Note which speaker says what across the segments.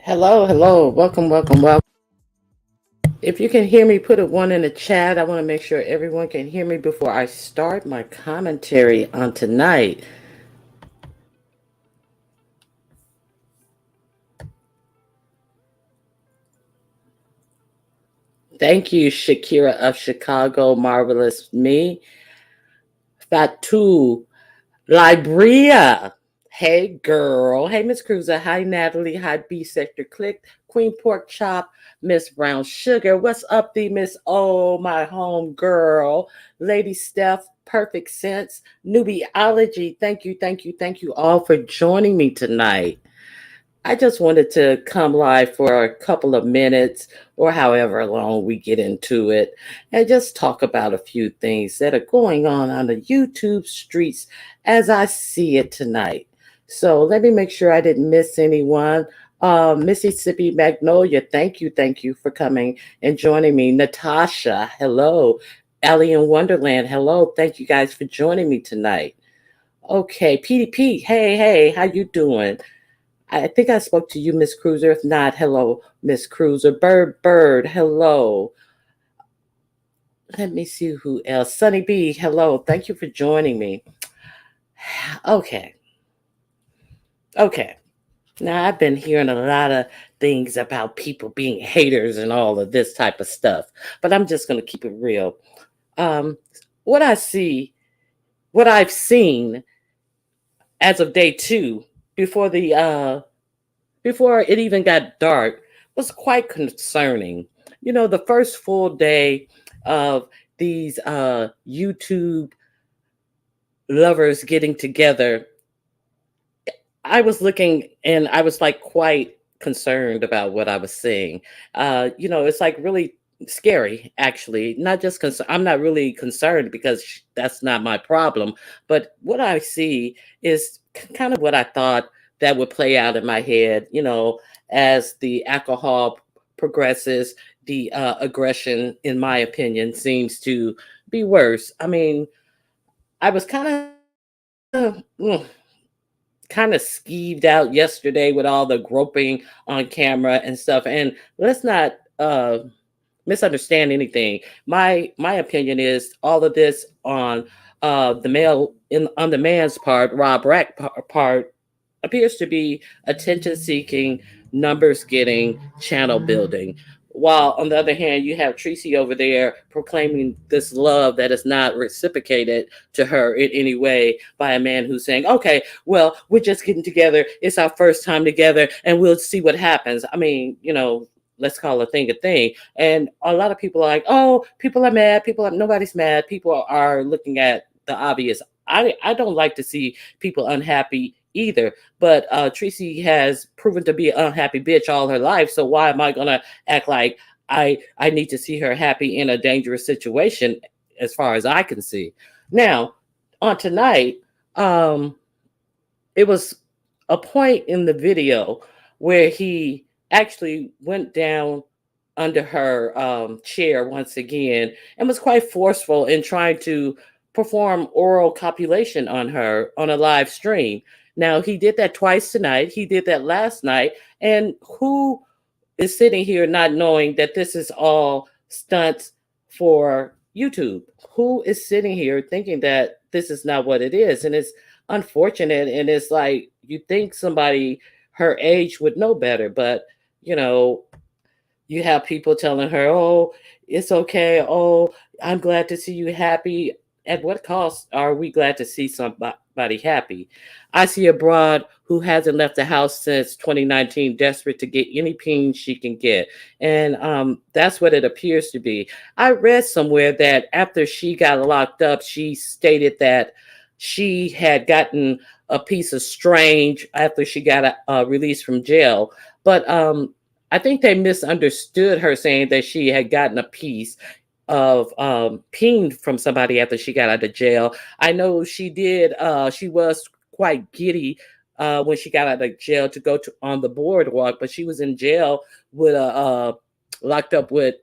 Speaker 1: Hello, hello. Welcome, welcome, welcome. If you can hear me, put a one in the chat. I want to make sure everyone can hear me before I start my commentary on tonight. Thank you, Shakira of Chicago, Marvelous Me, Fatu, Libria. Hey, girl. Hey, Miss Cruiser. Hi, Natalie. Hi, B Sector Click. Queen Pork Chop. Miss Brown Sugar. What's up, the Miss O, my home girl. Lady Steph. Perfect Sense. Newbieology. Thank you, thank you, thank you all for joining me tonight. I just wanted to come live for a couple of minutes or however long we get into it and just talk about a few things that are going on the YouTube streets as I see it tonight. So let me make sure I didn't miss anyone. Mississippi Magnolia, thank you for coming and joining me. Natasha, hello. Alien Wonderland, hello. Thank you guys for joining me tonight. Okay, PDP, hey, hey, how you doing? I think I spoke to you, Miss Cruiser. If not, hello, Miss Cruiser. Bird, hello. Let me see who else. Sunny B, hello. Thank you for joining me. Okay. Okay. Now, I've been hearing a lot of things about people being haters and all of this type of stuff, but I'm just going to keep it real. Um, what I see, what I've seen as of day two, before the before it even got dark, was quite concerning. You know, the first full day of these YouTube lovers getting together, I was looking and I was like quite concerned about what I was seeing. It's like really scary, actually. Not just I'm not really concerned because that's not my problem, but what I see is kind of what I thought that would play out in my head. As the alcohol progresses, the aggression, in my opinion, seems to be worse. I mean, I was of kind of skeeved out yesterday with all the groping on camera and stuff. And let's not misunderstand anything. My opinion is all of this on the male in on the man's part, Rob Rack part, appears to be attention seeking, numbers getting, channel building. While on the other hand, you have Tracy over there proclaiming this love that is not reciprocated to her in any way by a man who's saying, okay, well, we're just getting together. It's our first time together and we'll see what happens. I mean, let's call a thing a thing. And a lot of people are like, oh, people are mad. Nobody's mad. People are looking at the obvious. I don't like to see people unhappy either. But Tracy has proven to be an unhappy bitch all her life. So why am I gonna act like I need to see her happy in a dangerous situation, as far as I can see? Now, on tonight, it was a point in the video where he actually went down under her chair once again and was quite forceful in trying to perform oral copulation on her on a live stream. Now, he did that twice tonight. He did that last night. And who is sitting here not knowing that this is all stunts for YouTube? Who is sitting here thinking that this is not what it is? And it's unfortunate. And it's like you think somebody her age would know better, but you know, you have people telling her, oh, it's okay. Oh, I'm glad to see you happy. at what cost are we glad to see somebody happy? I see a broad who hasn't left the house since 2019, desperate to get any ping she can get. And that's what it appears to be. I read somewhere that after she got locked up, she stated that she had gotten a piece of strange after she got released from jail. But I think they misunderstood her saying that she had gotten a piece of pinged from somebody after she got out of jail. I know she did. She was quite giddy when she got out of jail to go to on the boardwalk, but she was in jail with a locked up with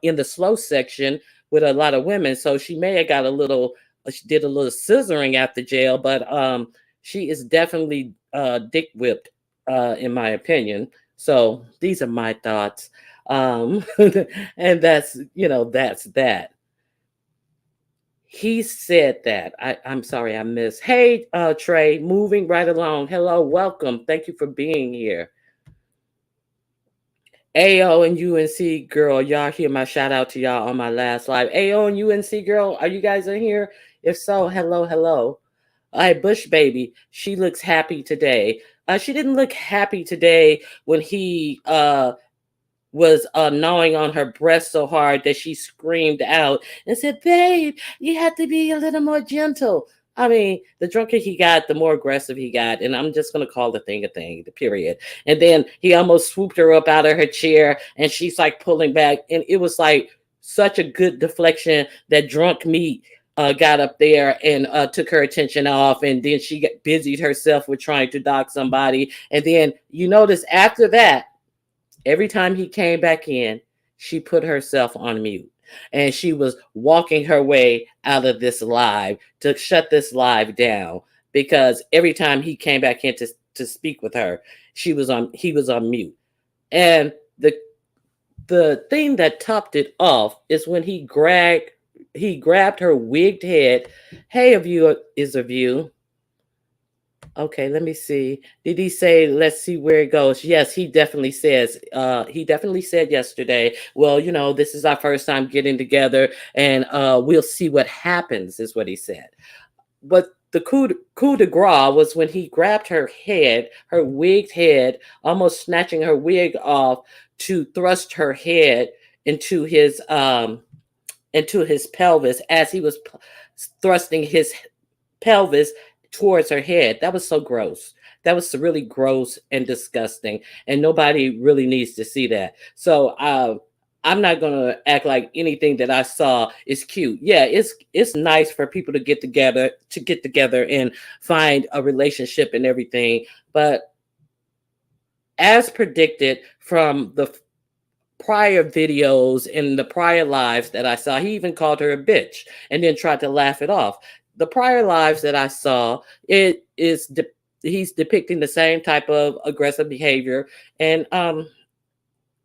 Speaker 1: in the slow section with a lot of women. So she may have got a little. She did a little scissoring after jail, but she is definitely dick whipped, in my opinion. So these are my thoughts. Um, and that's that. He said that. I'm sorry, I missed. Hey, Trey, moving right along. Hello, welcome. Thank you for being here. AO and UNC girl, y'all hear my shout out to y'all on my last live. AO and UNC girl, are you guys in here? If so, hello, hello. All right, Bush baby, she looks happy today. She didn't look happy today when he was gnawing on her breast so hard that she screamed out and said, "Babe, you have to be a little more gentle." I mean, the drunker he got, the more aggressive he got. And I'm just going to call the thing a thing, the period. And then he almost swooped her up out of her chair and she's like pulling back. And it was like such a good deflection that drunk meat got up there and took her attention off. And then she busied herself with trying to dock somebody. And then you notice after that, every time he came back in, she put herself on mute. And she was walking her way out of this live to shut this live down because every time he came back in to speak with her, he was on mute. And the thing that topped it off is when he grabbed her wigged head. Hey, a view is a view. Okay, let me see. Did he say, let's see where it goes? Yes, he definitely says, he definitely said yesterday, well, this is our first time getting together and we'll see what happens, is what he said. But the coup de grace was when he grabbed her head, her wigged head, almost snatching her wig off to thrust her head into his pelvis as he was thrusting his pelvis towards her head. That was so gross. That was really gross and disgusting. And nobody really needs to see that. So I'm not gonna act like anything that I saw is cute. Yeah, it's nice for people to get together and find a relationship and everything. But as predicted from the prior videos and the prior lives that I saw, he even called her a bitch and then tried to laugh it off. The prior lives that I saw, he's depicting the same type of aggressive behavior, and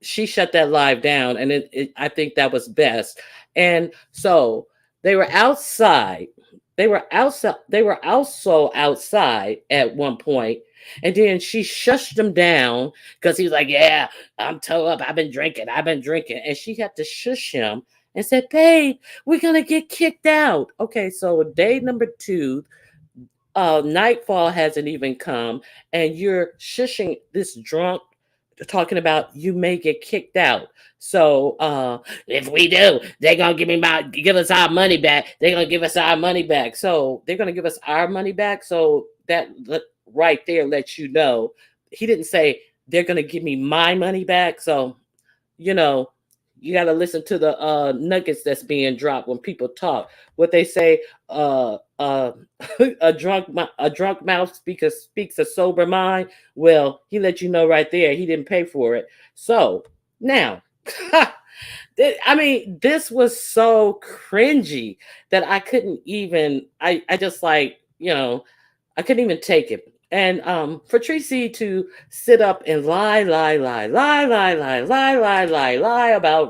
Speaker 1: she shut that live down, and I think that was best. And so they were outside. They were outside. They were also outside at one point, and then she shushed him down because he was like, "Yeah, I'm toe up. I've been drinking. I've been drinking," and she had to shush him and said, "Babe, we're gonna get kicked out." Okay, so day number 2, nightfall hasn't even come, and you're shushing this drunk, talking about you may get kicked out. So if we do, they're gonna give us our money back. They're gonna give us our money back. So they're gonna give us our money back. So that right there lets you know he didn't say they're gonna give me my money back. So you know you got to listen to the nuggets that's being dropped when people talk. What they say, a drunk mouth speaks a sober mind. Well, he let you know right there he didn't pay for it. So now, I mean, this was so cringy that I couldn't even. I just like I couldn't even take it. And for Tracy to sit up and lie about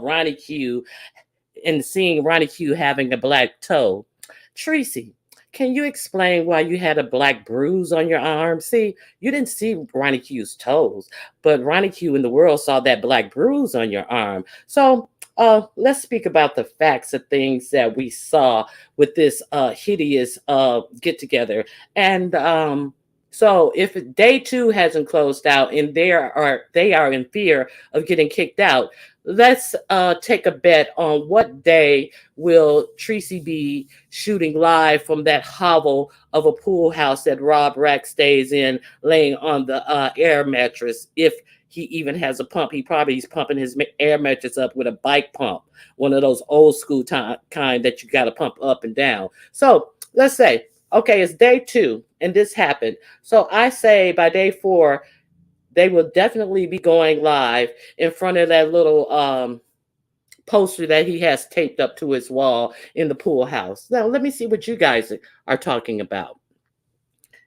Speaker 1: Ronnie Q and seeing Ronnie Q having a black toe. Tracy, can you explain why you had a black bruise on your arm? See, you didn't see Ronnie Q's toes, but Ronnie Q in the world saw that black bruise on your arm. So let's speak about the facts of things that we saw with this hideous get together. And so if day two hasn't closed out and they are in fear of getting kicked out, let's take a bet on what day will Tracy be shooting live from that hovel of a pool house that Rob Rack stays in, laying on the air mattress. If he even has a pump, he's pumping his air mattress up with a bike pump, one of those old school kind that you got to pump up and down. So let's say, okay, it's day two and this happened. So I say by day four, they will definitely be going live in front of that little poster that he has taped up to his wall in the pool house. Now, let me see what you guys are talking about.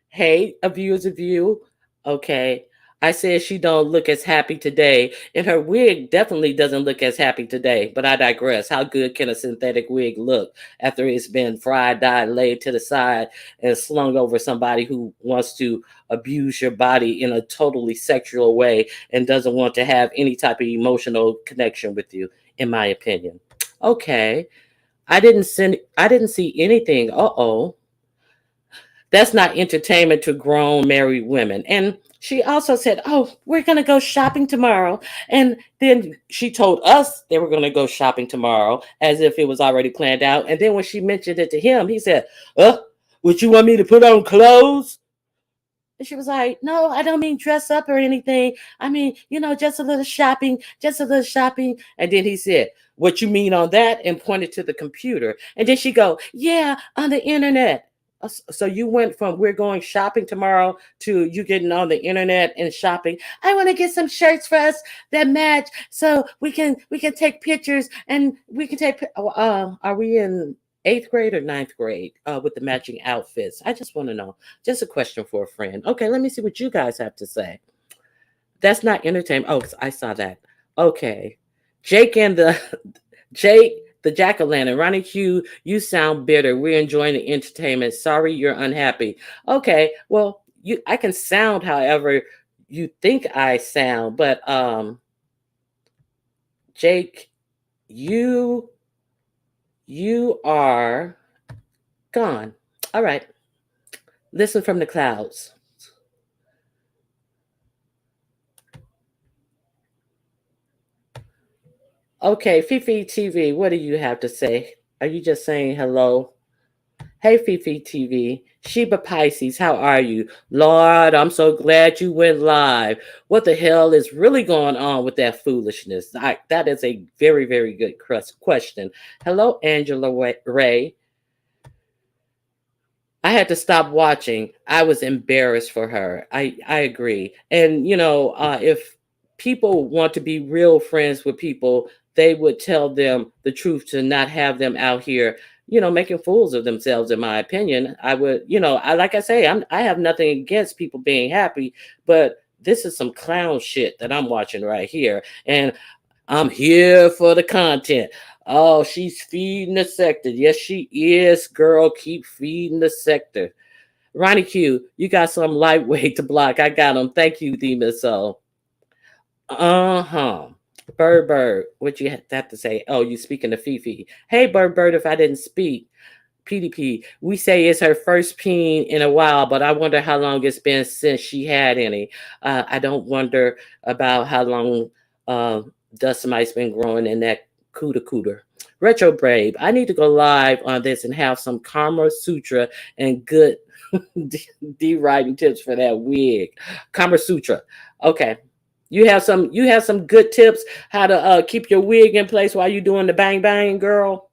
Speaker 1: Hey, a view is a view. Okay. I said she don't look as happy today, and her wig definitely doesn't look as happy today. But I digress. How good can a synthetic wig look after it's been fried, dyed, laid to the side, and slung over somebody who wants to abuse your body in a totally sexual way and doesn't want to have any type of emotional connection with you, in my opinion. Okay. I didn't see anything. Uh-oh. That's not entertainment to grown married women. And she also said, "Oh, we're going to go shopping tomorrow." And then she told us they were going to go shopping tomorrow as if it was already planned out. And then when she mentioned it to him, he said, would you want me to put on clothes? And she was like, "No, I don't mean dress up or anything. I mean, just a little shopping, just a little shopping." And then he said, "What you mean on that?" And pointed to the computer. And then she go, "Yeah, on the internet." So you went from "we're going shopping tomorrow" to you getting on the internet and shopping. "I want to get some shirts for us that match so we can take pictures and we can take are we in eighth grade or ninth grade with the matching outfits? I just want to know. Just a question for a friend. Okay, let me see what you guys have to say. That's not entertainment. Oh, I saw that. Okay. Jake and the Jake, the Jack o' lantern. Ronnie Q, you sound bitter. We're enjoying the entertainment. Sorry you're unhappy. Okay, well, I can sound however you think I sound, but Jake, you are gone. All right. Listen from the clouds. Okay, Fifi TV, what do you have to say? Are you just saying hello? Hey, Fifi TV. Sheba Pisces, how are you? Lord, I'm so glad you went live. What the hell is really going on with that foolishness? That is a very, very good question. Hello, Angela Ray. I had to stop watching. I was embarrassed for her. I agree. And if people want to be real friends with people, they would tell them the truth to not have them out here, making fools of themselves. In my opinion, I would, I like I say, I have nothing against people being happy, but this is some clown shit that I'm watching right here, and I'm here for the content. Oh, she's feeding the sector. Yes, she is, girl. Keep feeding the sector. Ronnie Q, you got some lightweight to block. I got them. Thank you, Demon Soul. Uh-huh. Bird, what you have to say? Oh, you speaking to Fifi. Hey, Bird, if I didn't speak. PDP, we say it's her first peen in a while, but I wonder how long it's been since she had any. I don't wonder about how long dust mites been growing in that cooter. Retro Brave, I need to go live on this and have some Kama Sutra and good D-writing tips for that wig. Kama Sutra. Okay. You have some good tips how to keep your wig in place while you're doing the bang bang, girl.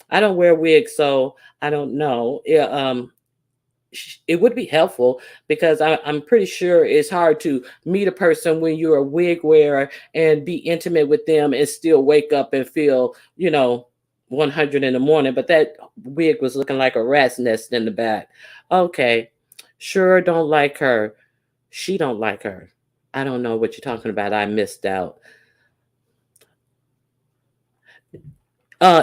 Speaker 1: I don't wear wigs, so I don't know. It would be helpful because I'm pretty sure it's hard to meet a person when you're a wig wearer and be intimate with them and still wake up and feel, 100 in the morning. But that wig was looking like a rat's nest in the back. Okay, sure, don't like her. She don't like her. I don't know what you're talking about. I missed out.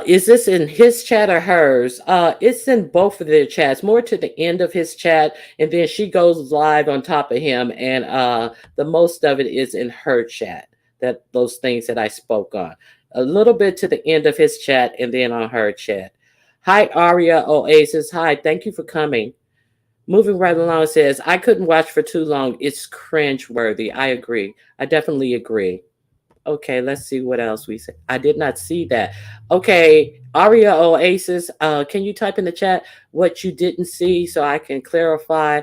Speaker 1: Is this in his chat or hers? It's in both of their chats, more to the end of his chat, and then she goes live on top of him, and the most of it is in her chat. Those things that I spoke on. a little bit to the end of his chat and then on her chat. Hi, Aria Oasis. Hi, thank you for coming. Moving right along says, I couldn't watch for too long. It's cringe worthy. I agree. I definitely agree. Okay, let's see what else we say. I did not see that. Okay, Aria Oasis, can you type in the chat what you didn't see so I can clarify?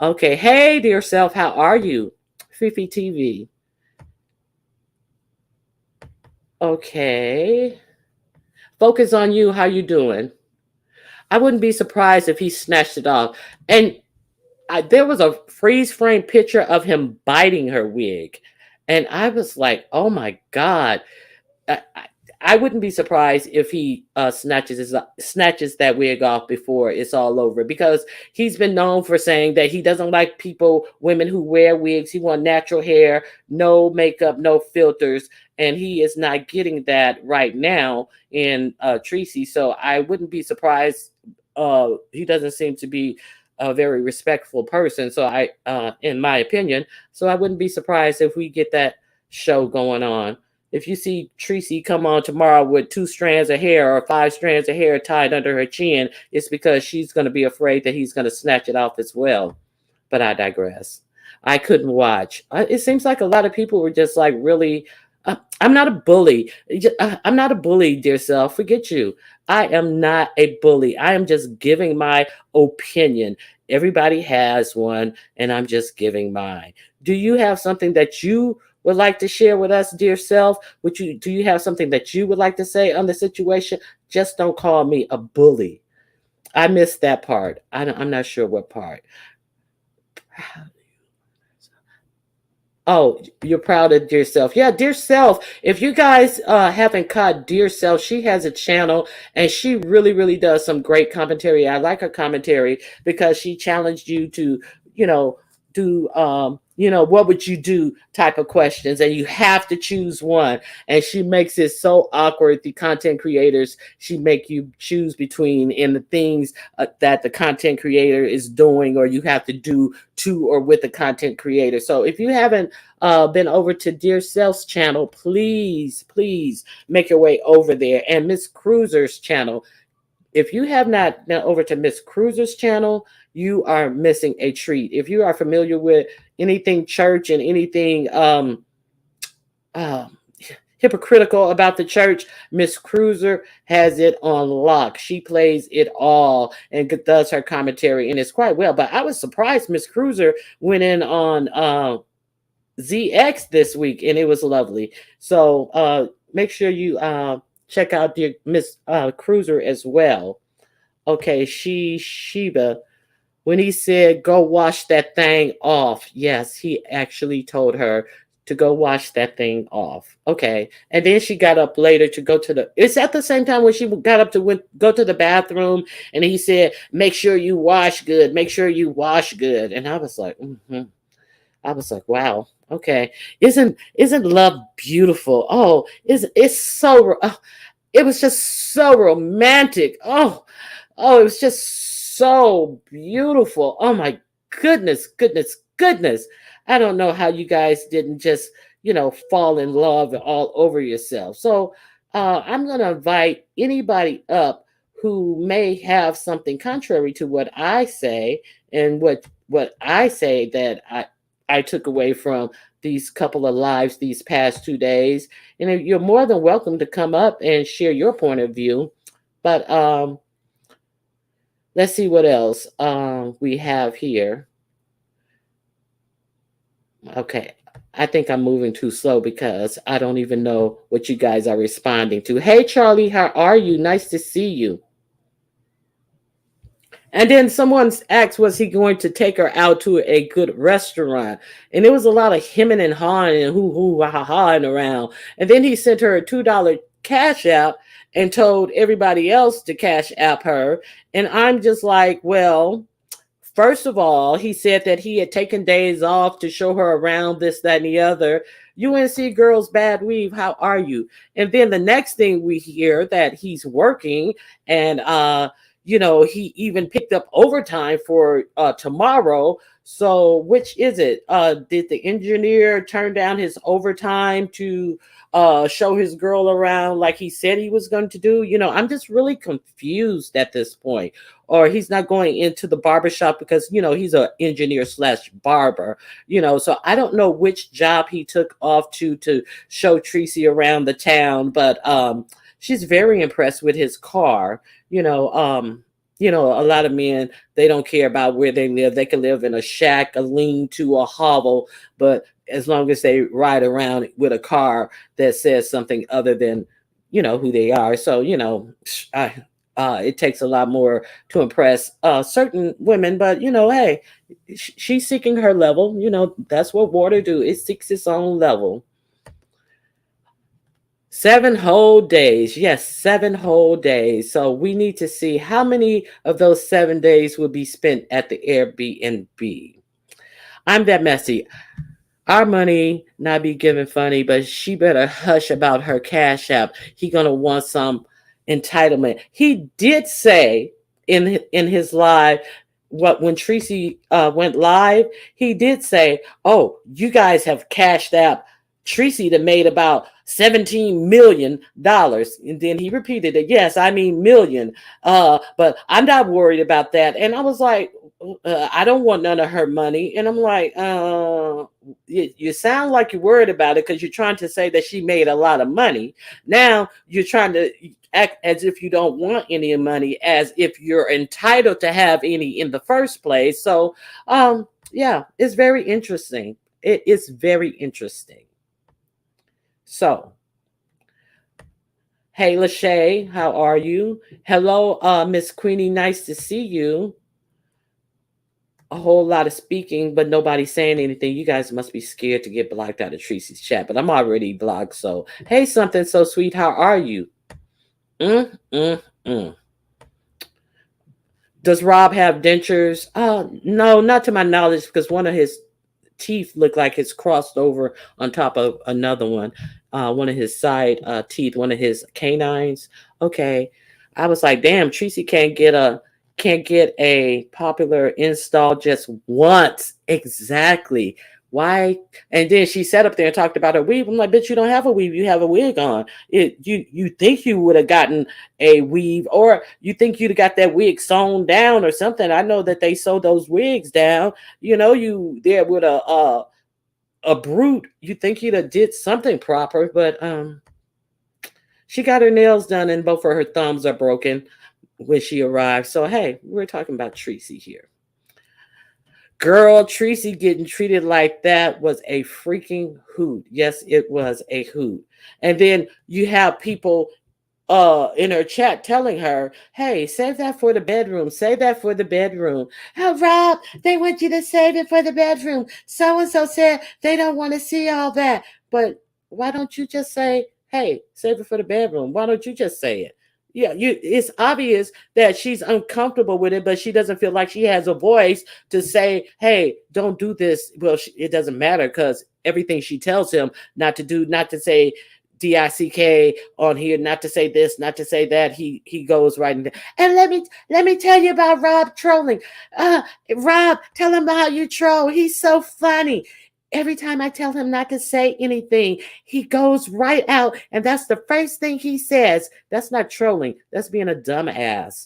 Speaker 1: Okay, hey dear self, how are you? Fifi TV. Okay. Focus on you. How you doing? I wouldn't be surprised if he snatched it off. And there was a freeze frame picture of him biting her wig. And I was like, oh my God. I wouldn't be surprised if he snatches that wig off before it's all over, because he's been known for saying that he doesn't like women who wear wigs. He wants natural hair, no makeup, no filters, and he is not getting that right now in Tracy. So I wouldn't be surprised. He doesn't seem to be a very respectful person. So in my opinion, so I wouldn't be surprised if we get that show going on. If you see Tracy come on tomorrow with 2 strands of hair or 5 strands of hair tied under her chin, it's because she's going to be afraid that he's going to snatch it off as well. But I digress. I couldn't watch. It seems like a lot of people were just like really. I'm not a bully. I'm not a bully, dear self. Forget you. I am not a bully. I am just giving my opinion. Everybody has one, and I'm just giving mine. Do you have something that you would like to share with us, dear self? Do you have something that you would like to say on the situation? Just don't call me a bully. I missed that part. I'm not sure what part. Oh, you're proud of Dear Self. Yeah, Dear Self. If you guys haven't caught Dear Self, she has a channel and she really, really does some great commentary. I like her commentary because she challenged you to, do what would you do type of questions, and you have to choose one. And she makes it so awkward. The content creators, she make you choose between in the things that the content creator is doing, or you have to do to or with the content creator. So if you haven't been over to Dear Self's channel, please make your way over there. And Miss Cruiser's channel. If you have not been over to Miss Cruiser's channel, you are missing a treat. If you are familiar with anything church and anything hypocritical about the church, Miss Cruiser has it on lock. She plays it all and does her commentary, and it's quite well. But I was surprised Miss Cruiser went in on ZX this week, and it was lovely. So make sure you check out the Miss Cruiser as well. Okay, Sheba, when he said go wash that thing off, yes, he actually told her to go wash that thing off. Okay, and then she got up later to go to it's at the same time when she got up to go to the bathroom, and he said, make sure you wash good, make sure you wash good. And I was like, wow. Okay, isn't love beautiful? Oh, it's so it was just so romantic. Oh, it was just so beautiful. Oh my goodness. I don't know how you guys didn't just, fall in love all over yourself. So I'm going to invite anybody up who may have something contrary to what I say, and what I say that I took away from these couple of lives these past 2 days. And you're more than welcome to come up and share your point of view. But let's see what else we have here. Okay. I think I'm moving too slow because I don't even know what you guys are responding to. Hey, Charlie, how are you? Nice to see you. And then someone asked, was he going to take her out to a good restaurant? And there was a lot of hemming and hawing and hawing around. And then he sent her a $2 cash app and told everybody else to cash app her. And I'm just like, well, first of all, he said that he had taken days off to show her around this, that, and the other. UNC girls, bad weave, how are you? And then the next thing we hear that he's working, and he even picked up overtime for tomorrow. So which is it? Did the engineer turn down his overtime to show his girl around like he said he was going to do? I'm just really confused at this point. Or he's not going into the barbershop because he's an engineer slash barber. So I don't know which job he took off to show Tracy around the town, but she's very impressed with his car. A lot of men, they don't care about where they live. They can live in a shack, a lean to, a hovel, but as long as they ride around with a car that says something other than who they are. So it takes a lot more to impress certain women, but hey, she's seeking her level. That's what water do. It seeks its own level. 7 whole days. Yes, 7 whole days. So we need to see how many of those 7 days will be spent at the Airbnb. I'm that messy. Our money not be giving funny, but she better hush about her cash app. He gonna want some entitlement. He did say in his live, what when Tracy went live, he did say, "Oh, you guys have cashed out Tracy that made about $17 million," and then he repeated it. Yes, I mean million. But I'm not worried about that. And I was like, I don't want none of her money. And I'm like, you sound like you're worried about it because you're trying to say that she made a lot of money. Now you're trying to act as if you don't want any money, as if you're entitled to have any in the first place. So, yeah, it's very interesting. It is very interesting. So, hey, Lachey, how are you? Hello, Miss Queenie. Nice to see you. A whole lot of speaking, but nobody saying anything. You guys must be scared to get blocked out of Tracy's chat, but I'm already blocked. So, hey, something so sweet. How are you? Mm, mm, mm. Does Rob have dentures? No, not to my knowledge, because one of his teeth looked like it's crossed over on top of another one. One of his side teeth, one of his canines. Okay, I was like, damn, Tracy can't get a popular install just once. Exactly. Why? And then she sat up there and talked about her weave. I'm like, bitch, you don't have a weave. You have a wig on. You think you would have gotten a weave, or you think you'd have got that wig sewn down or something. I know that they sew those wigs down. You there with a brute. You think you'd have did something proper, but she got her nails done and both of her thumbs are broken when she arrived. So hey, we're talking about Tracy here. Girl, Tracy getting treated like that was a freaking hoot. Yes, it was a hoot. And then you have people in her chat telling her, hey, save that for the bedroom, save that for the bedroom. Oh, Rob, they want you to save it for the bedroom. So and so said they don't want to see all that. But why don't you just say, hey, save it for the bedroom? Why don't you just say it? Yeah, it's obvious that she's uncomfortable with it, but she doesn't feel like she has a voice to say, hey, don't do this. Well, it doesn't matter because everything she tells him not to do, not to say DICK on here, not to say this, not to say that. He goes right in there. And let me tell you about Rob trolling. Rob, tell him how you troll. He's so funny. Every time I tell him not to say anything, he goes right out, and that's the first thing he says. That's not trolling. That's being a dumbass.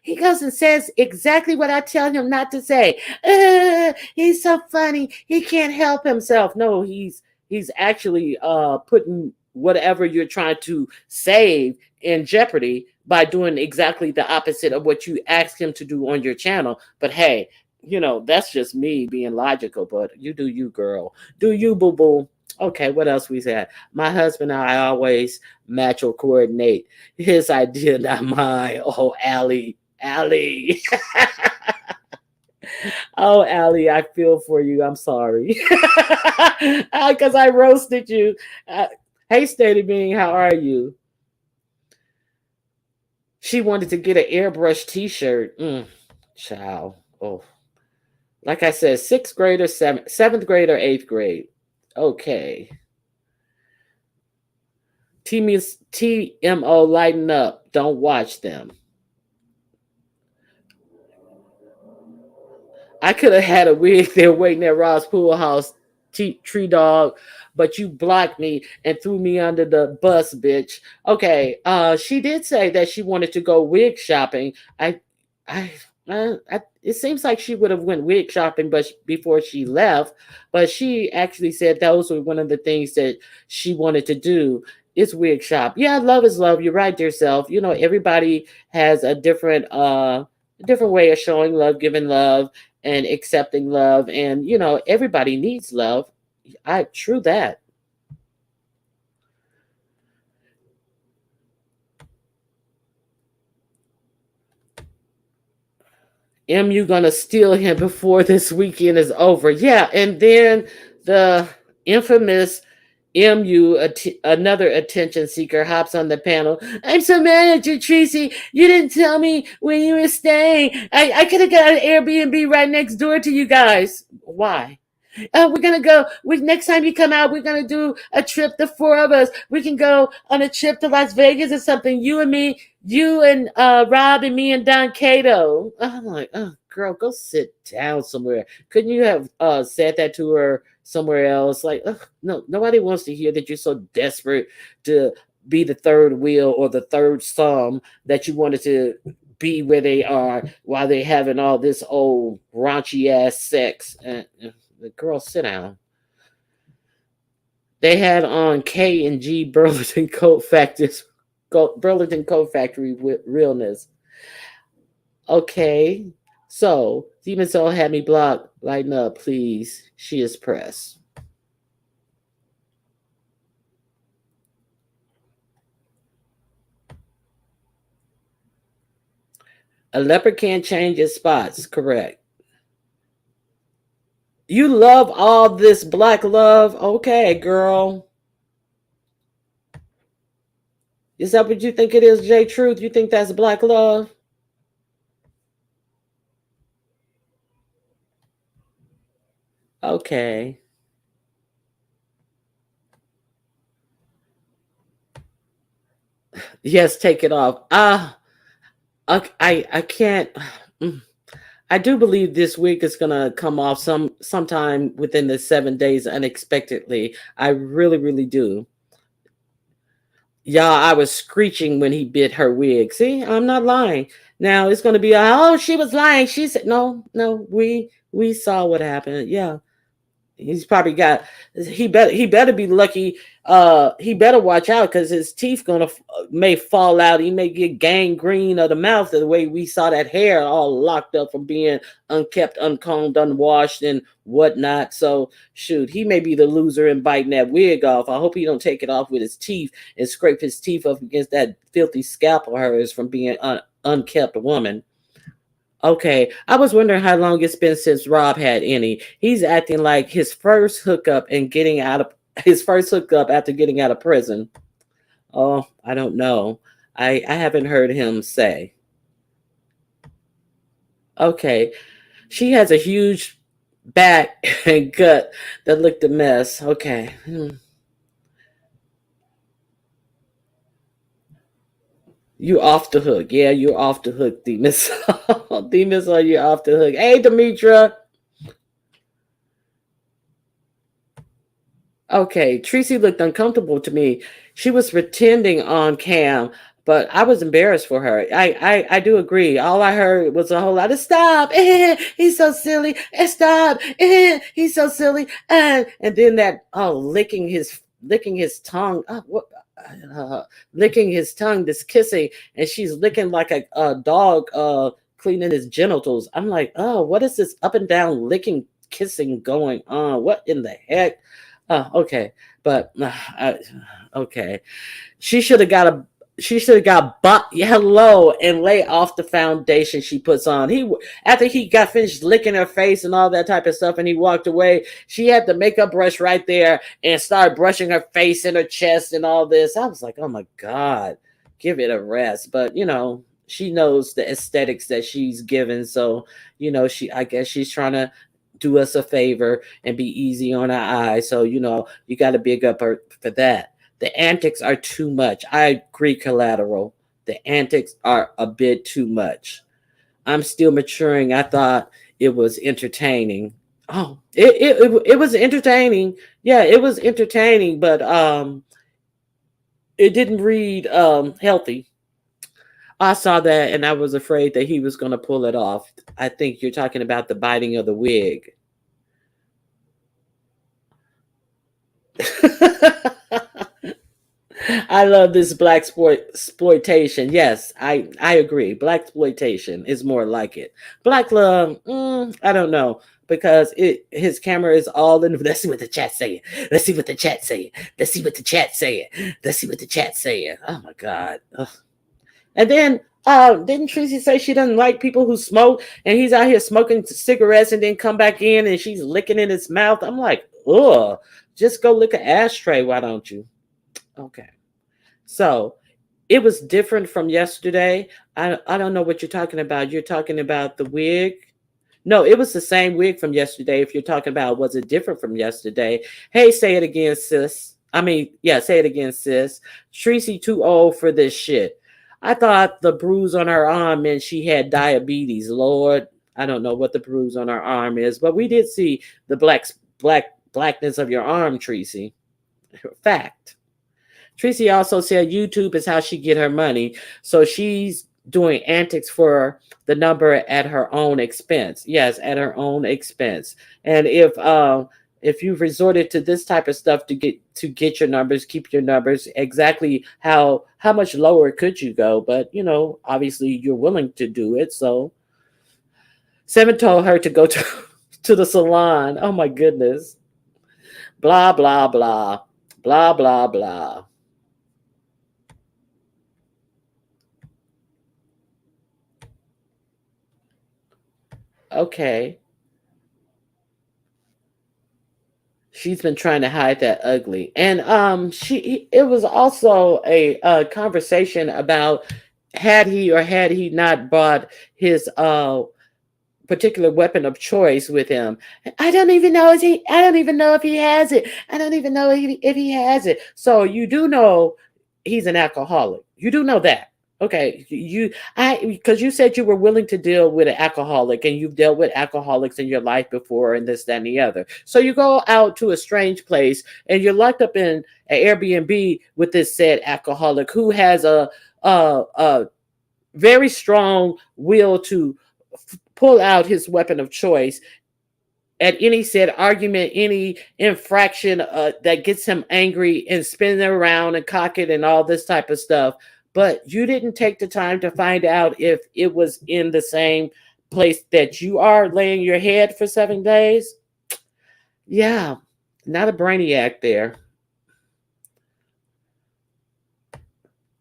Speaker 1: He goes and says exactly what I tell him not to say. He's so funny. He can't help himself. No, he's actually putting whatever you're trying to save in jeopardy by doing exactly the opposite of what you asked him to do on your channel. But hey, that's just me being logical. But you do you, girl. Do you, boo boo. Okay, what else we said? My husband and I always match or coordinate. His idea, not mine. Oh, Allie. Oh, Allie, I feel for you. I'm sorry. Because I roasted you. Hey, Steady Bean, how are you? She wanted to get an airbrush t-shirt. Child. Oh. Like I said, sixth grade or seventh grade or eighth grade. Okay. TMO, lighten up. Don't watch them. I could have had a wig there waiting at Rob's pool house, tree dog, but you blocked me and threw me under the bus, bitch. Okay, she did say that she wanted to go wig shopping. I, it seems like she would have went wig shopping, but before she left, but she actually said those were one of the things that she wanted to do. Is wig shop. Yeah, love is love. You're right, dear self. You know, everybody has a different way of showing love, giving love, and accepting love. And, you know, everybody needs love. I true that. MU gonna steal him before this weekend is over. Yeah, and then the infamous MU, another attention seeker, hops on the panel. I'm so mad at you, Tracy. You didn't tell me when you were staying. I could have got an Airbnb right next door to you guys. Why? We're gonna go. Next time you come out, we're gonna do a trip. The four of us. We can go on a trip to Las Vegas or something. You and me, you and Rob and me and Don Cato. I'm like, oh, girl, go sit down somewhere. Couldn't you have said that to her somewhere else? Like, ugh, no, nobody wants to hear that you're so desperate to be the third wheel or the third sum that you wanted to be where they are while they're having all this old raunchy ass sex. The girl, sit down. They had on K and G Burlington Coat Factories, Burlington Coat Factory with realness. Okay, so Demon Soul had me blocked. Lighten up, please. She is pressed. A leopard can't change its spots. Correct. You love all this black love. Okay, girl. Is that what you think it is, J Truth? You think that's black love? Okay. Yes, take it off. I can't. Mm. I do believe this week is gonna come off sometime within the 7 days unexpectedly. I really, really do. Y'all, I was screeching when he bit her wig. See, I'm not lying. Now it's gonna be oh, she was lying. She said no, no, we saw what happened. Yeah. He's probably got he better be lucky. He better watch out because his teeth gonna may fall out. He may get gangrene of the mouth the way we saw that hair all locked up from being unkept, uncombed, unwashed, and whatnot. So shoot, he may be the loser in biting that wig off. I hope he don't take it off with his teeth and scrape his teeth up against that filthy scalp of hers from being unkept woman. Okay, I was wondering how long it's been since Rob had any. He's acting like his first hookup and getting out of his first hookup after getting out of prison. Oh, I don't know. I haven't heard him say. Okay, she has a huge back and gut that looked a mess. Okay. You off the hook. Yeah, you're off the hook, Demus. Demus, are you off the hook? Hey, Demetra. Okay, Tracy looked uncomfortable to me. She was pretending on cam, but I was embarrassed for her. I do agree. All I heard was a whole lot of stop. He's so silly. Stop. He's so silly. And then that licking his tongue. Licking his tongue, this kissing, and she's licking like a dog cleaning his genitals. I'm like, oh, what is this up and down licking, kissing going on? What in the heck? Okay, but okay. She should have got a. She should have got hello and lay off the foundation she puts on. After he got finished licking her face and all that type of stuff, and he walked away. She had the makeup brush right there and started brushing her face and her chest and all this. I was like, oh my god, give it a rest. But you know, she knows the aesthetics that she's given, so you know, I guess she's trying to do us a favor and be easy on our eyes. So, you know, you got to big up her for that. The antics are too much. I agree, collateral. The antics are a bit too much. I'm still maturing. I thought it was entertaining. Oh, it was entertaining. Yeah, it was entertaining, but it didn't read healthy. I saw that and I was afraid that he was going to pull it off. I think you're talking about the biting of the wig. I love this black exploitation. Yes, I agree. Black exploitation is more like it. Black love, I don't know because his camera is all in. Let's see what the chat saying. Let's see what the chat saying. Let's see what the chat saying. Let's see what the chat saying. Oh my god. Ugh. And then didn't Tracy say she doesn't like people who smoke and he's out here smoking cigarettes and then come back in and she's licking in his mouth? I'm like, ugh, just go lick an ashtray, why don't you? Okay. So it was different from yesterday. I don't know what you're talking about. You're talking about the wig? No, it was the same wig from yesterday. If you're talking about was it different from yesterday? Hey, say it again, sis. I mean, yeah, say it again, sis. Tracy too old for this shit. I thought the bruise on her arm meant she had diabetes. Lord, I don't know what the bruise on her arm is, but we did see the blackness of your arm, Tracy. Fact. Tracy also said YouTube is how she get her money, so she's doing antics for the number at her own expense. Yes, at her own expense. And if you've resorted to this type of stuff to get your numbers, keep your numbers, exactly how much lower could you go? But obviously you're willing to do it. So Seven told her to go to the salon. Oh my goodness. Blah blah blah. Blah blah blah. Okay. She's been trying to hide that ugly. And it was also a conversation about had he not brought his particular weapon of choice with him. I don't even know if he has it. I don't even know if he has it. So you do know he's an alcoholic. You do know that. Okay, because you said you were willing to deal with an alcoholic and you've dealt with alcoholics in your life before and this, that, and the other. So you go out to a strange place and you're locked up in an Airbnb with this said alcoholic who has a very strong will to pull out his weapon of choice at any said argument, any infraction that gets him angry and spinning around and cock it and all this type of stuff. But you didn't take the time to find out if it was in the same place that you are laying your head for 7 days. Yeah, not a brainiac there.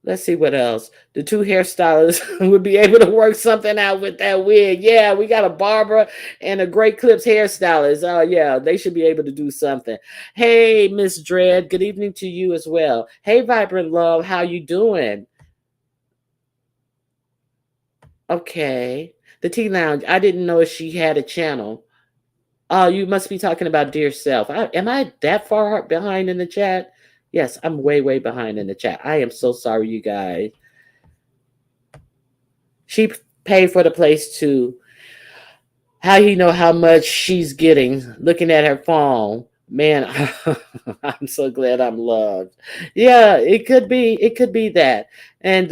Speaker 1: Let's see what else. The two hairstylists would be able to work something out with that wig. Yeah, we got a Barbara and a Great Clips hairstylist. Oh, yeah, they should be able to do something. Hey, Miss Dread, good evening to you as well. Hey, Vibrant Love, how you doing? Okay. The Tea Lounge, I didn't know if she had a channel. Oh, you must be talking about Dear Self. Am I that far behind in the chat? Yes, I'm way, way behind in the chat. I am so sorry, you guys. She paid for the place too. How you know how much she's getting? Looking at her phone. Man, I'm so glad I'm loved. Yeah, it could be. It could be that. And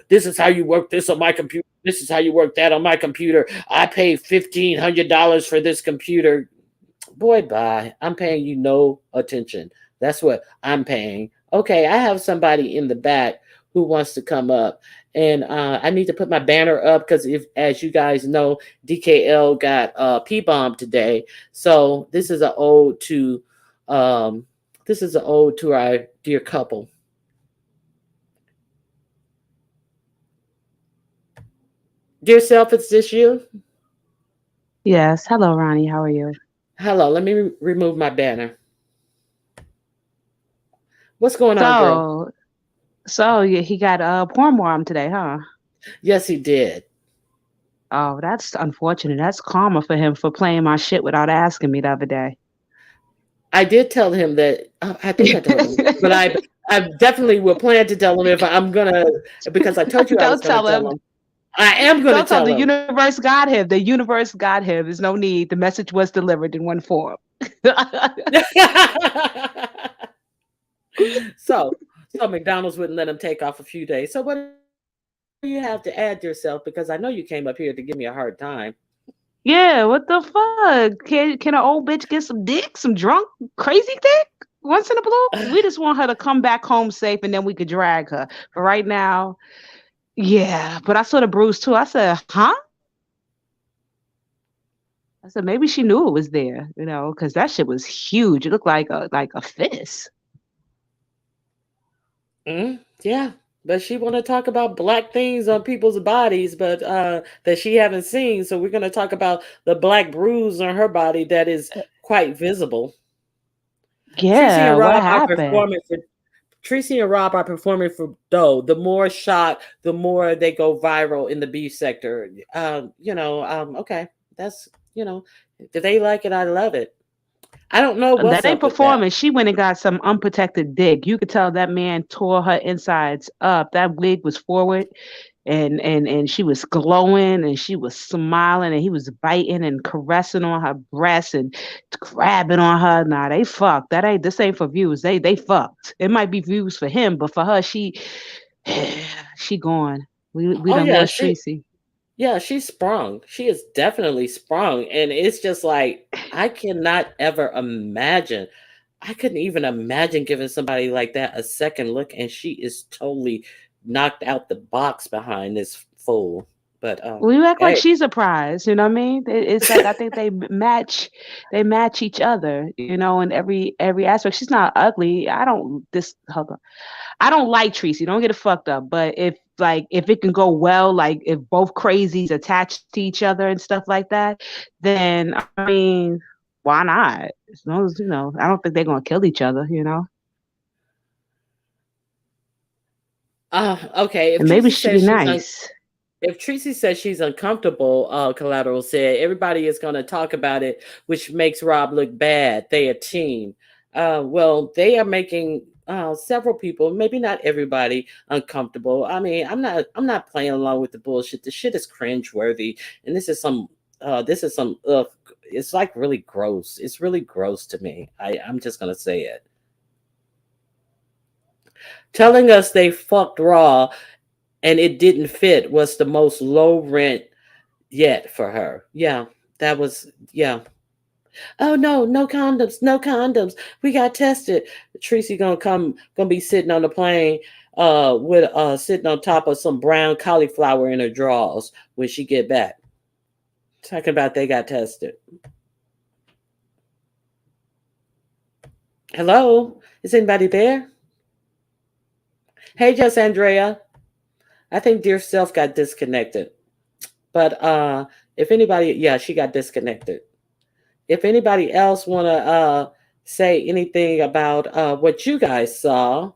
Speaker 1: this is how you work this on my computer. This is how you work that on my computer. I paid $1,500 for this computer. Boy, bye. I'm paying you no attention. That's what I'm paying. Okay, I have somebody in the back who wants to come up. And I need to put my banner up because as you guys know, DKL got P-bombed today. So this is an ode to our dear couple. Dear Self, it's this you?
Speaker 2: Yes. Hello, Ronnie. How are you?
Speaker 1: Hello. Let me remove my banner. What's going on, girl?
Speaker 2: So he got porn on today, huh?
Speaker 1: Yes, he did.
Speaker 2: Oh, that's unfortunate. That's karma for him for playing my shit without asking me the other day.
Speaker 1: I did tell him that. I think I told him, but I definitely will plan to tell him if I'm gonna because I told you I was
Speaker 2: Don't
Speaker 1: gonna
Speaker 2: tell
Speaker 1: tell
Speaker 2: him.
Speaker 1: him. I am going to
Speaker 2: Don't tell
Speaker 1: tell
Speaker 2: the
Speaker 1: him.
Speaker 2: universe got him. The universe got him. There's no need. The message was delivered in one form.
Speaker 1: so, so McDonald's wouldn't let him take off a few days. So what do you have to add yourself? Because I know you came up here to give me a hard time.
Speaker 2: Yeah, what the fuck? Can an old bitch get some dick, some drunk, crazy dick once in a blue? We just want her to come back home safe, and then we could drag her. But right now, yeah. But I saw the bruise too. I said, huh? I said maybe she knew it was there, because that shit was huge. It looked like a fist.
Speaker 1: Yeah, but she want to talk about black things on people's bodies, but that she haven't seen. So we're going to talk about the black bruise on her body that is quite visible. Tracy
Speaker 2: Yeah,
Speaker 1: and
Speaker 2: what
Speaker 1: Rob are
Speaker 2: happened?
Speaker 1: performing for Tracy and Rob are performing for dough. The more shot, the more they go viral in the beef sector. Okay, that's if they like it, I love it. I don't know what's
Speaker 2: That ain't
Speaker 1: up with that.
Speaker 2: performance. She went and got some unprotected dick. You could tell that man tore her insides up. That wig was forward, and she was glowing, and she was smiling, and he was biting and caressing on her breasts and grabbing on her. Nah, they fucked. This ain't for views. They fucked. It might be views for him, but for her, she gone. We
Speaker 1: Oh
Speaker 2: done
Speaker 1: yeah,
Speaker 2: lost Tracy.
Speaker 1: she's sprung. She is definitely sprung, and it's just like I cannot ever imagine. I couldn't even imagine giving somebody like that a second look, and she is totally knocked out the box behind this fool. But
Speaker 2: Well, you act like
Speaker 1: hey,
Speaker 2: she's a prize, you know what I mean? It's like I think they match each other, in every aspect. She's not ugly. Hold on. I don't like Tracy. Don't get it fucked up. But if it can go well, like if both crazies attached to each other and stuff like that, then I mean, why not? As long as I don't think they're gonna kill each other.
Speaker 1: okay.
Speaker 2: And maybe she'd be nice.
Speaker 1: If Tracy says she's uncomfortable, Collateral said everybody is going to talk about it, which makes Rob look bad. They a team. Well, they are making several people, maybe not everybody, uncomfortable. I mean, I'm not playing along with the bullshit. The shit is cringeworthy, and this is some. It's like really gross. It's really gross to me. I'm just gonna say it. Telling us they fucked Raw and it didn't fit was the most low rent yet for her. Yeah, that was, yeah. Oh no, no condoms, no condoms. We got tested. Tracy gonna be sitting on the plane with sitting on top of some brown cauliflower in her drawers when she get back. Talking about they got tested. Hello? Is anybody there? Hey, just Andrea. I think Dear Self got disconnected. But if anybody, yeah, she got disconnected. If anybody else want to say anything about what you guys saw,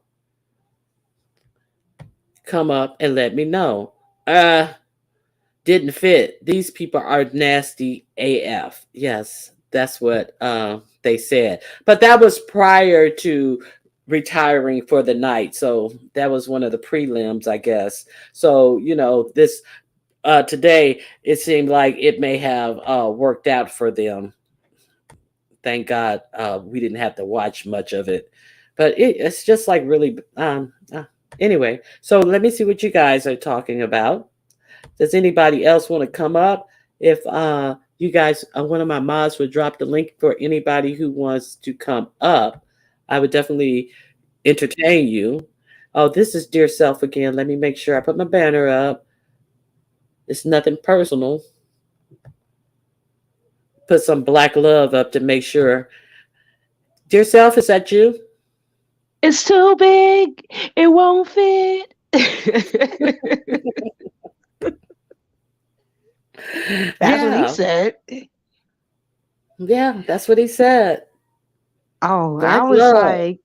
Speaker 1: come up and let me know. Didn't fit. These people are nasty AF. Yes, that's what they said. But that was prior to retiring for the night. So that was one of the prelims, I guess. So, this today, it seemed like it may have worked out for them. Thank God we didn't have to watch much of it. But it's just like really. Anyway, so let me see what you guys are talking about. Does anybody else want to come up? If you guys, one of my mods would drop the link for anybody who wants to come up, I would definitely entertain you. Oh, this is Dear Self again. Let me make sure I put my banner up. It's nothing personal. Put some black love up to make sure. Dear Self, is that you?
Speaker 2: It's too big. It won't fit. That's what he
Speaker 1: Yeah.
Speaker 2: said.
Speaker 1: Yeah, that's what he said.
Speaker 2: Oh, I
Speaker 1: Black
Speaker 2: was
Speaker 1: love.
Speaker 2: like,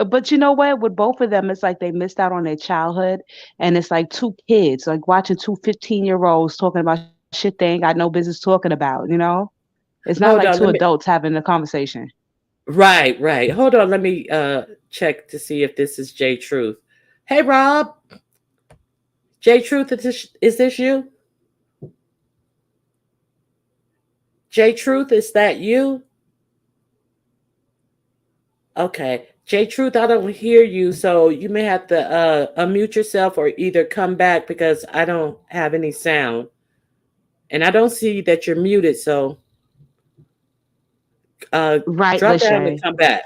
Speaker 2: but you know what? With both of them, it's like they missed out on their childhood. And it's like two kids, like watching two 15-year-olds talking about shit they ain't got no business talking about? It's not
Speaker 1: Hold
Speaker 2: like
Speaker 1: on,
Speaker 2: two
Speaker 1: let me.
Speaker 2: adults having a conversation.
Speaker 1: Right, right. Hold on, let me check to see if this is J Truth. Hey, Rob. J Truth, is this you? J Truth, is that you? Okay. J Truth, I don't hear you, so you may have to unmute yourself or either come back because I don't have any sound. And I don't see that you're muted, so
Speaker 2: Right,
Speaker 1: drop down and
Speaker 2: Lachey.
Speaker 1: come back.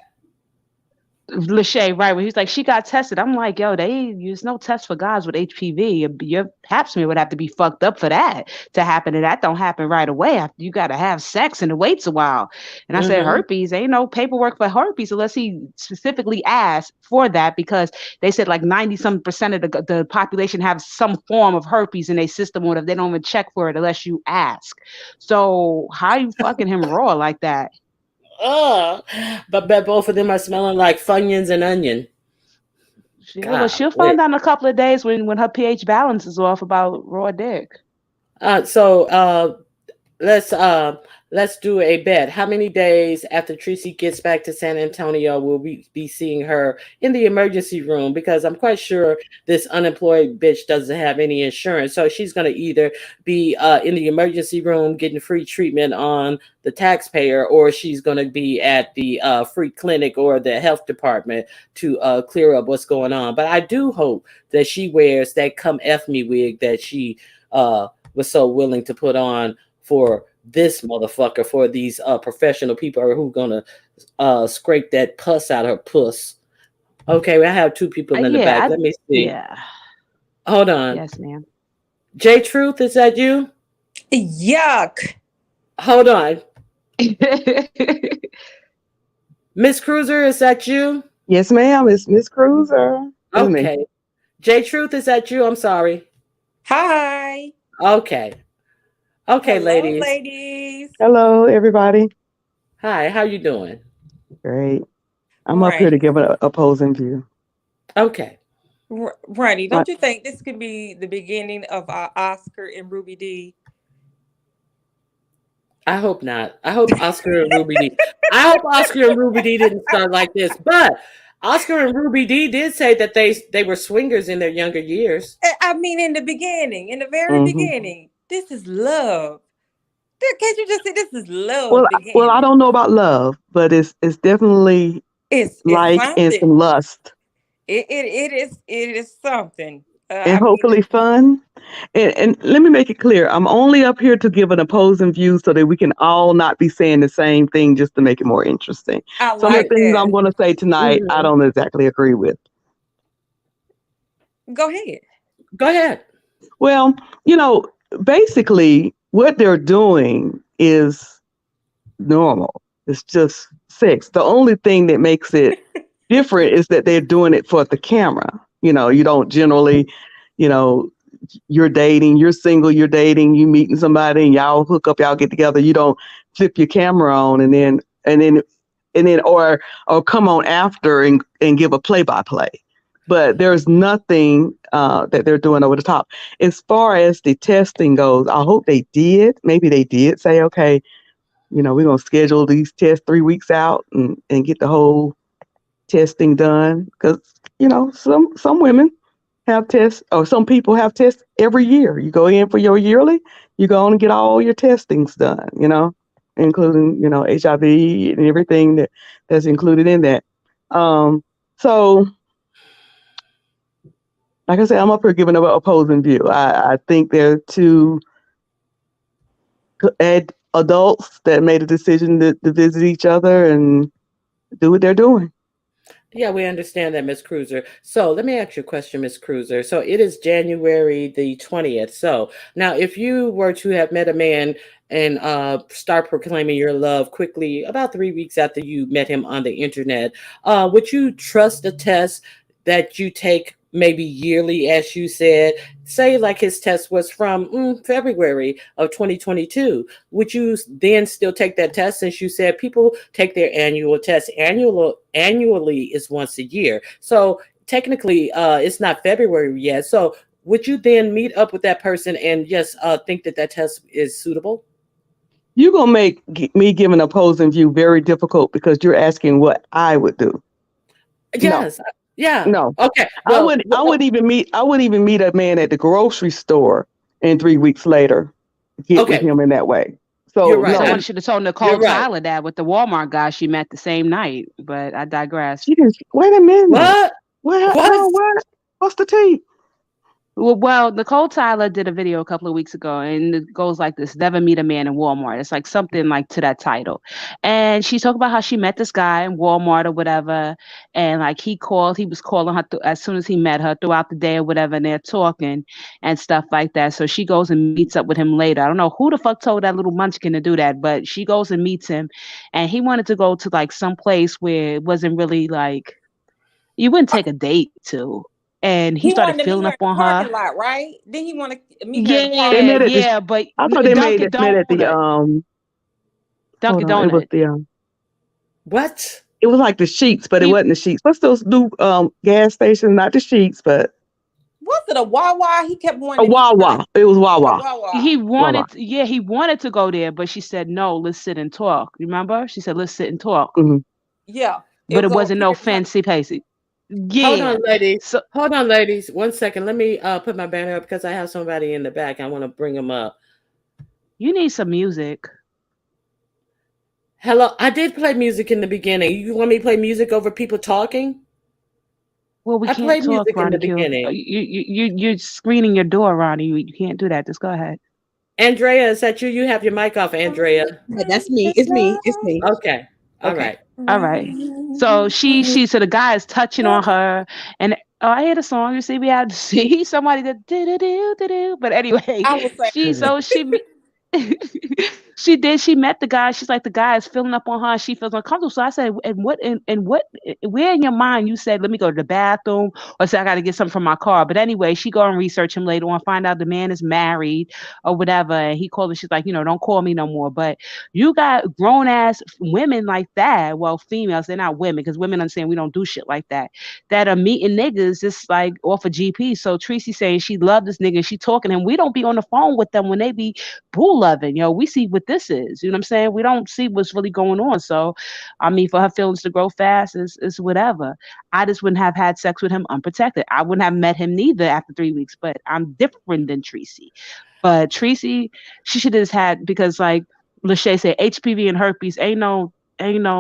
Speaker 2: Lachey, right, when he's like, she got tested. I'm like, yo, there's no test for guys with HPV. Your pap smear would have to be fucked up for that to happen, and that don't happen right away. You got to have sex, and it waits a while. And I said,
Speaker 1: Mm-hmm.
Speaker 2: herpes, ain't no paperwork for herpes unless he specifically asked for that, because they said like 90% of the population have some form of herpes in their system, or if they don't even check for it unless you ask. So how you fucking him raw like that?
Speaker 1: But both of them are smelling like Funyuns and onion.
Speaker 2: Yeah, well, she'll find out in a couple of days when her pH balance is off about raw dick.
Speaker 1: So let's do a bet. How many days after Tracy gets back to San Antonio will we be seeing her in the emergency room? Because I'm quite sure this unemployed bitch doesn't have any insurance. So she's going to either be in the emergency room getting free treatment on the taxpayer, or she's going to be at the free clinic or the health department to clear up what's going on. But I do hope that she wears that come F me wig that she was so willing to put on for this motherfucker, for these professional people who gonna scrape that pus out her puss. Okay, I have two people in the back. Let me see.
Speaker 2: Yeah.
Speaker 1: Hold on.
Speaker 2: Yes, ma'am.
Speaker 1: J Truth, is that you?
Speaker 3: Yuck.
Speaker 1: Hold on. Miss Cruiser, is that you?
Speaker 4: Yes, ma'am. It's Miss Cruiser.
Speaker 1: Okay. J Truth, is that you? I'm sorry.
Speaker 3: Hi.
Speaker 1: Okay. Okay,
Speaker 3: hello,
Speaker 1: ladies.
Speaker 4: Hello, everybody.
Speaker 1: Hi, how you doing?
Speaker 4: Great. I'm up here to give an opposing view.
Speaker 1: Okay.
Speaker 3: Ronnie, don't you think this could be the beginning of our Oscar and Ruby D?
Speaker 1: I hope not. I hope Oscar and Ruby D. I hope Oscar and Ruby D didn't start like this. But Oscar and Ruby D did say that they were swingers in their younger years.
Speaker 3: I mean, in the beginning, in the very beginning, this is love. Can't you just say this is love?
Speaker 4: Well, I don't know about love, but it's definitely
Speaker 3: it's
Speaker 4: like and some lust.
Speaker 3: It is something.
Speaker 4: And hopefully fun. And let me make it clear. I'm only up here to give an opposing view so that we can all not be saying the same thing just to make it more interesting. Some of the things I'm going to say tonight, I don't exactly agree with.
Speaker 3: Go ahead.
Speaker 1: Go ahead.
Speaker 4: Well, basically what they're doing is normal. It's just sex. The only thing that makes it different is that they're doing it for the camera. You don't generally, you're dating, you're single, you're dating, you meeting somebody and y'all hook up, y'all get together. You don't flip your camera on and then or come on after and give a play-by-play. But there's nothing that they're doing over the top. As far as the testing goes, I hope maybe they did say, okay, we're going to schedule these tests 3 weeks out and get the whole testing done. Because, some women have tests, or some people have tests every year. You go in for your yearly, you go on and get all your testings done, including, HIV and everything that's included in that. So, like I said, I'm up here giving an opposing view. I think they're two adults that made a decision to visit each other and do what they're doing.
Speaker 1: Yeah, we understand that, Miss Cruiser. So let me ask you a question, Miss Cruiser. So it is January the 20th. So now if you were to have met a man and start proclaiming your love quickly, about 3 weeks after you met him on the internet, would you trust a test that you take maybe yearly, as you said? Say like his test was from February of 2022. Would you then still take that test, since you said people take their annual test? Annually is once a year. So technically it's not February yet. So would you then meet up with that person and just think that test is suitable?
Speaker 4: You're going to make me give an opposing view very difficult because you're asking what I would do.
Speaker 1: Yes. Yeah.
Speaker 4: No.
Speaker 1: Okay.
Speaker 4: I
Speaker 1: Well,
Speaker 4: wouldn't even meet a man at the grocery store and 3 weeks later get with
Speaker 1: okay.
Speaker 4: him in that way.
Speaker 1: You're
Speaker 4: So
Speaker 1: right.
Speaker 2: Someone
Speaker 4: no,
Speaker 2: should have told Nicole
Speaker 1: You're right.
Speaker 2: Tyler that with the Walmart guy she met the same night, but I digress.
Speaker 4: she didn't. Wait a minute.
Speaker 1: What?
Speaker 4: What?
Speaker 1: What?
Speaker 4: No, what? What's the tea?
Speaker 2: Well, Nicole Tyler did a video a couple of weeks ago, and it goes like this: "Never meet a man in Walmart." It's like something like to that title, and she talked about how she met this guy in Walmart or whatever, and like he was calling her as soon as he met her throughout the day or whatever, and they're talking and stuff like that. So she goes and meets up with him later. I don't know who the fuck told that little munchkin to do that, but she goes and meets him, and he wanted to go to like some place where it wasn't really like you wouldn't take a date to. And he
Speaker 3: He
Speaker 2: started
Speaker 3: wanted to meet
Speaker 2: filling
Speaker 3: her
Speaker 2: up
Speaker 3: in the
Speaker 2: on
Speaker 3: parking
Speaker 2: her.
Speaker 3: lot, right? Then he want to meet her in the
Speaker 2: Yeah,
Speaker 4: They
Speaker 3: parking
Speaker 4: met at the.
Speaker 2: yeah, but
Speaker 4: I thought they
Speaker 2: Dunkin'
Speaker 4: met at the
Speaker 2: Donut,
Speaker 4: Hold
Speaker 2: Dunkin'
Speaker 4: on, it was
Speaker 2: Donut.
Speaker 4: the
Speaker 1: What?
Speaker 4: it was like the Sheets, but it
Speaker 2: He
Speaker 4: wasn't the Sheets. What's those new gas stations? Not the Sheets, but
Speaker 3: Was it a Wawa? He kept
Speaker 4: a
Speaker 3: wanting to meet her
Speaker 4: Wawa. It was
Speaker 3: at a
Speaker 4: Wawa.
Speaker 3: Wawa.
Speaker 4: Wawa.
Speaker 2: he wanted to go there, but she said no. Let's sit and talk. Remember? She said let's sit and talk,
Speaker 4: Mhm.
Speaker 3: Yeah, it
Speaker 2: but it
Speaker 3: was over
Speaker 2: wasn't no
Speaker 3: Pierce Lane.
Speaker 2: fancy pacey.
Speaker 1: Hold
Speaker 2: Yeah.
Speaker 1: on, ladies.
Speaker 2: So
Speaker 1: Hold on, ladies. 1 second. Let me put my banner up because I have somebody in the back. I want to bring them up.
Speaker 2: you need some music.
Speaker 1: Hello. I did play music in the beginning. You want me to play music over people talking?
Speaker 2: Well, we
Speaker 1: I
Speaker 2: can't
Speaker 1: played
Speaker 2: talk,
Speaker 1: music in
Speaker 2: Ronnie
Speaker 1: the
Speaker 2: Q.
Speaker 1: beginning.
Speaker 2: You're screening your door, Ronnie. You can't do that. Just go ahead.
Speaker 1: Andrea, is that you? You have your mic off, Andrea.
Speaker 5: Yeah, that's me. It's me. It's me.
Speaker 1: Okay. All
Speaker 3: Okay.
Speaker 1: right.
Speaker 2: All right. So so the guy is touching on her, and oh, I hear the song. You see, we had to see somebody that do. But anyway,
Speaker 3: I was saying,
Speaker 2: she met the guy. She's like, the guy is filling up on her. She feels uncomfortable. So I said, where in your mind you said, let me go to the bathroom, or say I got to get something from my car. But anyway, she go and research him later on, find out the man is married or whatever. And he called her. She's like, don't call me no more. But you got grown ass women like that. Well, females, they're not women, because women understand we don't do shit like that. That are meeting niggas just like off of GP. So Tracy saying she loved this nigga. She talking to him. We don't be on the phone with them when they be boo loving. We see what this is. You know what I'm saying? We don't see what's really going on. So, I mean, for her feelings to grow fast is whatever. I just wouldn't have had sex with him unprotected. I wouldn't have met him neither after 3 weeks. But I'm different than Tracy. But Tracy, she should have just had, because like Lachey said, HPV and herpes ain't no,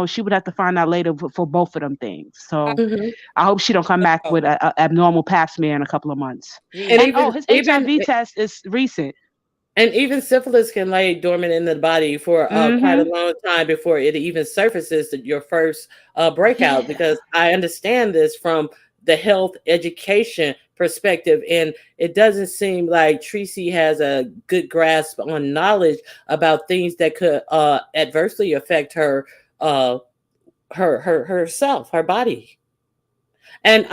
Speaker 2: she would have to find out later for both of them things. So
Speaker 1: Mhm.
Speaker 2: I hope she don't come back with a abnormal pap smear in a couple of months.
Speaker 1: And
Speaker 2: And his HIV test is recent.
Speaker 1: And even syphilis can lay dormant in the body for quite a long time before it even surfaces to your first breakout.
Speaker 2: Yeah.
Speaker 1: Because I understand this from the health education perspective, and it doesn't seem like Tracy has a good grasp on knowledge about things that could adversely affect her herself, her body. And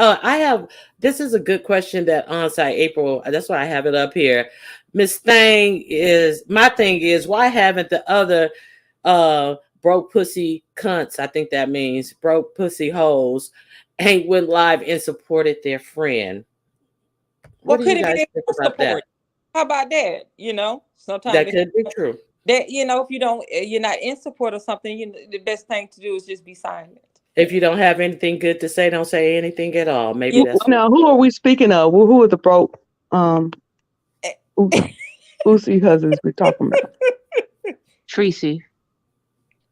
Speaker 1: this is a good question that onsite April, that's why I have it up here. My thing is, why haven't the other broke pussy cunts, I think that means broke pussy hoes, ain't went live and supported their friend?
Speaker 3: Well,
Speaker 1: What do
Speaker 3: could
Speaker 1: you
Speaker 3: it
Speaker 1: guys
Speaker 3: be
Speaker 1: think
Speaker 3: their
Speaker 1: about that?
Speaker 3: support? How about that? Sometimes
Speaker 1: That could be true.
Speaker 3: that if you're not in support of something, the best thing to do is just be silent.
Speaker 1: If you don't have anything good to say, don't say anything at all. Maybe that's
Speaker 4: Now, who are we speaking of? Who are the broke Boosie cousins we're talking about?
Speaker 2: Tracy.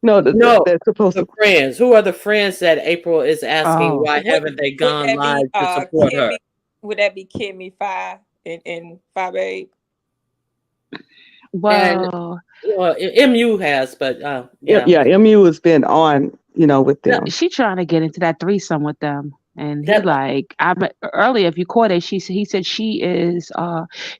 Speaker 4: No,
Speaker 1: No,
Speaker 4: that's supposed
Speaker 1: the
Speaker 4: to.
Speaker 1: friends. Who are the friends that April is asking?
Speaker 2: Oh.
Speaker 1: Why haven't they gone live to support her?
Speaker 3: Would that be Kimmy 5 and 5A?
Speaker 2: Well,
Speaker 1: MU has, but
Speaker 4: Yeah, MU has been on, with them.
Speaker 2: she trying to get into that threesome with them. And earlier, if you caught it, he said she is,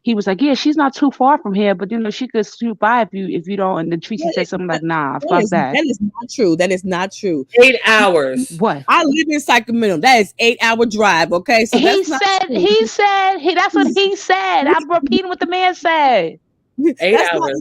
Speaker 2: he was like, yeah, she's not too far from here, but she could shoot by if you don't. And then Tracy said something like, nah, fuck that.
Speaker 5: That is not true. That is not true.
Speaker 1: 8 hours.
Speaker 2: What?
Speaker 5: I live in Sacramento. That is 8-hour drive. Okay, so
Speaker 2: he said that's what he said. I'm repeating what the man said.
Speaker 1: 8 hours.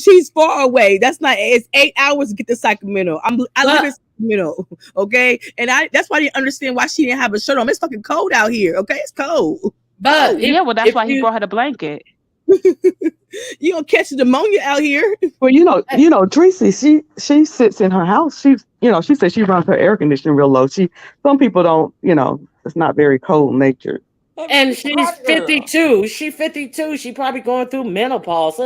Speaker 5: She's far away. It's 8 hours to get to Sacramento. I live in Sacramento, okay? And that's why I didn't understand why she didn't have a shirt on. It's fucking cold out here, okay? It's cold.
Speaker 1: But
Speaker 2: that's why he brought her the blanket.
Speaker 5: You don't catch pneumonia out here.
Speaker 4: Well, Tracy, she sits in her house. She said she runs her air conditioning real low. Some people don't, It's not very cold natured.
Speaker 1: And she's 52. She 52. She probably going through menopause.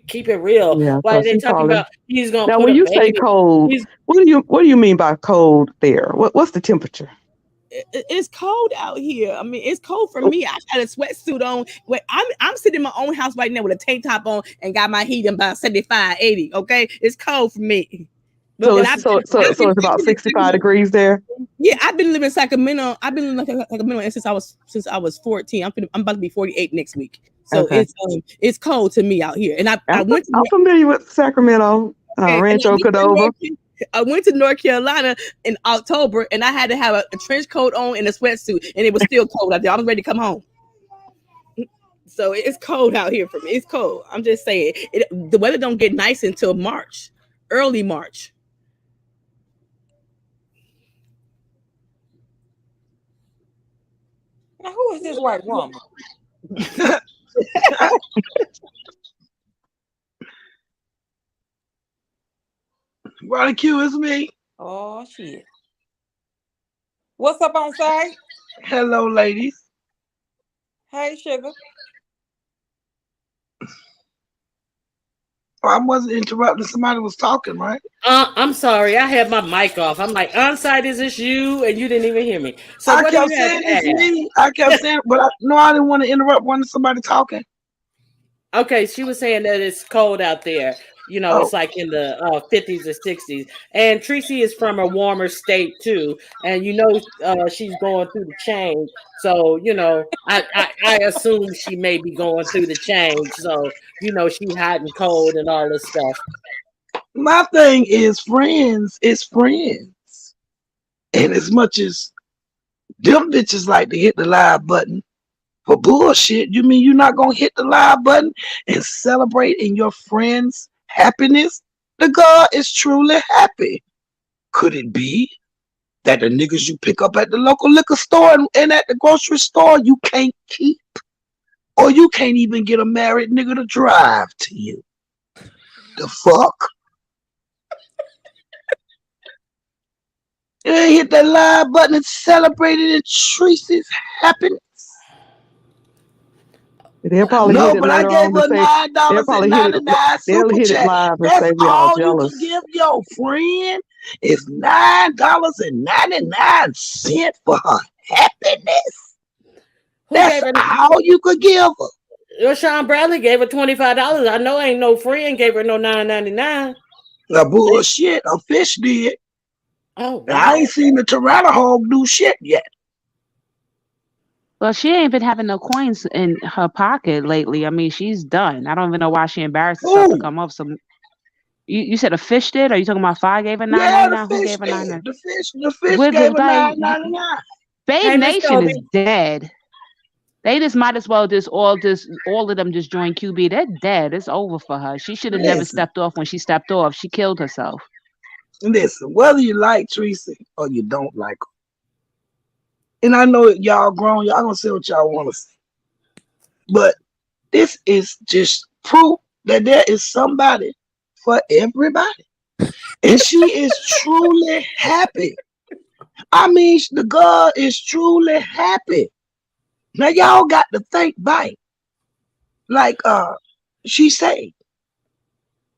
Speaker 1: Keep it real.
Speaker 4: Yeah,
Speaker 1: Why
Speaker 4: so
Speaker 1: they
Speaker 4: she
Speaker 1: talking
Speaker 4: probably.
Speaker 1: about he's gonna
Speaker 4: Now,
Speaker 1: put
Speaker 4: when
Speaker 1: a
Speaker 4: you say
Speaker 1: baby?
Speaker 4: cold,
Speaker 1: He's
Speaker 4: what do you mean by cold there? What's the temperature?
Speaker 5: It's cold out here. I mean, it's cold for me. I got a sweatsuit on. Wait, I'm sitting in my own house right now with a tank top on and got my heat in about 75, 80. Okay, it's cold for me. But
Speaker 4: So
Speaker 5: when
Speaker 4: it's it's about 65 degrees there.
Speaker 5: Yeah, I've been living in Sacramento. I've been living in Sacramento since I was 14. I'm about to be 48 next week. So
Speaker 4: Okay.
Speaker 5: it's cold to me out here. And I went to
Speaker 4: I'm familiar with Sacramento, Rancho Cordova.
Speaker 5: I went to North Carolina in October, and I had to have a trench coat on and a sweatsuit, and it was still cold out there. I was ready to come home. So it's cold out here for me. It's cold. I'm just saying, the weather don't get nice until March, early March.
Speaker 3: Now, who is this white woman?
Speaker 6: Ronnie Q, it's me.
Speaker 3: Oh shit! What's up on site?
Speaker 6: Hello, ladies.
Speaker 3: Hey, sugar.
Speaker 6: Oh, I wasn't interrupting. Somebody was talking, right?
Speaker 1: I'm sorry. I had my mic off. I'm like, on-site, is this you? And you didn't even hear me. So
Speaker 6: I
Speaker 1: what do
Speaker 6: kept
Speaker 1: you have
Speaker 6: saying
Speaker 1: to
Speaker 6: it's
Speaker 1: add?
Speaker 6: me. I kept saying, but I didn't want to interrupt when somebody talking.
Speaker 1: Okay, she was saying that it's cold out there. You know, it's like in the 50s or 60s. And Tracy is from a warmer state too. And you know, she's going through the change. So, you know, I assume she may be going through the change. So, you know, she's hot and cold and all this stuff.
Speaker 6: My thing is friends is friends. And as much as them bitches like to hit the live button for bullshit, you mean you're not going to hit the live button and celebrate in your friend's happiness? The God is truly happy. Could it be that the niggas you pick up at the local liquor store and at the grocery store you can't keep? Or you can't even get a married nigga to drive to you? The fuck? You ain't hit that live button and celebrated in Tracy's happiness.
Speaker 4: They'll probably hit it
Speaker 6: but I
Speaker 4: later
Speaker 6: gave
Speaker 4: on to
Speaker 6: her
Speaker 4: say
Speaker 6: $9.99
Speaker 4: they'll
Speaker 6: super
Speaker 4: hit it
Speaker 6: chat.
Speaker 4: live and
Speaker 6: That's
Speaker 4: say we are
Speaker 6: all you
Speaker 4: jealous.
Speaker 6: can give your friend is $9.99 for her happiness. That's all you could give her.
Speaker 1: Well, Sean Bradley gave her $25. I know ain't no friend gave her no $9.99.
Speaker 6: The bullshit. A fish did.
Speaker 1: Oh,
Speaker 6: wow. I ain't seen the Tyrannosaurus do shit yet.
Speaker 2: Well, she ain't been having no coins in her pocket lately. I mean, she's done. I don't even know why she embarrassed herself to come up. So, you said a fish did? Are you talking about Fi gave her $9.99? Who gave her $9.99?
Speaker 6: The fish gave her $9.99.
Speaker 2: Babe Nation is dead. They just might as well all of them just join QB. They're dead. It's over for her. She should have never stepped off when she stepped off. She killed herself.
Speaker 6: Listen, whether you like Tracy or you don't like her, and I know y'all grown, y'all gonna say what y'all want to say, but this is just proof that there is somebody for everybody, and she is truly happy. I mean, the girl is truly happy. Now y'all got to think back, like she said,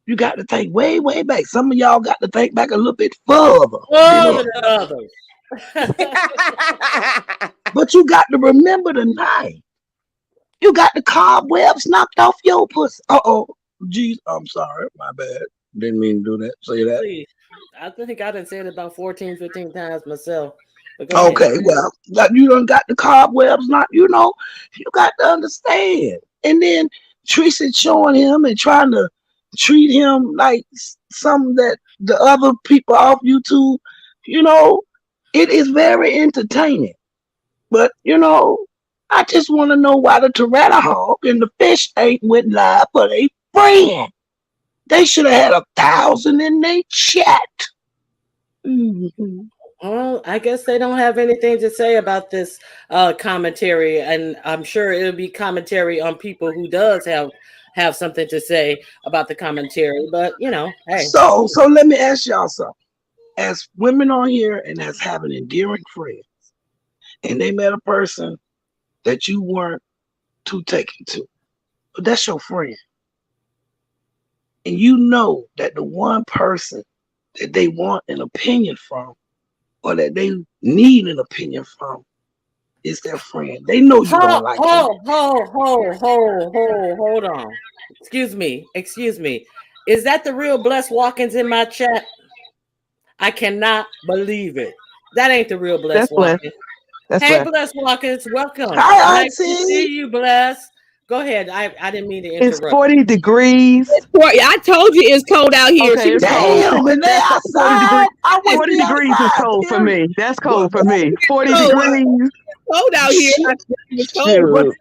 Speaker 6: you got to think way back. Some of y'all got to think back a little bit further than others. But you got to remember the night. You got the cobwebs knocked off your pussy. Geez, I'm sorry, my bad. Didn't mean to do that. Say that.
Speaker 1: Please. I think I done said it about 14, 15 times myself.
Speaker 6: Okay, well, you done got the cobwebs knocked. You know, you got to understand. And then Tracy showing him and trying to treat him like something that the other people off YouTube, you know, it is very entertaining. But, you know, I just want to know why the Tyrannosaurus and the fish ain't went live for their friend. They should have had 1,000 in their chat.
Speaker 1: Mm-hmm. Well, I guess they don't have anything to say about this commentary, and I'm sure it'll be commentary on people who does have something to say about the commentary. But you know, hey.
Speaker 6: So let me ask y'all something. As women on here and as having endearing friends, and they met a person that you weren't too taken to, but that's your friend. And you know that the one person that they want an opinion from or that they need an opinion from is their friend. They know you don't like them.
Speaker 1: Hold on. Excuse me. Is that the real Bless Watkins in my chat? I cannot believe it. That ain't the real Bless
Speaker 4: That's Bless.
Speaker 1: Watkins.
Speaker 4: That's
Speaker 1: Hey,
Speaker 4: Bless.
Speaker 1: Bless Watkins, welcome.
Speaker 6: Hi,
Speaker 1: Nice to
Speaker 6: Auntie.
Speaker 1: see you, Bless. Go ahead. I didn't mean to
Speaker 4: It's
Speaker 1: interrupt.
Speaker 4: 40 degrees.
Speaker 5: I told you it's cold out here.
Speaker 4: Okay, it's cold.
Speaker 6: Damn, and they
Speaker 4: That's 40
Speaker 6: outside.
Speaker 4: degrees.
Speaker 6: I wouldn't
Speaker 4: 40
Speaker 6: be
Speaker 4: degrees is
Speaker 6: outside,
Speaker 4: cold for
Speaker 6: period.
Speaker 4: me. That's cold for
Speaker 6: But-
Speaker 4: me. 40
Speaker 5: Oh,
Speaker 4: degrees.
Speaker 5: Cold out here. It's cold.
Speaker 6: Shoot.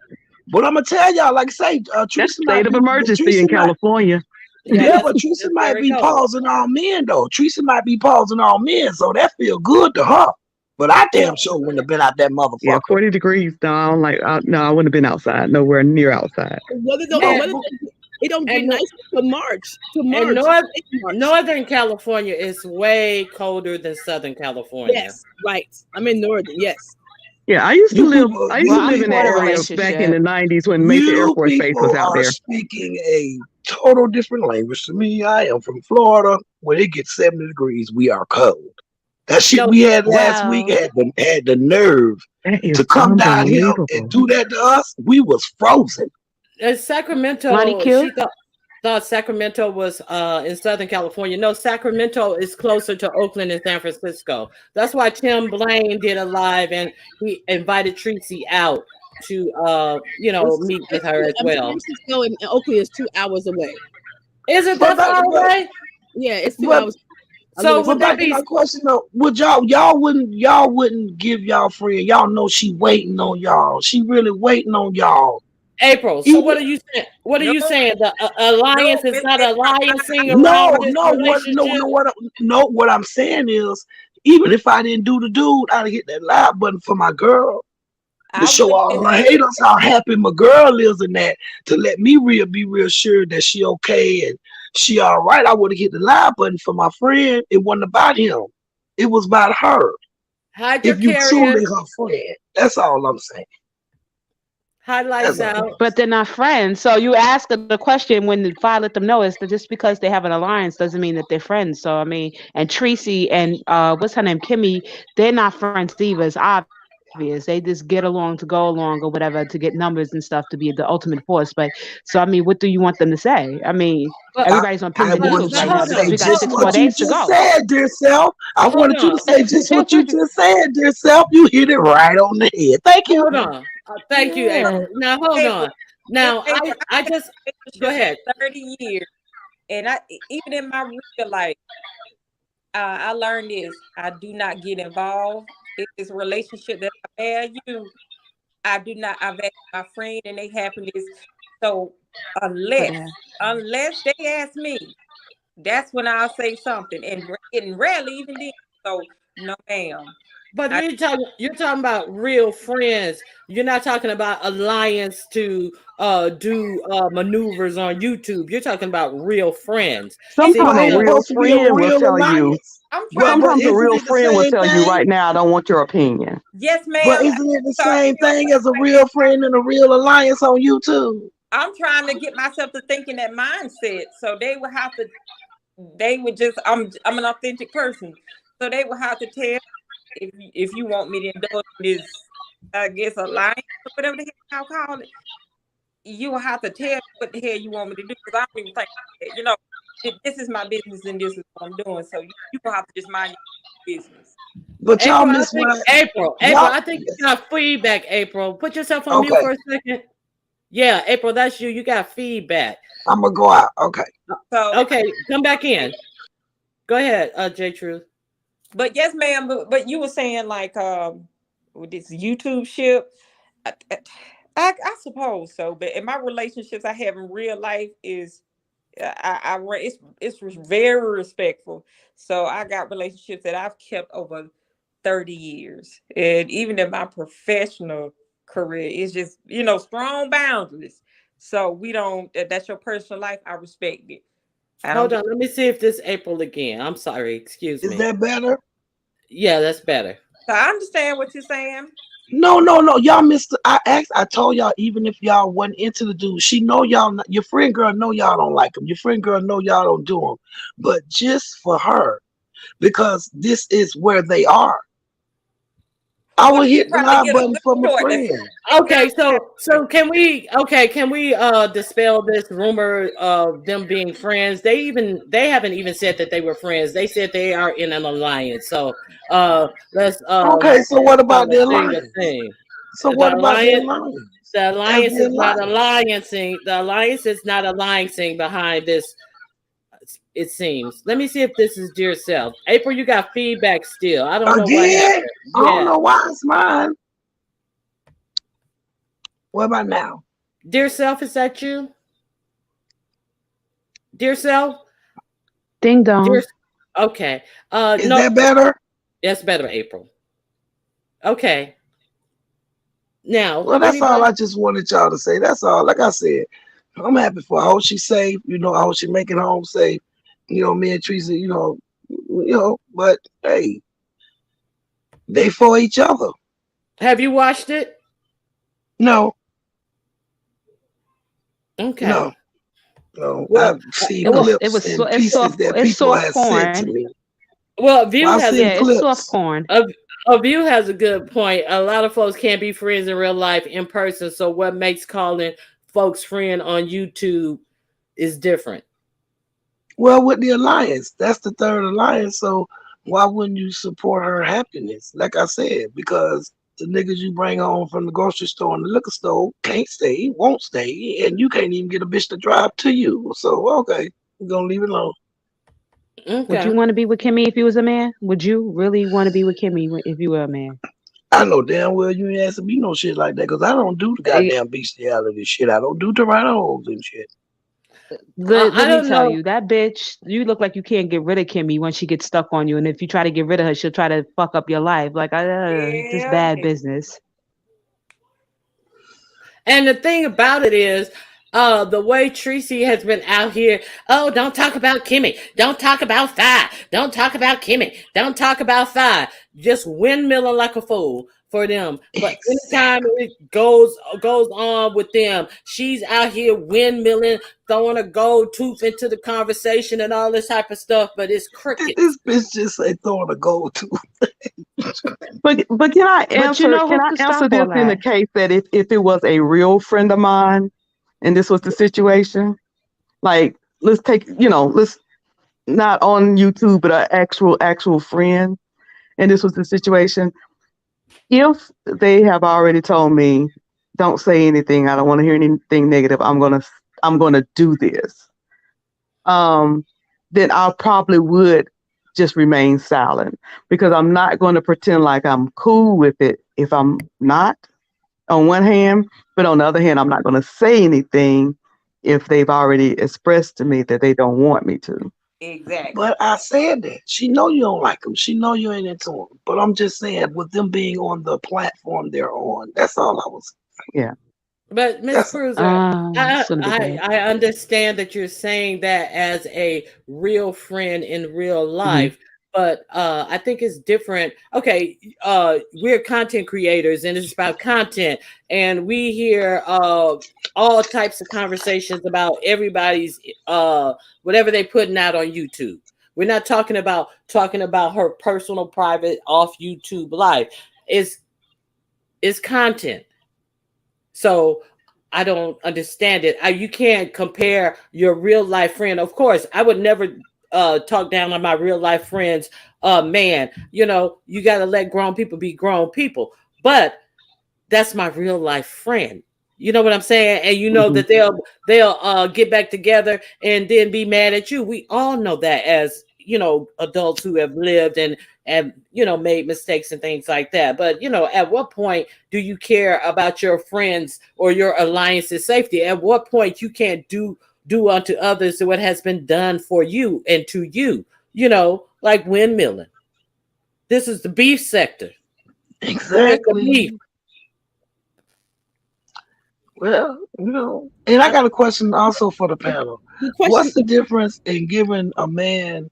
Speaker 6: But I'm gonna tell y'all, like I say,
Speaker 4: That's
Speaker 6: Teresa
Speaker 4: state of emergency
Speaker 6: Teresa
Speaker 4: in California.
Speaker 6: Yeah,
Speaker 1: that's-
Speaker 6: but Teresa
Speaker 1: that's
Speaker 6: might
Speaker 1: very
Speaker 6: be
Speaker 1: cold.
Speaker 6: pausing on men though. Teresa might be pausing on men, so that feel good to her. But I damn sure wouldn't have been out that motherfucker.
Speaker 4: Yeah, 40 degrees. No, I don't like. No, I wouldn't have been outside. Nowhere near outside.
Speaker 5: It don't get
Speaker 1: And-
Speaker 5: nice to March.
Speaker 1: And Northern California is way colder than Southern California.
Speaker 5: Yes, right. I'm in Northern. Yes.
Speaker 4: Yeah, I used to
Speaker 6: You
Speaker 4: live.
Speaker 6: people-
Speaker 4: I used
Speaker 6: you
Speaker 4: to live in that
Speaker 2: people are-
Speaker 4: area back in the 90s when Mesa Air
Speaker 6: You
Speaker 4: Force Base was
Speaker 6: people
Speaker 4: out
Speaker 6: are
Speaker 4: there.
Speaker 6: speaking a total different language to me. I am from Florida. When it gets 70 degrees, we are cold. That shit
Speaker 1: No,
Speaker 6: we had last
Speaker 2: wow.
Speaker 6: week had the nerve
Speaker 4: That is
Speaker 6: to come down here
Speaker 4: unbelievable.
Speaker 6: and do that to us. We was frozen.
Speaker 1: Sacramento,
Speaker 2: Lonnie Q?
Speaker 1: she thought Sacramento was in Southern California. No, Sacramento is closer to Oakland and San Francisco. That's why Tim Blaine did a live and he invited Tracy out to meet with her as well.
Speaker 5: San Francisco and Oakland is 2 hours away.
Speaker 1: Is it
Speaker 6: But
Speaker 1: that far
Speaker 6: but-
Speaker 1: away?
Speaker 5: Yeah, it's 2
Speaker 6: But-
Speaker 5: hours.
Speaker 1: So
Speaker 6: But
Speaker 1: would
Speaker 6: back
Speaker 1: that
Speaker 6: to
Speaker 1: be
Speaker 6: my question though, would y'all wouldn't give y'all friend, y'all know she waiting on y'all. She really waiting on y'all.
Speaker 1: April? So what are you saying? What are you
Speaker 3: No.
Speaker 1: saying? The alliance is not alliancing
Speaker 6: No,
Speaker 1: around this
Speaker 6: no, what I'm saying is, even if I didn't do the dude, I'd hit that like button for my girl to show all her haters how happy my girl is in that, to let me be real sure that she okay and she all right. I would have hit the like button for my friend. It wasn't about him. It was about her.
Speaker 1: Hide your
Speaker 6: If you truly
Speaker 1: carriers,
Speaker 6: her friend, that's all I'm saying.
Speaker 1: highlights
Speaker 6: That's
Speaker 1: out.
Speaker 2: But they're not friends. So you ask the question when the file let them know is that just because they have an alliance doesn't mean that they're friends. So I mean, and Tracy and what's her name, Kimmy, they're not friends either. It's obvious. They just get along to go along or whatever to get numbers and stuff to be the ultimate force. But so I mean, what do you want them to say? I mean,
Speaker 1: But-
Speaker 2: everybody's on pins
Speaker 6: I
Speaker 2: and
Speaker 6: wanted
Speaker 2: needles
Speaker 6: you
Speaker 2: right
Speaker 6: to
Speaker 2: now
Speaker 6: say
Speaker 2: because we got
Speaker 6: just
Speaker 2: 6 more
Speaker 6: what you
Speaker 2: days to
Speaker 6: just
Speaker 2: go.
Speaker 6: said, dear self. I
Speaker 1: Hold
Speaker 6: wanted you
Speaker 1: on.
Speaker 6: to say just what you just said, dear self. You hit it right on the head. Thank you.
Speaker 1: Hold on. Thank you,
Speaker 2: Yeah.
Speaker 1: April. Now hold on. Now I just go ahead.
Speaker 3: 30 years, and even in my real life, I learned this: I do not get involved. If it's a relationship that I value, I do not. I value my friend and their happiness. So unless they ask me, that's when I'll say something, and rarely even then. So no, ma'am.
Speaker 1: But you're talking about real friends. You're not talking about alliance to do maneuvers on YouTube. You're talking about real friends.
Speaker 4: Sometimes
Speaker 1: See,
Speaker 4: a real
Speaker 6: supposed to be a
Speaker 4: friend will
Speaker 6: real
Speaker 4: tell you.
Speaker 6: alliance.
Speaker 3: I'm
Speaker 6: But
Speaker 3: trying.
Speaker 4: Sometimes a
Speaker 6: isn't
Speaker 4: real
Speaker 6: it the
Speaker 4: friend will
Speaker 6: same
Speaker 4: tell you
Speaker 6: thing?
Speaker 4: right now, I don't want your opinion.
Speaker 3: Yes, ma'am.
Speaker 6: But isn't it the same thing as a real friend and a real alliance on YouTube?
Speaker 3: I'm trying to get myself to think in that mindset. So they would have to. They would just. I'm an authentic person, so they would have to tell if you want me to indulge in this. I guess alliance or whatever the hell y'all call it. You will have to tell me what the hell you want me to do because I don't even think this is my business and this is what I'm doing. So you will have to just mind your business.
Speaker 6: But y'all
Speaker 1: April,
Speaker 6: miss what
Speaker 1: April, I think you got feedback, April. Put yourself on mute
Speaker 6: Okay.
Speaker 1: for a second. Yeah, April, that's you. You got feedback.
Speaker 6: I'm gonna go out. Okay.
Speaker 3: So
Speaker 1: Okay, come back in. Go ahead, J Truth.
Speaker 3: but yes, ma'am. But you were saying like with this YouTube ship. I suppose so, but in my relationships I have in real life is it's very respectful. So I got relationships that I've kept over 30 years, and even in my professional career, it's just strong boundaries. So we don't. That's your personal life. I respect it.
Speaker 1: Hold on, let me see if this April again. I'm sorry, excuse me.
Speaker 6: Is that better?
Speaker 1: Yeah, that's better.
Speaker 3: So I understand what you're saying.
Speaker 6: No. Y'all missed. I told y'all, even if y'all wasn't into the dude, she know y'all. Your friend girl know y'all don't like him. Your friend girl know y'all don't do him. But just for her, because this is where they are. I
Speaker 3: Well,
Speaker 6: will
Speaker 3: she
Speaker 6: hit the
Speaker 3: probably
Speaker 6: live
Speaker 3: get a
Speaker 6: button
Speaker 3: good
Speaker 6: for my
Speaker 3: shortly.
Speaker 6: friend.
Speaker 1: Okay, so can we dispel this rumor of them being friends? They haven't even said that they were friends. They said they are in an alliance. So let's
Speaker 6: Okay, so what about the
Speaker 1: thing a
Speaker 6: alliance?
Speaker 1: thing.
Speaker 6: So what
Speaker 1: The
Speaker 6: about the
Speaker 1: alliance
Speaker 6: alliance?
Speaker 1: the
Speaker 6: As
Speaker 1: alliance
Speaker 6: the
Speaker 1: is not
Speaker 6: alliance.
Speaker 1: alliancing. The alliance is not alliancing behind this, it seems. Let me see if this is dear self. April, you got feedback still. I don't know what
Speaker 6: Again?
Speaker 1: happened.
Speaker 6: I don't
Speaker 1: Yeah.
Speaker 6: know why it's mine. What about now?
Speaker 1: Dear self, is that you? Dear self?
Speaker 2: Ding
Speaker 1: Dear
Speaker 2: dong.
Speaker 1: Okay.
Speaker 6: Is
Speaker 1: No,
Speaker 6: that better?
Speaker 1: that's better, April. Okay. Now,
Speaker 6: Well, that's all
Speaker 1: anybody?
Speaker 6: I just wanted y'all to say. That's all. Like I said, I'm happy for her. I hope she's safe. I hope she make it home safe. Me and Teresa, but hey, they for each other.
Speaker 1: Have you watched it?
Speaker 6: No,
Speaker 1: Okay.
Speaker 6: no, no.
Speaker 1: Well,
Speaker 6: I've seen
Speaker 2: It was it
Speaker 6: clips
Speaker 2: was so
Speaker 6: and
Speaker 2: it's
Speaker 6: pieces
Speaker 2: soft
Speaker 6: that
Speaker 2: it's
Speaker 6: people
Speaker 2: soft
Speaker 6: have sent to
Speaker 2: porn.
Speaker 6: me.
Speaker 1: well,
Speaker 6: Well,
Speaker 1: View
Speaker 6: I've
Speaker 1: has
Speaker 6: seen
Speaker 2: Yeah, it's soft
Speaker 6: clips.
Speaker 2: porn.
Speaker 1: a View has a good point. A lot of folks can't be friends in real life in person. So what makes calling folks friend on YouTube is different.
Speaker 6: Well, with the alliance, that's the third alliance. So why wouldn't you support her happiness? Like I said, because the niggas you bring home from the grocery store and the liquor store can't stay, won't stay, and you can't even get a bitch to drive to you. So okay, we're gonna leave it alone.
Speaker 2: Would you
Speaker 1: Okay.
Speaker 2: want to be with Kimmy if you was a man? Would you really want to be with Kimmy if you were a man?
Speaker 6: I know damn well you ain't asking me no shit like that because I don't do the
Speaker 2: Eh,
Speaker 6: goddamn bestiality shit. I don't do Tyrannosaurus and shit.
Speaker 1: I
Speaker 2: Let me
Speaker 1: don't
Speaker 2: tell
Speaker 1: know.
Speaker 2: you, that bitch, you look like you can't get rid of Kimmy when she gets stuck on you. And if you try to get rid of her, she'll try to fuck up your life. Like, just
Speaker 3: Yeah,
Speaker 2: bad
Speaker 3: yeah.
Speaker 2: business.
Speaker 1: And the thing about it is, the way Tracy has been out here, oh, don't talk about Kimmy. Don't talk about Fi. Don't talk about Kimmy. Don't talk about Fi. Just windmilling like a fool for them. But anytime
Speaker 6: Exactly.
Speaker 1: it goes on with them, she's out here windmilling, throwing a gold tooth into the conversation and all this type of stuff. But it's
Speaker 6: Did
Speaker 1: crickets.
Speaker 6: this bitch just say throwing a gold to?
Speaker 4: But can I
Speaker 2: But you
Speaker 4: answer?
Speaker 2: know
Speaker 4: Can
Speaker 2: who
Speaker 4: I
Speaker 2: could
Speaker 4: answer
Speaker 2: stop all
Speaker 4: this in the
Speaker 2: that?
Speaker 4: case that if it was a real friend of mine, and this was the situation? Like, let's take let's not on YouTube, but an actual friend, and this was the situation. If they have already told me, don't say anything, I don't want to hear anything negative. I'm gonna do this. Um, then I probably would just remain silent because I'm not going to pretend like I'm cool with it if I'm not, on one hand, but on the other hand, I'm not going to say anything if they've already expressed to me that they don't want me to.
Speaker 3: Exactly.
Speaker 6: But I said that. She know you don't like them. She know you ain't into them. But I'm just saying, with them being on the platform they're on, that's all I was.
Speaker 4: Yeah.
Speaker 1: But Miss
Speaker 6: That's
Speaker 1: Cruiser,
Speaker 2: It's gonna be good.
Speaker 1: I understand that you're saying that as a real friend in real
Speaker 4: Hmm.
Speaker 1: life, but I think it's different. Okay, we're content creators and it's about content, and we hear all types of conversations about everybody's whatever they're putting out on YouTube. We're not talking about her personal, private, off YouTube life. It's it's content. So I don't understand it. You can't compare your real life friend. Of course, I would never talk down on my real life friends. Man, you got to let grown people be grown people. But that's my real life friend. You know what I'm saying? And you know
Speaker 4: Hmm.
Speaker 1: that they'll get back together and then be mad at you. We all know that as adults who have lived and made mistakes and things like that. But at what point do you care about your friends or your alliance's safety? At what point you can't do unto others what has been done for you and to you? Like windmilling. This is the beef sector. This is the beef.
Speaker 6: exactly. Well, and I got a question also for the panel.
Speaker 5: The
Speaker 6: What's
Speaker 5: question.
Speaker 6: the difference in giving a man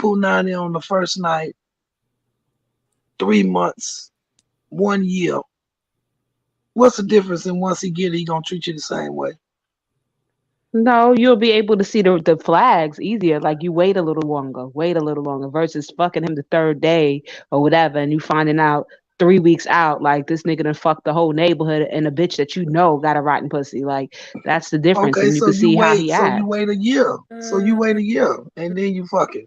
Speaker 6: punani on the first night, 3 months 1 year, what's the difference in once he get it, he gonna treat you the same way?
Speaker 2: No, you'll be able to see the flags easier. Like you wait a little longer versus fucking him the third day or whatever, and you finding out 3 weeks out, like this nigga done fucked the whole neighborhood and a bitch that you know got a rotten pussy. Like that's the difference,
Speaker 6: Okay,
Speaker 2: and you
Speaker 6: so
Speaker 2: can
Speaker 6: you
Speaker 2: see how
Speaker 6: wait,
Speaker 2: he
Speaker 6: so you
Speaker 2: acts.
Speaker 6: wait a year. So you wait a year and then you fucking.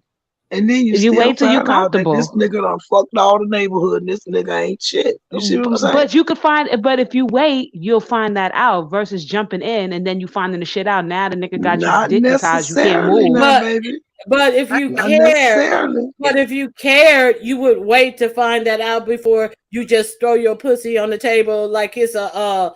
Speaker 6: And then you
Speaker 2: You
Speaker 6: still
Speaker 2: wait till you're
Speaker 6: find out that this
Speaker 2: comfortable.
Speaker 6: nigga done fucked all the neighborhood and this nigga ain't shit. You see what I'm saying?
Speaker 2: But you could find, but if you wait, you'll find that out versus jumping in and then you finding the shit out. Now the nigga got you
Speaker 6: Not
Speaker 2: dignitized, you can't
Speaker 6: necessarily
Speaker 2: move.
Speaker 6: now,
Speaker 1: But
Speaker 6: baby.
Speaker 1: but if you
Speaker 6: Not
Speaker 1: care,
Speaker 6: necessarily.
Speaker 1: but if you cared, you would wait to find that out before you just throw your pussy on the table like it's a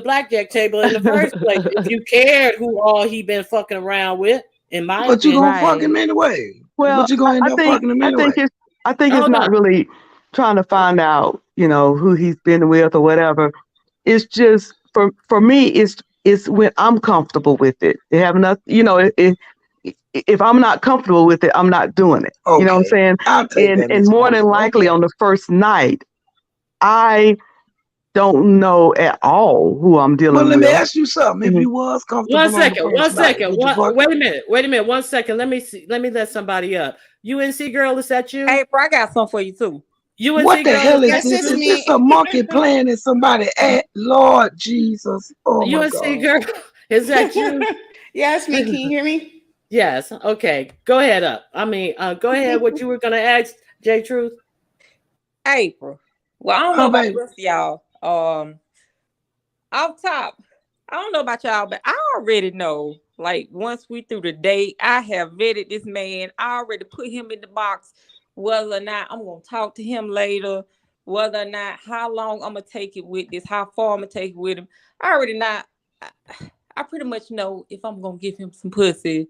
Speaker 1: blackjack table in the first place. If you cared who all he been fucking around with, in my
Speaker 6: But you
Speaker 1: opinion.
Speaker 6: gonna fuck him
Speaker 2: Right.
Speaker 6: anyway.
Speaker 4: Well,
Speaker 6: But you gonna end up fucking him anyway.
Speaker 4: I think it's
Speaker 1: Hold
Speaker 4: not
Speaker 1: on.
Speaker 4: really trying to find out, who he's been with or whatever. It's just for me, it's when I'm comfortable with it. They have enough, if I'm not comfortable with it, I'm not doing it. You know what I'm
Speaker 6: Okay.
Speaker 4: saying?
Speaker 6: I'll take that,
Speaker 4: And
Speaker 6: Miss
Speaker 4: more than
Speaker 6: Monica.
Speaker 4: likely
Speaker 6: Okay.
Speaker 4: on the first night, I don't know at all who I'm
Speaker 6: Well,
Speaker 4: dealing
Speaker 6: let me
Speaker 4: with.
Speaker 6: ask you something. If
Speaker 4: Mhm.
Speaker 6: you was comfortable
Speaker 1: One
Speaker 6: on the
Speaker 1: second,
Speaker 6: first night, would you fuck
Speaker 1: wait a minute, 1 second. Let me see. Let me let somebody up. UNC girl, is that you?
Speaker 3: Hey, bro, I got something for you too.
Speaker 1: UNC
Speaker 6: what the
Speaker 1: girl,
Speaker 6: hell is
Speaker 7: That's
Speaker 6: this?
Speaker 7: just
Speaker 6: Is
Speaker 7: me.
Speaker 6: this a monkey playing in somebody at Lord Jesus? Oh my
Speaker 1: UNC
Speaker 6: God.
Speaker 1: girl, is that you?
Speaker 7: Yeah, it's me. Can you hear me?
Speaker 1: Yes. Okay. Go ahead up. I mean, go ahead. What you were gonna ask, J Truth?
Speaker 3: April. Well, I don't
Speaker 6: Huh,
Speaker 3: know about the
Speaker 6: baby?
Speaker 3: rest of y'all. Off top, I don't know about y'all, but I already know. Like once we through the date, I have vetted this man. I already put him in the box. Whether or not I'm gonna talk to him later, whether or not how long I'm gonna take it with this, how far I'm gonna take it with him. I already not. I pretty much know if I'm gonna give him some pussy.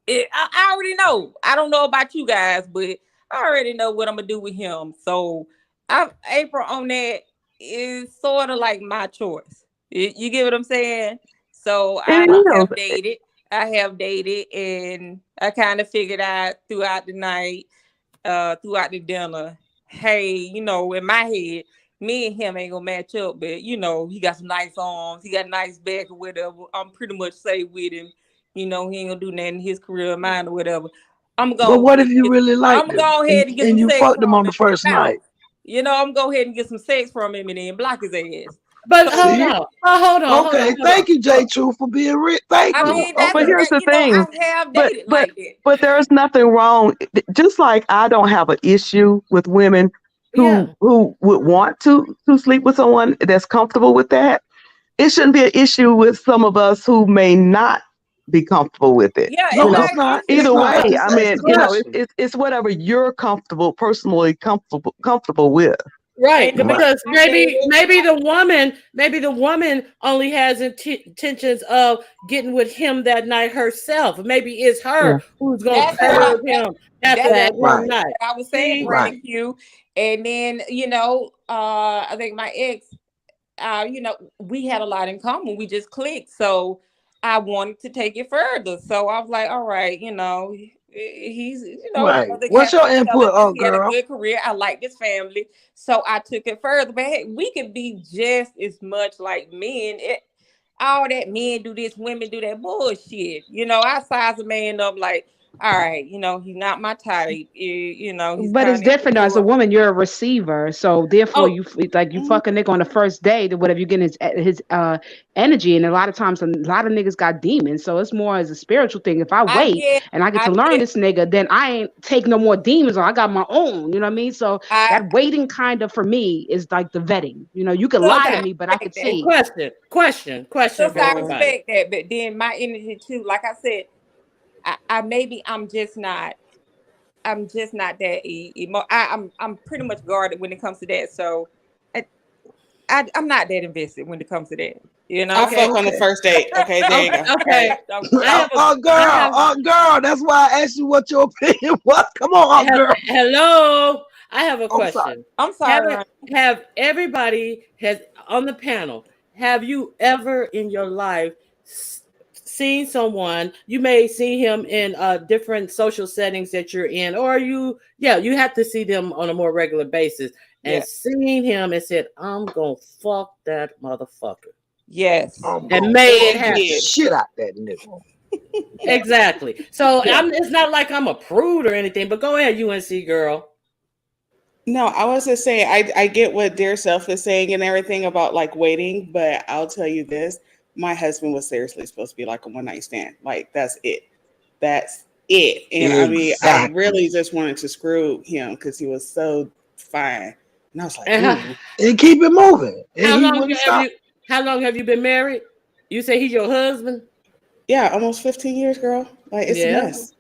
Speaker 3: I already know. I don't know about you guys, but I already know what I'm gonna do with him. So, April on that is sort of like my choice. You get what I'm saying? So I
Speaker 4: It
Speaker 3: have dated, and I kind of figured out throughout the night, throughout the dinner, hey, in my head, me and him ain't gonna match up, but he got some nice arms, he got a nice back or whatever. I'm pretty much safe with him. He ain't gonna do nothing in his career of mine or whatever. I'm
Speaker 6: But
Speaker 3: gonna
Speaker 6: what if you really liked him
Speaker 3: go ahead and get
Speaker 6: and
Speaker 3: some
Speaker 6: you
Speaker 3: sex
Speaker 6: fucked him
Speaker 3: from
Speaker 6: on
Speaker 3: him
Speaker 6: the first
Speaker 3: and
Speaker 6: night?
Speaker 3: bounce. I'm gonna go ahead and get some sex from him and then block his ass.
Speaker 1: But
Speaker 3: So,
Speaker 1: hold
Speaker 6: See?
Speaker 1: on. Oh, hold on. Hold
Speaker 6: Okay,
Speaker 1: on.
Speaker 6: thank you, J. True, for being real. Thank
Speaker 3: I
Speaker 6: you.
Speaker 3: mean, that's
Speaker 4: But
Speaker 6: Okay.
Speaker 4: here's the thing.
Speaker 3: I have
Speaker 4: But
Speaker 3: dated
Speaker 4: but
Speaker 3: like that.
Speaker 4: but there's nothing wrong. Just like I don't have an issue with women
Speaker 1: Yeah.
Speaker 4: who would want to sleep with someone that's comfortable with that. It shouldn't be an issue with some of us who may not be comfortable with it.
Speaker 3: Yeah,
Speaker 6: No,
Speaker 3: and I
Speaker 6: it's not.
Speaker 3: appreciate
Speaker 6: It's
Speaker 4: Either
Speaker 6: not. I
Speaker 4: way,
Speaker 6: just
Speaker 4: I
Speaker 6: asked
Speaker 4: mean,
Speaker 6: the question.
Speaker 4: it's whatever you're personally comfortable with.
Speaker 1: Right,
Speaker 3: and
Speaker 6: Right.
Speaker 1: because
Speaker 3: I dated.
Speaker 1: maybe the woman only has intentions of getting with him that night herself. Maybe it's
Speaker 4: Yeah.
Speaker 1: her who's gonna
Speaker 3: That's what I
Speaker 1: curb him after
Speaker 3: that's
Speaker 1: that one
Speaker 6: Right.
Speaker 1: night.
Speaker 3: what I was saying,
Speaker 1: See,
Speaker 6: Right.
Speaker 3: Brandon Q. And then, I think my ex, we had a lot in common. We just clicked. So I wanted to take it further. So I was like, all right, he's,
Speaker 6: Right.
Speaker 3: brother
Speaker 6: What's
Speaker 3: has
Speaker 6: your
Speaker 3: some
Speaker 6: input,
Speaker 3: intelligence. He had a
Speaker 6: girl?
Speaker 3: good career. I like this family. So I took it further. But hey, we could be just as much like men. All that men do this, women do that bullshit. I size a man up like, all right, he's not my type. He's
Speaker 2: But it's
Speaker 3: kind of
Speaker 2: different though. As a
Speaker 3: immature.
Speaker 2: woman, you're a receiver, so therefore
Speaker 1: oh,
Speaker 2: you like you
Speaker 7: Mhm.
Speaker 2: fuck a nigga on the first day, then whatever you get his energy, and a lot of times a lot of niggas got demons, so it's more as a spiritual thing. If I
Speaker 3: I
Speaker 2: wait
Speaker 3: get,
Speaker 2: and I get
Speaker 3: I
Speaker 2: to learn
Speaker 3: get,
Speaker 2: this nigga, then I ain't take no more demons, or I got my own. You know what I mean? So
Speaker 3: I
Speaker 2: that waiting kind of for me is like the vetting. You could
Speaker 3: look,
Speaker 2: lie to
Speaker 1: okay.
Speaker 2: me, but I could
Speaker 3: respect that.
Speaker 1: Well,
Speaker 2: see.
Speaker 1: question
Speaker 3: Just
Speaker 1: for
Speaker 3: I
Speaker 1: everybody.
Speaker 3: respect that, but then my energy too. Like I said, I maybe I'm just not. I'm just not that I'm pretty much guarded when it comes to that. So I, I'm not that invested when it comes to that.
Speaker 7: I
Speaker 1: Okay,
Speaker 7: fuck on the
Speaker 6: Okay.
Speaker 7: first date. Okay, there you
Speaker 1: okay,
Speaker 7: go. All
Speaker 1: okay.
Speaker 7: right.
Speaker 1: I have a, I have,
Speaker 6: Girl, that's why I asked you what your opinion was. Come on, girl.
Speaker 1: hello. I have a
Speaker 6: I'm sorry.
Speaker 1: question.
Speaker 3: I'm sorry, Ron.
Speaker 1: Have everybody has on the panel? Have you ever in your life seen someone? You may see him in different social settings that you're in, or you have to see them on a more regular basis. and
Speaker 3: Yeah.
Speaker 1: seen him and said, I'm gonna fuck that motherfucker.
Speaker 3: Yes.
Speaker 6: I'm
Speaker 1: And
Speaker 6: gonna
Speaker 1: made it
Speaker 6: fuck the
Speaker 1: happen.
Speaker 6: shit out that nigga.
Speaker 1: Exactly. So
Speaker 3: Yeah.
Speaker 1: it's not like I'm a prude or anything, but go ahead, UNC girl.
Speaker 7: No, I was just saying, I get what Dear Self is saying and everything about like waiting, but I'll tell you this: my husband was seriously supposed to be like a one night stand. Like that's it. That's it. And I mean, I
Speaker 6: Exactly.
Speaker 7: really just wanted to screw him because he was so fine, and I was like,
Speaker 1: And
Speaker 7: ooh.
Speaker 6: And keep it moving. And
Speaker 1: how
Speaker 6: he
Speaker 1: long
Speaker 6: wouldn't
Speaker 1: have
Speaker 6: stop.
Speaker 1: you how long have you been married? You say he's your husband?
Speaker 7: Yeah, almost 15 years, girl. Like it's a
Speaker 1: Yeah.
Speaker 7: mess.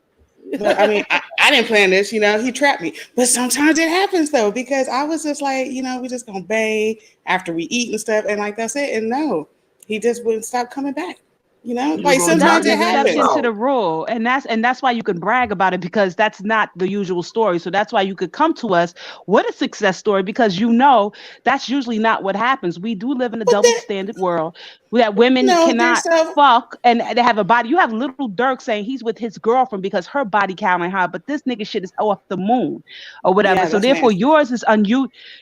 Speaker 7: But I mean, I didn't plan this, he trapped me. But sometimes it happens though, because I was just like, we just gonna bang after we eat and stuff, and like that's it. And no, he just wouldn't stop coming back.
Speaker 6: You
Speaker 7: Like
Speaker 6: gonna
Speaker 2: Well, that's
Speaker 7: sometimes
Speaker 2: the
Speaker 7: it
Speaker 6: knock his ass
Speaker 2: exception
Speaker 7: happens.
Speaker 2: to
Speaker 6: out.
Speaker 2: the rule, and that's why you can brag about it, because that's not the usual story. So that's why you could come to us with a success story, because that's usually not what happens. We do live in a
Speaker 7: But
Speaker 2: double
Speaker 7: then,
Speaker 2: standard world that women
Speaker 7: no, there's
Speaker 2: cannot
Speaker 7: stuff.
Speaker 2: fuck and they have a body. You have Little Dirk saying he's with his girlfriend because her body count ain't high, but this nigga shit is off the moon or whatever.
Speaker 7: Yeah,
Speaker 2: So
Speaker 7: that's
Speaker 2: therefore,
Speaker 7: nasty.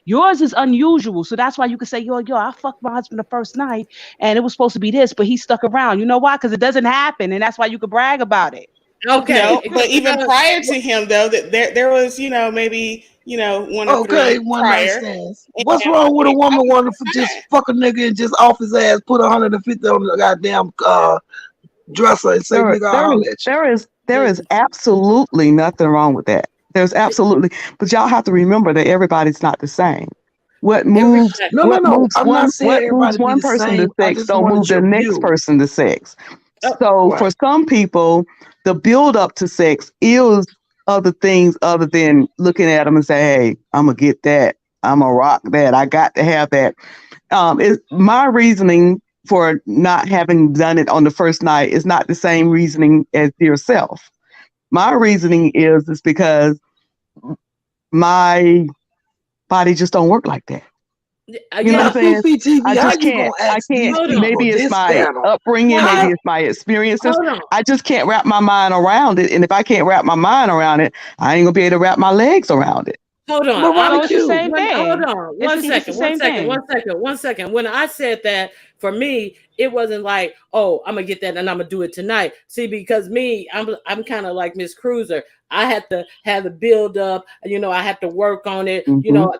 Speaker 2: yours is unusual. So that's why you can say, yo, I fucked my husband the first night and it was supposed to be this, but he stuck around. You know why? Because it doesn't happen, and that's why you can brag about it.
Speaker 1: Okay.
Speaker 7: No, but even prior to him, though, that there was, maybe, one or
Speaker 6: Okay,
Speaker 7: three
Speaker 6: one night
Speaker 7: prior.
Speaker 6: stands.
Speaker 7: And
Speaker 6: What's
Speaker 7: I
Speaker 6: wrong with a
Speaker 7: mean, I
Speaker 6: woman
Speaker 7: was
Speaker 6: wanting to just
Speaker 7: fine.
Speaker 6: fuck a nigga and just off his ass, put 150 on the goddamn dresser and say,
Speaker 4: There,
Speaker 6: nigga, I'll
Speaker 4: there is,
Speaker 6: holler at you.
Speaker 4: there is absolutely nothing wrong with that. There's absolutely, but y'all have to remember that everybody's not the same. What moves,
Speaker 6: No,
Speaker 4: what moves
Speaker 6: I'm
Speaker 4: one,
Speaker 6: not saying
Speaker 4: what moves
Speaker 6: everybody be
Speaker 4: one
Speaker 6: the
Speaker 4: person to
Speaker 6: same. I
Speaker 4: sex
Speaker 6: just
Speaker 4: don't move
Speaker 6: wanted
Speaker 4: the
Speaker 6: your
Speaker 4: next
Speaker 6: view.
Speaker 4: person to sex.
Speaker 1: Oh,
Speaker 4: So
Speaker 6: Right.
Speaker 4: for some people, the build up to sex is other things other than looking at them and say, "Hey, I'm gonna get that. I'm gonna rock that. I got to have that." My reasoning for not having done it on the first night is not the same reasoning as yourself. My reasoning is because my body just don't work like that. You know
Speaker 6: Now,
Speaker 4: what I'm saying?
Speaker 6: Fifi TV,
Speaker 4: I
Speaker 6: how
Speaker 4: just
Speaker 6: you
Speaker 4: can't.
Speaker 6: gonna
Speaker 4: I
Speaker 6: ask
Speaker 4: can't.
Speaker 6: these
Speaker 1: Hold
Speaker 6: people,
Speaker 1: on.
Speaker 4: Maybe it's
Speaker 6: this
Speaker 4: my
Speaker 6: panel?
Speaker 4: upbringing.
Speaker 1: Hold
Speaker 4: Maybe
Speaker 1: on.
Speaker 4: it's my experiences.
Speaker 1: Hold on.
Speaker 4: I just can't wrap my mind around it. And if I can't wrap my mind around it, I ain't gonna be able to wrap my legs around it.
Speaker 1: Hold on.
Speaker 6: But Ronnie
Speaker 2: So it's the
Speaker 6: Q,
Speaker 2: same
Speaker 1: Hold
Speaker 2: thing.
Speaker 1: on.
Speaker 2: It's the same thing.
Speaker 1: One second. When I said that, for me, it wasn't like, oh, I'm gonna get that and I'm gonna do it tonight. See, because me, I'm kind of like Miss Cruiser. I had to have the build up. I have to work on it.
Speaker 4: Mhm.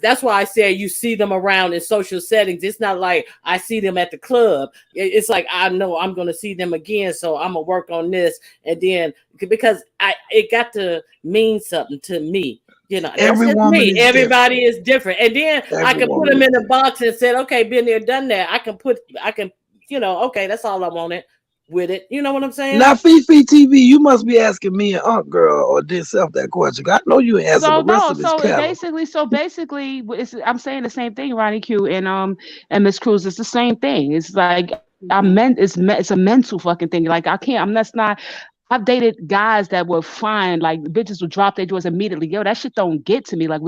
Speaker 1: That's why I said you see them around in social settings. It's not like I see them at the club. It's like I know I'm gonna see them again, so I'm gonna work on this, and then because it got to mean something to me. That's
Speaker 6: every
Speaker 1: just
Speaker 6: woman
Speaker 1: me.
Speaker 6: is
Speaker 1: Everybody is different. And then I
Speaker 6: Every
Speaker 1: can put
Speaker 6: woman
Speaker 1: them
Speaker 6: is
Speaker 1: in a box and said, okay, been there, done that. Okay, that's all I wanted with it. You know what I'm saying?
Speaker 6: Now, Fifi TV, you must be asking me and Aunt Girl or this self that question. I know you ain't answering
Speaker 2: So
Speaker 6: the rest
Speaker 2: no,
Speaker 6: of this
Speaker 2: so
Speaker 6: panel.
Speaker 2: basically, I'm saying the same thing, Ronnie Q and Miss Cruz. It's the same thing. It's like it's a mental fucking thing. Like I can't. I'm that's not. I've dated guys that were fine, like bitches would drop their drawers immediately. Yo, that shit don't get to me. Like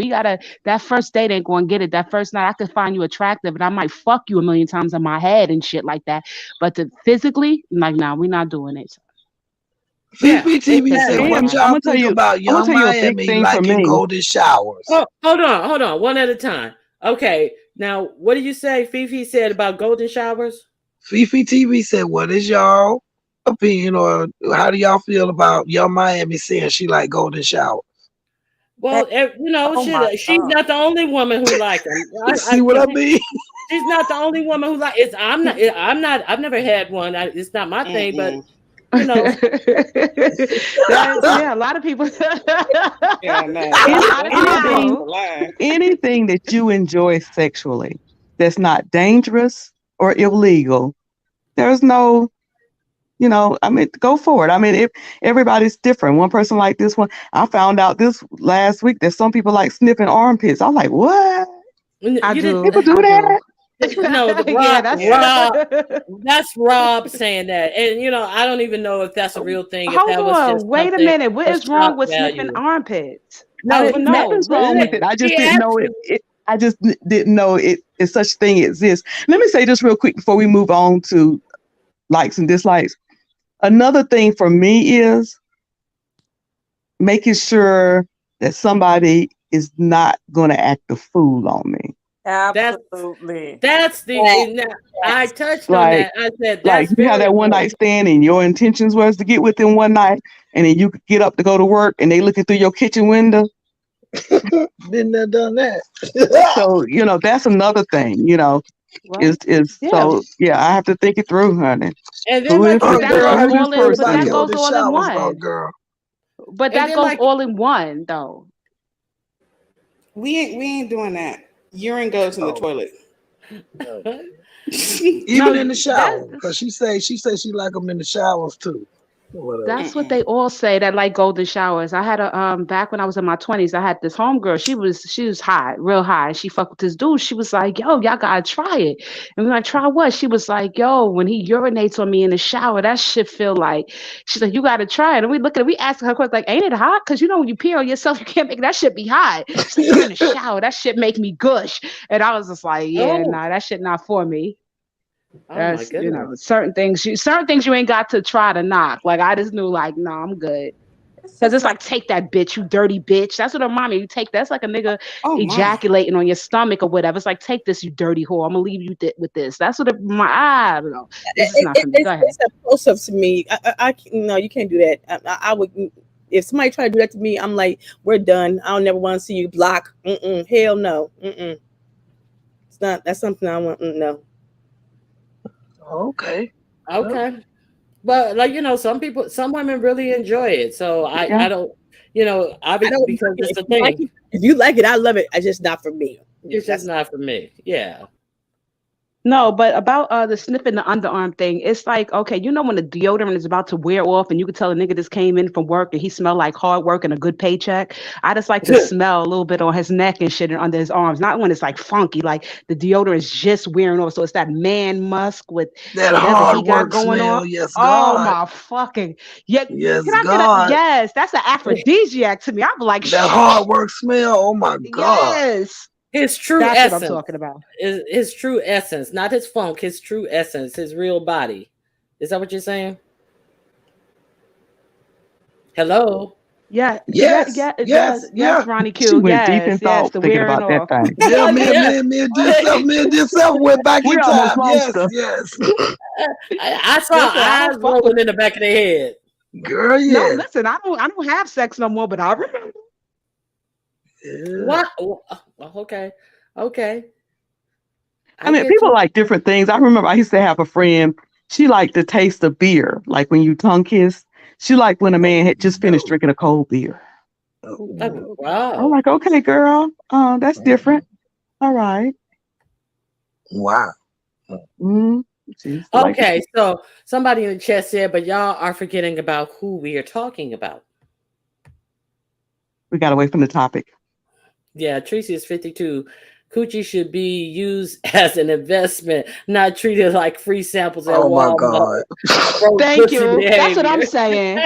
Speaker 2: that first date ain't gonna get it. That first night I could find you attractive and I might fuck you a million times in my head and shit like that. But physically, like, nah, we're not doing it.
Speaker 6: Fifi TV
Speaker 2: That's
Speaker 6: said,
Speaker 2: it,
Speaker 6: what
Speaker 4: And
Speaker 2: Ronnie.
Speaker 4: I'm
Speaker 6: y'all
Speaker 4: gonna tell
Speaker 6: think
Speaker 4: you.
Speaker 6: about
Speaker 4: I'm gonna
Speaker 6: Young
Speaker 4: tell you a big
Speaker 6: Miami
Speaker 4: thing for
Speaker 6: liking
Speaker 4: me.
Speaker 6: golden showers?
Speaker 1: Oh, hold on, one at a time. Okay, now what did you say? Fifi said about golden showers.
Speaker 6: Fifi TV said, what is y'all opinion or how do y'all feel about Young Miami saying she like golden showers?
Speaker 1: Well,
Speaker 2: Oh my
Speaker 1: she's
Speaker 2: God.
Speaker 1: not the only woman who likes them.
Speaker 6: See what I mean?
Speaker 1: She's not the only woman who like it's. I'm not. I've never had one. It's not my thing, but
Speaker 7: Mm-mm.
Speaker 2: Yeah, a lot of people.
Speaker 7: Yeah, no,
Speaker 2: A
Speaker 7: that's
Speaker 2: lot of
Speaker 7: that's
Speaker 4: anything,
Speaker 7: the
Speaker 2: people.
Speaker 7: line.
Speaker 4: anything that you enjoy sexually that's not dangerous or illegal, there's no, I mean, go for it. I mean, if everybody's different, one person like this one. I found out this last week that some people like sniffing armpits. I'm like, what?
Speaker 2: I
Speaker 1: you
Speaker 2: do.
Speaker 4: People
Speaker 1: didn't.
Speaker 4: do
Speaker 2: I
Speaker 4: that?
Speaker 2: do.
Speaker 1: No, the
Speaker 2: Yeah,
Speaker 1: Rob. That's Rob saying that, and I don't even know if that's a real thing. If
Speaker 2: Hold
Speaker 1: that was just
Speaker 2: on. Wait a
Speaker 1: something
Speaker 2: minute. What
Speaker 1: for
Speaker 2: is wrong
Speaker 1: shock
Speaker 2: with sniffing
Speaker 1: value.
Speaker 2: armpits? I
Speaker 1: No,
Speaker 2: don't know.
Speaker 4: Nothing's wrong with it. I just
Speaker 1: he
Speaker 4: didn't know
Speaker 1: actually.
Speaker 4: it. I just didn't know it. Such thing exists. Let me say this real quick before we move on to likes and dislikes. Another thing for me is making sure that somebody is not going to act a fool on me.
Speaker 3: Absolutely.
Speaker 1: That's the.
Speaker 5: Yes.
Speaker 1: I touched on
Speaker 4: Like,
Speaker 1: that. I said
Speaker 4: like
Speaker 1: that's
Speaker 4: you have
Speaker 1: very
Speaker 4: that one night
Speaker 1: important.
Speaker 4: stand and your intentions was to get with them one night, and then you could get up to go to work and they looking through your kitchen window.
Speaker 6: Been there, done that.
Speaker 4: So, that's another thing,
Speaker 2: Well,
Speaker 4: is
Speaker 2: yeah,
Speaker 4: so yeah, I have to think it through, honey.
Speaker 1: And then
Speaker 4: Who
Speaker 1: like
Speaker 4: is
Speaker 1: you
Speaker 2: but
Speaker 4: this?
Speaker 2: that
Speaker 1: said,
Speaker 6: Girl,
Speaker 2: goes
Speaker 6: how you
Speaker 2: all
Speaker 6: feel
Speaker 2: in. But
Speaker 6: about
Speaker 2: that
Speaker 4: person?
Speaker 2: goes
Speaker 6: golden
Speaker 2: all in
Speaker 6: showers, though,
Speaker 2: one.
Speaker 6: girl?
Speaker 2: But
Speaker 1: and
Speaker 2: that
Speaker 1: then
Speaker 2: goes
Speaker 1: like
Speaker 2: all in one, though.
Speaker 7: We ain't doing that. Urine goes in the
Speaker 6: Oh,
Speaker 7: toilet.
Speaker 6: okay.
Speaker 7: She
Speaker 6: Even
Speaker 2: No,
Speaker 6: in the
Speaker 2: that
Speaker 6: shower, because she like them in the showers too. Whatever.
Speaker 2: that's what they all say that like golden showers. I had a back when I was in my 20s, I had this homegirl. She was high, real high. She fucked with this dude. She was like, yo, y'all gotta try it. And we like, try what? She was like, yo, when he urinates on me in the shower, that shit feel like she's like, you gotta try it. And we asked her question, like, ain't it hot? Cause when you pee on yourself, you can't make that shit be hot. She's like, you're in the shower, that shit make me gush. And I was just like, yeah,
Speaker 1: oh
Speaker 2: nah, that shit not for me.
Speaker 1: my
Speaker 2: That's
Speaker 1: goodness.
Speaker 2: certain things you ain't got to try to knock. Like I just knew like, nah, I'm good.
Speaker 3: It's
Speaker 2: Cause
Speaker 3: just
Speaker 2: it's
Speaker 3: like
Speaker 2: like take that bitch, you dirty bitch. That's what her mommy. You take that's like a nigga
Speaker 7: oh my.
Speaker 2: ejaculating on your stomach or whatever. It's like take this, you dirty whore. I'm gonna leave you with this. That's what I don't know. It's just not for me. Go ahead.
Speaker 5: It's a close up to me. No, you can't do that. I would. If somebody try to do that to me, I'm like, we're done. I don't never want to see you block. Hell no. It's not. That's something I want. No.
Speaker 6: Okay.
Speaker 1: Okay. But like some women really enjoy it. So
Speaker 4: Yeah.
Speaker 1: I don't,
Speaker 5: I don't
Speaker 1: because
Speaker 5: like it.
Speaker 1: it's a
Speaker 5: If you like
Speaker 1: thing.
Speaker 5: it, if you like it, I love it. It's just not for me.
Speaker 1: It's just not for me. Yeah.
Speaker 2: No, but about the sniffing the underarm thing, it's like, okay, when the deodorant is about to wear off and you can tell a nigga just came in from work and he smelled like hard work and a good paycheck. I just like to smell a little bit on his neck and shit and under his arms, not when it's like funky, like the deodorant is just wearing off. So it's that man musk with
Speaker 6: That
Speaker 2: whatever he
Speaker 6: hard
Speaker 2: got
Speaker 6: work
Speaker 2: going
Speaker 6: smell.
Speaker 2: on.
Speaker 6: Yes,
Speaker 2: Oh
Speaker 6: God.
Speaker 2: my fucking yeah.
Speaker 6: Yes,
Speaker 2: Can I get a
Speaker 6: God.
Speaker 2: yes? That's an aphrodisiac to me. I'm like,
Speaker 6: That hard work smell. Oh my God.
Speaker 2: yes.
Speaker 1: His true
Speaker 2: That's what I'm
Speaker 1: essence.
Speaker 2: talking about.
Speaker 1: His true essence, not his funk, his true essence, his real body. Is that what you're saying? Hello?
Speaker 2: Yeah,
Speaker 6: Yes.
Speaker 2: yes, Ronnie
Speaker 4: She
Speaker 2: Q.
Speaker 4: went deep in
Speaker 2: Yes,
Speaker 4: thought
Speaker 2: the
Speaker 4: thinking
Speaker 2: wearing
Speaker 4: about that
Speaker 2: off.
Speaker 4: thing.
Speaker 6: Yeah,
Speaker 1: Yeah.
Speaker 6: me and this self went back
Speaker 4: We
Speaker 6: in
Speaker 4: almost
Speaker 6: time.
Speaker 4: lost her.
Speaker 6: Yes.
Speaker 1: I saw
Speaker 2: Listen, I
Speaker 1: eyes
Speaker 2: don't fuck with.
Speaker 1: rolling in the back of their head.
Speaker 6: Girl,
Speaker 2: No,
Speaker 6: yes.
Speaker 2: listen, I don't have sex no more, but I remember.
Speaker 6: Yeah.
Speaker 1: What? Okay.
Speaker 4: I mean,
Speaker 1: get
Speaker 4: people
Speaker 1: you.
Speaker 4: like different things. I remember I used to have a friend. She liked the taste of beer, like when you tongue kiss. She liked when a man had just finished
Speaker 6: No.
Speaker 4: drinking a cold beer.
Speaker 6: Oh,
Speaker 1: Oh,
Speaker 4: I'm
Speaker 1: wow.
Speaker 4: like, okay, girl, that's different. All right.
Speaker 6: wow.
Speaker 4: Mm-hmm. She used to like
Speaker 1: Okay, so somebody in the chat said, but y'all are forgetting about who we are talking about.
Speaker 4: we got away from the topic.
Speaker 1: Yeah, Tracy is 52. Coochie should be used as an investment, not treated like free samples at
Speaker 6: Oh my
Speaker 1: Walmart.
Speaker 6: God.
Speaker 2: Thank you. That's what I'm saying.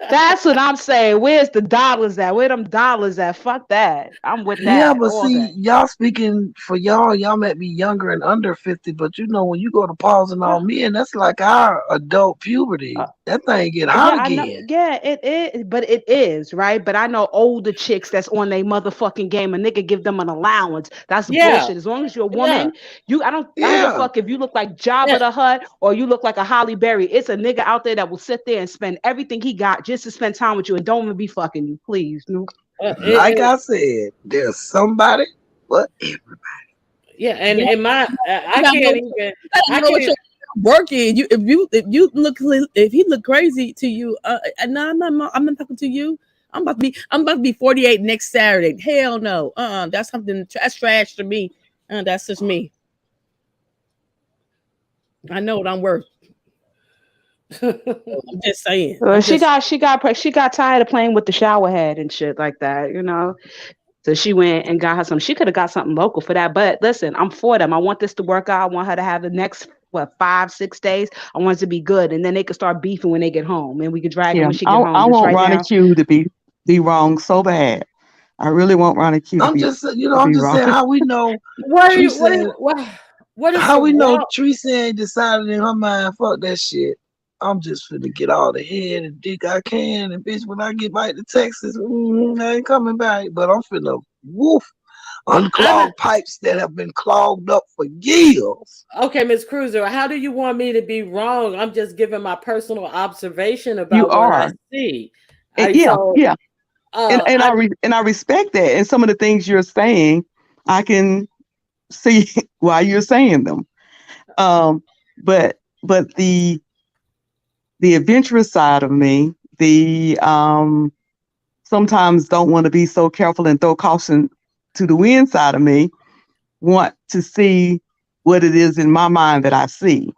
Speaker 2: That's what I'm saying. Where's the dollars at? Where them dollars at? Fuck that. I'm with
Speaker 6: Yeah,
Speaker 2: that
Speaker 6: but
Speaker 2: all
Speaker 6: see,
Speaker 2: day.
Speaker 6: y'all speaking for y'all might be younger and under 50, but when you go to pausing on men, that's like our adult puberty. That thing get hot
Speaker 2: Yeah, I know.
Speaker 6: again.
Speaker 2: Yeah, it is, but it is, right? But I know older chicks that's on their motherfucking game. A nigga give them an allowance. That's
Speaker 1: Yeah.
Speaker 2: bullshit. As long as you're a
Speaker 1: Yeah.
Speaker 2: woman, I don't give a
Speaker 6: Yeah.
Speaker 2: fuck if you look like Jabba
Speaker 1: Yeah.
Speaker 2: the Hutt or you look like a Holly Berry. It's a nigga out there that will sit there and spend everything he got just to spend time with you and don't even be fucking you, please. No.
Speaker 6: Like I said, there's somebody, but
Speaker 1: Yeah, and
Speaker 5: Yeah.
Speaker 1: in my, I
Speaker 5: gotta
Speaker 1: can't
Speaker 5: know-
Speaker 1: even.
Speaker 5: I
Speaker 1: I
Speaker 5: know what
Speaker 1: can't.
Speaker 5: your work is. If he look crazy to you, no, I'm not talking to you. I'm about to be 48 next Saturday. Hell no. That's something that's trash to me. That's just me. I know what I'm worth. I'm just saying.
Speaker 2: Well, she got tired of playing with the shower head and shit like that, So she went and got her some. She could have got something local for that. But listen, I'm for them. I want this to work out. I want her to have the next 5-6 days. I want it to be good, and then they can start beefing when they get home, and we can drag them
Speaker 4: Yeah,
Speaker 2: when she get home.
Speaker 4: I
Speaker 2: Just
Speaker 4: want
Speaker 2: right
Speaker 4: Ronnie
Speaker 2: now.
Speaker 4: Q to be wrong so bad. I really want Ronnie Q to
Speaker 6: I'm
Speaker 4: be.
Speaker 6: just
Speaker 4: to
Speaker 6: I'm
Speaker 4: be
Speaker 6: just saying
Speaker 4: wrong.
Speaker 6: how we know
Speaker 1: What are you?
Speaker 6: Teresa
Speaker 1: What is
Speaker 6: how
Speaker 1: the
Speaker 6: we know
Speaker 1: wrong?
Speaker 6: Teresa ain't decided in her mind, fuck that shit. I'm just finna get all the head and dick I can, and bitch, when I get back to Texas, I ain't coming back. But I'm finna woof, unclogged pipes that have been clogged up for years.
Speaker 1: Okay, Miss Cruiser, how do you want me to be wrong? I'm just giving my personal observation
Speaker 4: You
Speaker 1: about what I
Speaker 4: are.
Speaker 1: see.
Speaker 4: And I respect that. And some of the things you're saying, I can see why you're saying them. But the adventurous side of me, the sometimes don't want to be so careful and throw caution to the wind side of me, want to see what it is in my mind that I see.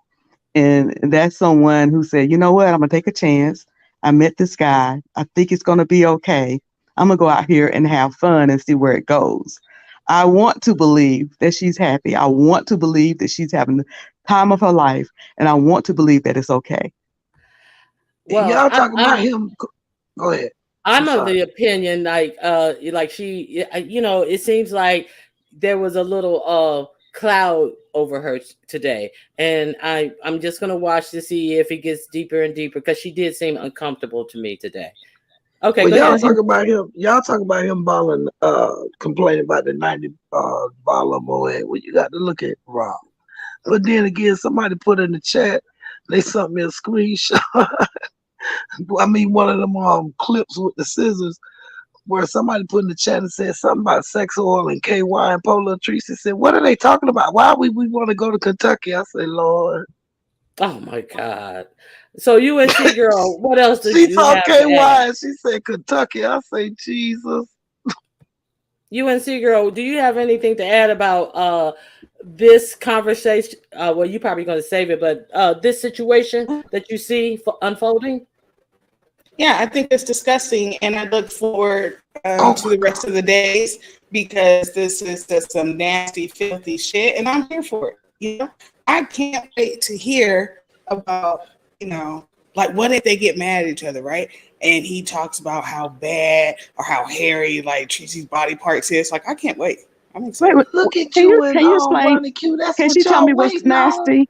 Speaker 4: And that's someone who said, you know what, I'm gonna take a chance. I met this guy. I think it's gonna be okay. I'm gonna go out here and have fun and see where it goes. I want to believe that she's happy. I want to believe that she's having the time of her life, and I want to believe that it's okay.
Speaker 6: Well, y'all talking about him. Go ahead.
Speaker 1: I'm of the opinion, like she, it seems like there was a little cloud over her today, and I'm just gonna watch to see if it gets deeper and deeper, because she did seem uncomfortable to me today. Okay,
Speaker 6: well, y'all talk about him. Y'all talk about him balling, complaining about the 90 ball of Moet. Well, you got to look at Rob. But then again, somebody put in the chat, they sent me a screenshot. I mean, one of them clips with the scissors, where somebody put in the chat and said something about sex oil and KY, and Polo Tracy said, "What are they talking about? Why we want to go to Kentucky?" I said, "Lord."
Speaker 1: Oh my God. So UNC girl, what else did
Speaker 6: she
Speaker 1: you
Speaker 6: told
Speaker 1: have
Speaker 6: KY and she said Kentucky. I say Jesus.
Speaker 1: UNC girl, do you have anything to add about this conversation? Well, you're probably going to save it, but this situation that you see unfolding?
Speaker 7: Yeah, I think it's disgusting, and I look forward to the rest of the days, because this is just some nasty, filthy shit, and I'm here for it. You know, I can't wait to hear about, like, what if they get mad at each other, right? And he talks about how bad or how hairy, like, Tracy's body parts is. Like, I can't wait. I'm excited.
Speaker 4: Wait,
Speaker 6: look at
Speaker 4: can
Speaker 6: you
Speaker 4: explain?
Speaker 6: Ronnie Q. That's
Speaker 4: can
Speaker 6: what
Speaker 4: she tell
Speaker 6: y'all
Speaker 4: me what's
Speaker 6: waiting
Speaker 4: nasty?
Speaker 6: on?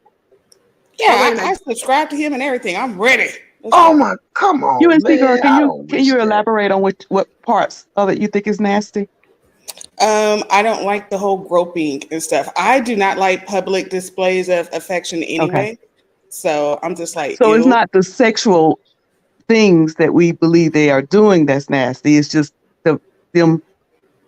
Speaker 7: Yeah, I subscribe to him and everything. I'm ready.
Speaker 6: Oh my, come on,
Speaker 4: UNC
Speaker 6: man.
Speaker 4: girl, can you elaborate on what parts of it you think is nasty?
Speaker 7: I don't like the whole groping and stuff. I do not like public displays of affection anyway. Okay. So I'm just like,
Speaker 4: so ew. It's not the sexual things that we believe they are doing that's nasty. It's just them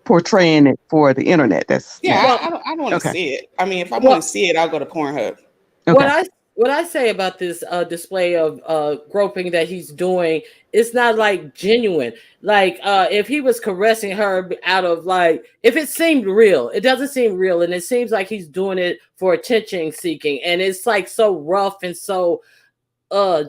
Speaker 4: portraying it for the internet. That's
Speaker 7: I don't want to see it. I mean, if I want to see it, I'll go to Pornhub.
Speaker 1: Okay. What I say about this display of groping that he's doing, it's not like genuine. Like if he was caressing her out of like, if it seemed real, it doesn't seem real, and it seems like he's doing it for attention seeking, and it's like so rough and so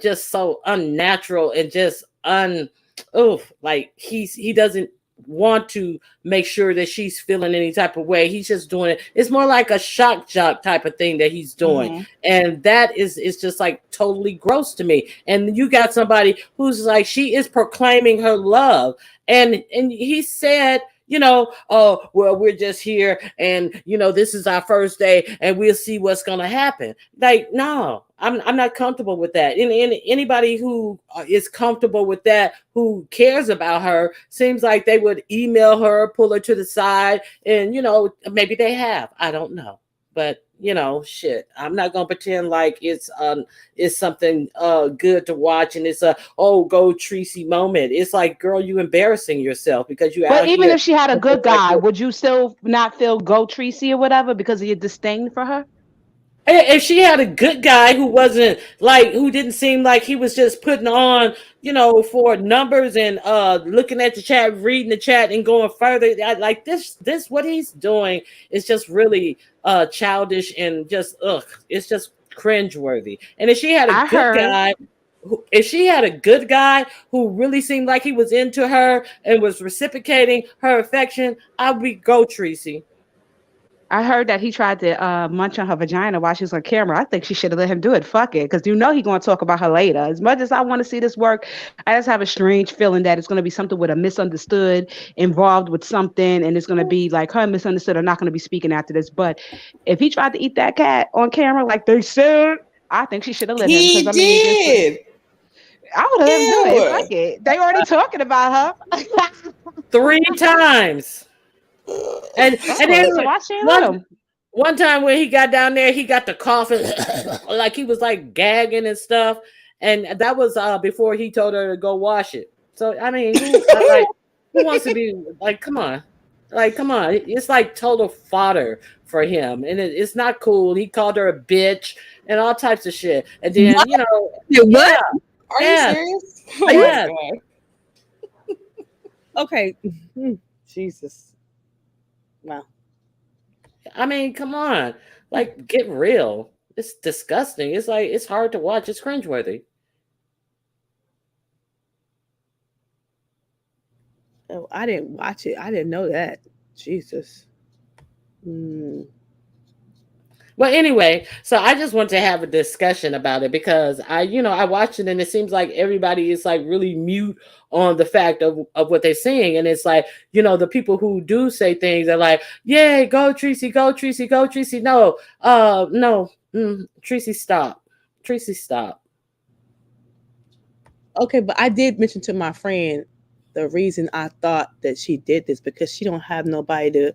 Speaker 1: just so unnatural and just like he doesn't want to make sure that she's feeling any type of way. He's just doing it. It's more like a shock jock type of thing that he's doing. Mm-hmm. And that is just like totally gross to me. And you got somebody who's like, she is proclaiming her love. And he said, oh, well, we're just here and, this is our first day and we'll see what's going to happen. Like, no, I'm not comfortable with that. And anybody who is comfortable with that, who cares about her, seems like they would email her, pull her to the side, and, maybe they have. I don't know. But, shit, I'm not going to pretend like it's something good to watch and it's go Tracy moment. It's like, girl, you embarrassing yourself because you.
Speaker 2: But even if she had a good guy, would you still not feel go Tracy or whatever because of your disdain for her?
Speaker 1: If she had a good guy who wasn't like, who didn't seem like he was just putting on, for numbers and looking at the chat, reading the chat and going further, like this what he's doing is just really childish and just it's just cringeworthy. And if she had a good guy who really seemed like he was into her and was reciprocating her affection, I would go Tracy.
Speaker 2: I heard that he tried to munch on her vagina while she was on camera. I think she should have let him do it. Fuck it. Because he's going to talk about her later. As much as I want to see this work, I just have a strange feeling that it's going to be something with a misunderstood involved with something. And it's going to be like her misunderstood are not going to be speaking after this. But if he tried to eat that cat on camera like they said, I think she should have let him.
Speaker 7: He did.
Speaker 2: I would have let him do it. Fuck it. They already talking about her.
Speaker 1: 3 times. And then
Speaker 2: So why she ain't let
Speaker 1: one,
Speaker 2: him?
Speaker 1: one time when he got down there, he got the coughing, like he was like gagging and stuff. And that was before he told her to go wash it. So I mean, who wants to be like? Come on, It's like total fodder for him, and it's not cool. He called her a bitch and all types of shit. And then
Speaker 5: What?
Speaker 1: you know,
Speaker 5: What?
Speaker 7: Are
Speaker 1: Yeah.
Speaker 7: you serious? Oh my
Speaker 1: Yeah.
Speaker 7: God.
Speaker 5: Okay. Jesus. Wow.
Speaker 1: I mean, come on, like get real. It's disgusting. It's like it's hard to watch. It's cringeworthy.
Speaker 5: Oh, I didn't watch it. I didn't know that. Jesus.
Speaker 1: Well, anyway, so I just want to have a discussion about it because I watched it and it seems like everybody is like really mute on the fact of what they're saying. And it's like, the people who do say things are like, yay, go Tracy, go Tracy, go Tracy. No, Tracy, stop. Tracy, stop.
Speaker 5: Okay, but I did mention to my friend the reason I thought that she did this because she don't have nobody to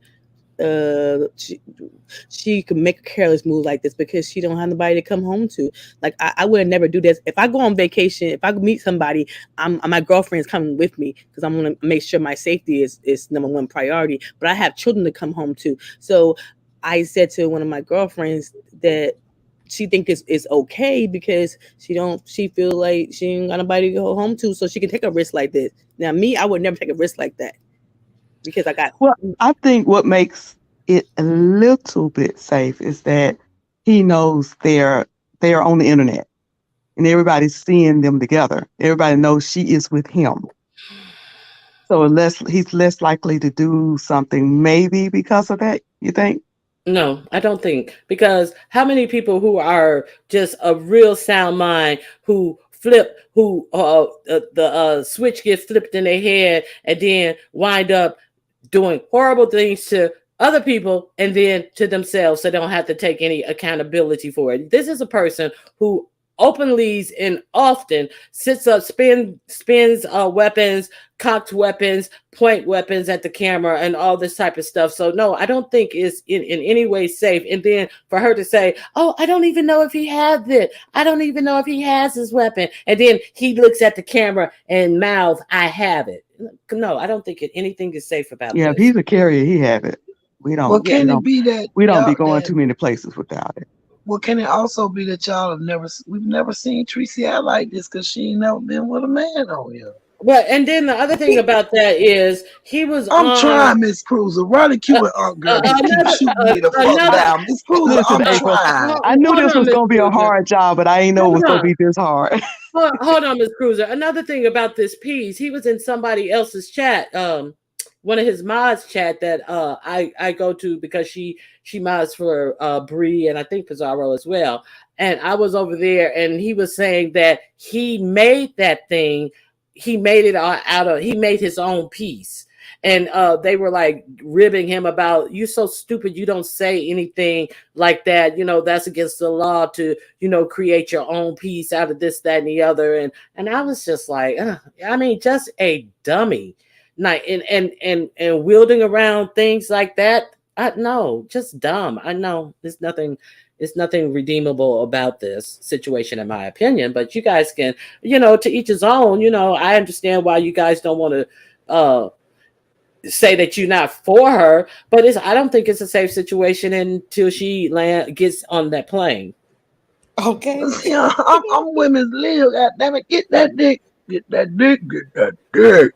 Speaker 5: she could make a careless move like this because she don't have nobody to come home to. Like I would never do this. If I go on vacation, if I meet somebody, my girlfriend's coming with me because I'm gonna make sure my safety is number one priority. But I have children to come home to. So I said to one of my girlfriends that she think this is okay because she feel like she ain't got nobody to go home to, so she can take a risk like this. Now me, I would never take a risk like that because I got.
Speaker 4: Well, I think what makes it a little bit safe is that he knows they're on the internet and everybody's seeing them together. Everybody knows she is with him. So he's less likely to do something maybe because of that, you think?
Speaker 1: No, I don't think, because how many people who are just a real sound mind who the switch gets flipped in their head and then wind up doing horrible things to other people and then to themselves, so they don't have to take any accountability for it. This is a person who openly and often sits up, spins weapons, cocked weapons, point weapons at the camera and all this type of stuff. So no, I don't think it's in any way safe. And then for her to say, oh, I don't even know if he had it. I don't even know if he has his weapon. And then he looks at the camera and mouths, I have it. No, I don't think anything is safe about
Speaker 4: Yeah,
Speaker 1: this.
Speaker 4: if he's a carrier, he have it. We don't.
Speaker 6: Well, can it be that
Speaker 4: we don't be
Speaker 6: y'all-
Speaker 4: going
Speaker 6: that-
Speaker 4: too many places without it?
Speaker 6: Well, can it also be that we've never seen Tracy out like this because she ain't never been with a man on here?
Speaker 1: Well, and then the other thing about that is he was
Speaker 6: I'm trying, Miss Cruiser. Ronnie Q and Aunt Girl just keep shooting me the fuck down. Miss Cruiser,
Speaker 4: Listen,
Speaker 6: I'm
Speaker 4: April,
Speaker 6: trying.
Speaker 4: I knew
Speaker 1: Hold
Speaker 4: this
Speaker 1: on,
Speaker 4: was
Speaker 1: Miss
Speaker 4: going to be a
Speaker 1: Cruiser.
Speaker 4: hard job, but I didn't know it was going to be this hard.
Speaker 1: Hold on, Ms. Cruiser. Another thing about this piece, he was in somebody else's chat, one of his mods chat that I go to because she mods for Bree and I think Pizarro as well. And I was over there and he was saying that he made that thing, he made it he made his own piece. And they were like ribbing him about, you're so stupid, you don't say anything like that. That's against the law to, create your own piece out of this, that, and the other. And I was just like, just a dummy. And wielding around things like that. No, just dumb. I know there's nothing redeemable about this situation, in my opinion. But you guys can, to each his own. I understand why you guys don't want to say that you're not for her, but I don't think it's a safe situation until she gets on that plane.
Speaker 7: Okay.
Speaker 6: Yeah, I'm women's league. God damn it, get that dick, get that dick, get that dick.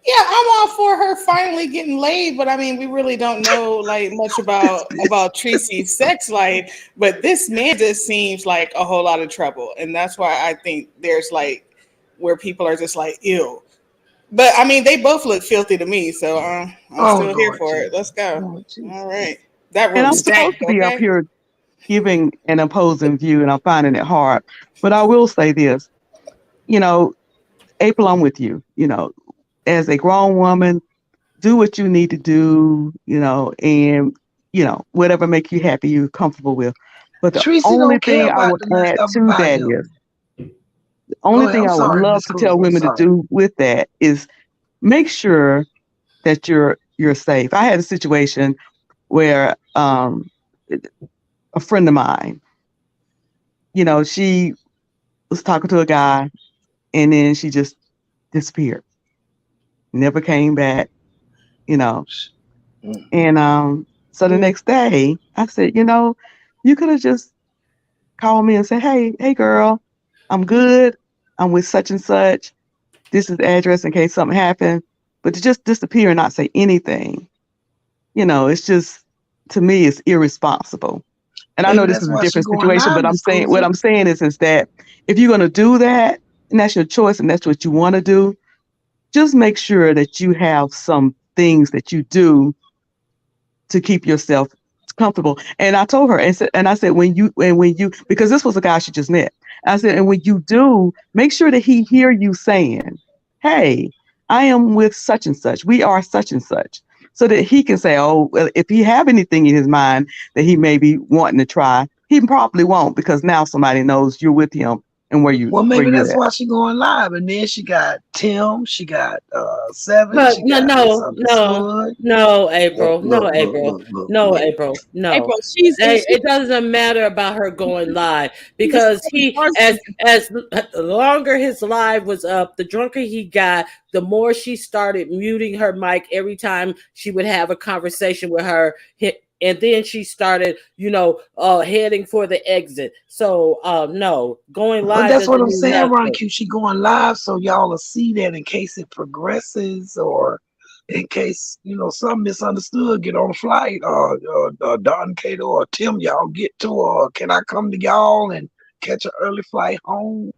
Speaker 7: Yeah, I'm all for her finally getting laid, but I mean, we really don't know like much about Tracy's sex life. But this man just seems like a whole lot of trouble, and that's why I think there's like where people are just like, ew. But I mean, they both look filthy to me, so I'm still here for it. Let's go. All right, that
Speaker 4: And I'm
Speaker 7: room's
Speaker 4: supposed
Speaker 7: stank,
Speaker 4: to be up
Speaker 7: okay?
Speaker 4: here giving an opposing view, and I'm finding it hard. But I will say this, April, I'm with you. As a grown woman, do what you need to do, and whatever makes you happy, you're comfortable with. But the
Speaker 6: Tracy
Speaker 4: only
Speaker 6: don't care
Speaker 4: thing I
Speaker 6: about
Speaker 4: would
Speaker 6: the next
Speaker 4: add
Speaker 6: stuff
Speaker 4: to
Speaker 6: about
Speaker 4: that
Speaker 6: him.
Speaker 4: is the only
Speaker 6: Go ahead.
Speaker 4: thing
Speaker 6: I'm
Speaker 4: I would
Speaker 6: sorry,
Speaker 4: love
Speaker 6: Miss
Speaker 4: to
Speaker 6: Cruiser.
Speaker 4: tell
Speaker 6: I'm
Speaker 4: women to
Speaker 6: sorry.
Speaker 4: do with that is make sure that you're you're safe. I had a situation where a friend of mine, she was talking to a guy, and then she just disappeared, never came back,
Speaker 6: Mm.
Speaker 4: and so the next day I said, you could have just called me and said, hey girl, I'm good, I'm with such and such, this is the address in case something happened. But to just disappear and not say anything, it's just, to me, it's irresponsible. And I know
Speaker 6: Maybe
Speaker 4: this
Speaker 6: that's
Speaker 4: is a
Speaker 6: why she
Speaker 4: different
Speaker 6: going
Speaker 4: situation,
Speaker 6: live,
Speaker 4: but
Speaker 6: Miss
Speaker 4: what
Speaker 6: Cruiser.
Speaker 4: I'm saying is that if you're going to do that, and that's your choice, and that's what you want to do, just make sure that you have some things that you do to keep yourself comfortable. And I told her, and I said, when you, because this was a guy she just met. I said, and when you do, make sure that he hear you saying, hey, I am with such and such. We are such and such. So that he can say, oh, well, if he have anything in his mind that he may be wanting to try, he probably won't, because now somebody knows you're with him and where
Speaker 6: Well, maybe
Speaker 4: you're
Speaker 6: that's
Speaker 4: at.
Speaker 6: why she going live. And then she got Tim, she got Seven,
Speaker 1: But
Speaker 6: she
Speaker 1: no,
Speaker 6: got
Speaker 1: no, no,
Speaker 6: Misunderstood.
Speaker 1: no,
Speaker 6: Look,
Speaker 1: April, no,
Speaker 6: look, look,
Speaker 1: April,
Speaker 6: look, look,
Speaker 1: no,
Speaker 6: look.
Speaker 1: April, no.
Speaker 5: April, she's
Speaker 1: It doesn't matter about her going live,
Speaker 5: she was
Speaker 1: because
Speaker 5: so
Speaker 1: as
Speaker 5: narcissistic.
Speaker 1: the longer his live was up, the drunker he got, the more she started muting her mic every time she would have a conversation with her. And then she started, heading for the exit. So, no, going
Speaker 6: But
Speaker 1: live
Speaker 6: that's what
Speaker 1: doesn't
Speaker 6: I'm
Speaker 1: mean
Speaker 6: saying, Ron
Speaker 1: nothing.
Speaker 6: Q. She going live so y'all will see that in case it progresses, or in case some misunderstood get on a flight, or Don Cato or Tim, y'all get to, or can I come to y'all and catch an early flight home?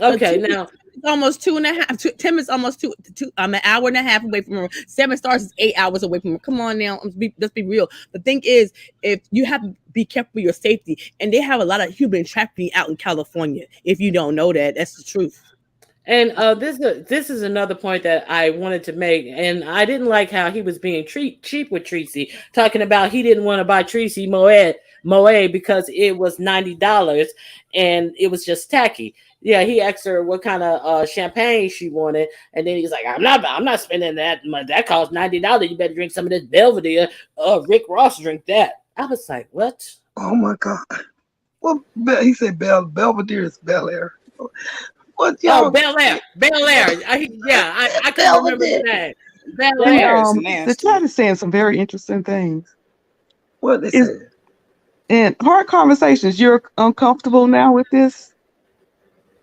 Speaker 1: Okay,
Speaker 5: Tim
Speaker 1: now.
Speaker 5: is almost 2.5. Tim is almost an hour and a half away from her. 7 stars is 8 hours away from her. Come on now, let's be real. The thing is, if you have to be careful for your safety, and they have a lot of human trafficking out in California. If you don't know that, that's the truth.
Speaker 1: And this is another point that I wanted to make, and I didn't like how he was being cheap with Tracy, talking about he didn't want to buy Tracy Moët because it was $90 and it was just tacky. Yeah, he asked her what kind of champagne she wanted, and then he's like, I'm not spending that much. That costs $90. You better drink some of this Belvedere. Rick Ross drink that. I was like, what?
Speaker 6: Oh my God! Well, he said Belvedere is Bel Air. What
Speaker 1: Oh,
Speaker 6: y'all?
Speaker 1: Bel Air. I couldn't remember the
Speaker 6: Belvedere.
Speaker 1: name. Bel
Speaker 7: Bel
Speaker 4: And
Speaker 7: Air
Speaker 1: Air.
Speaker 7: is
Speaker 4: the
Speaker 7: nasty.
Speaker 4: chat is saying some very interesting things.
Speaker 6: What they
Speaker 4: Is
Speaker 6: said?
Speaker 4: in hard conversations, you're uncomfortable now with this?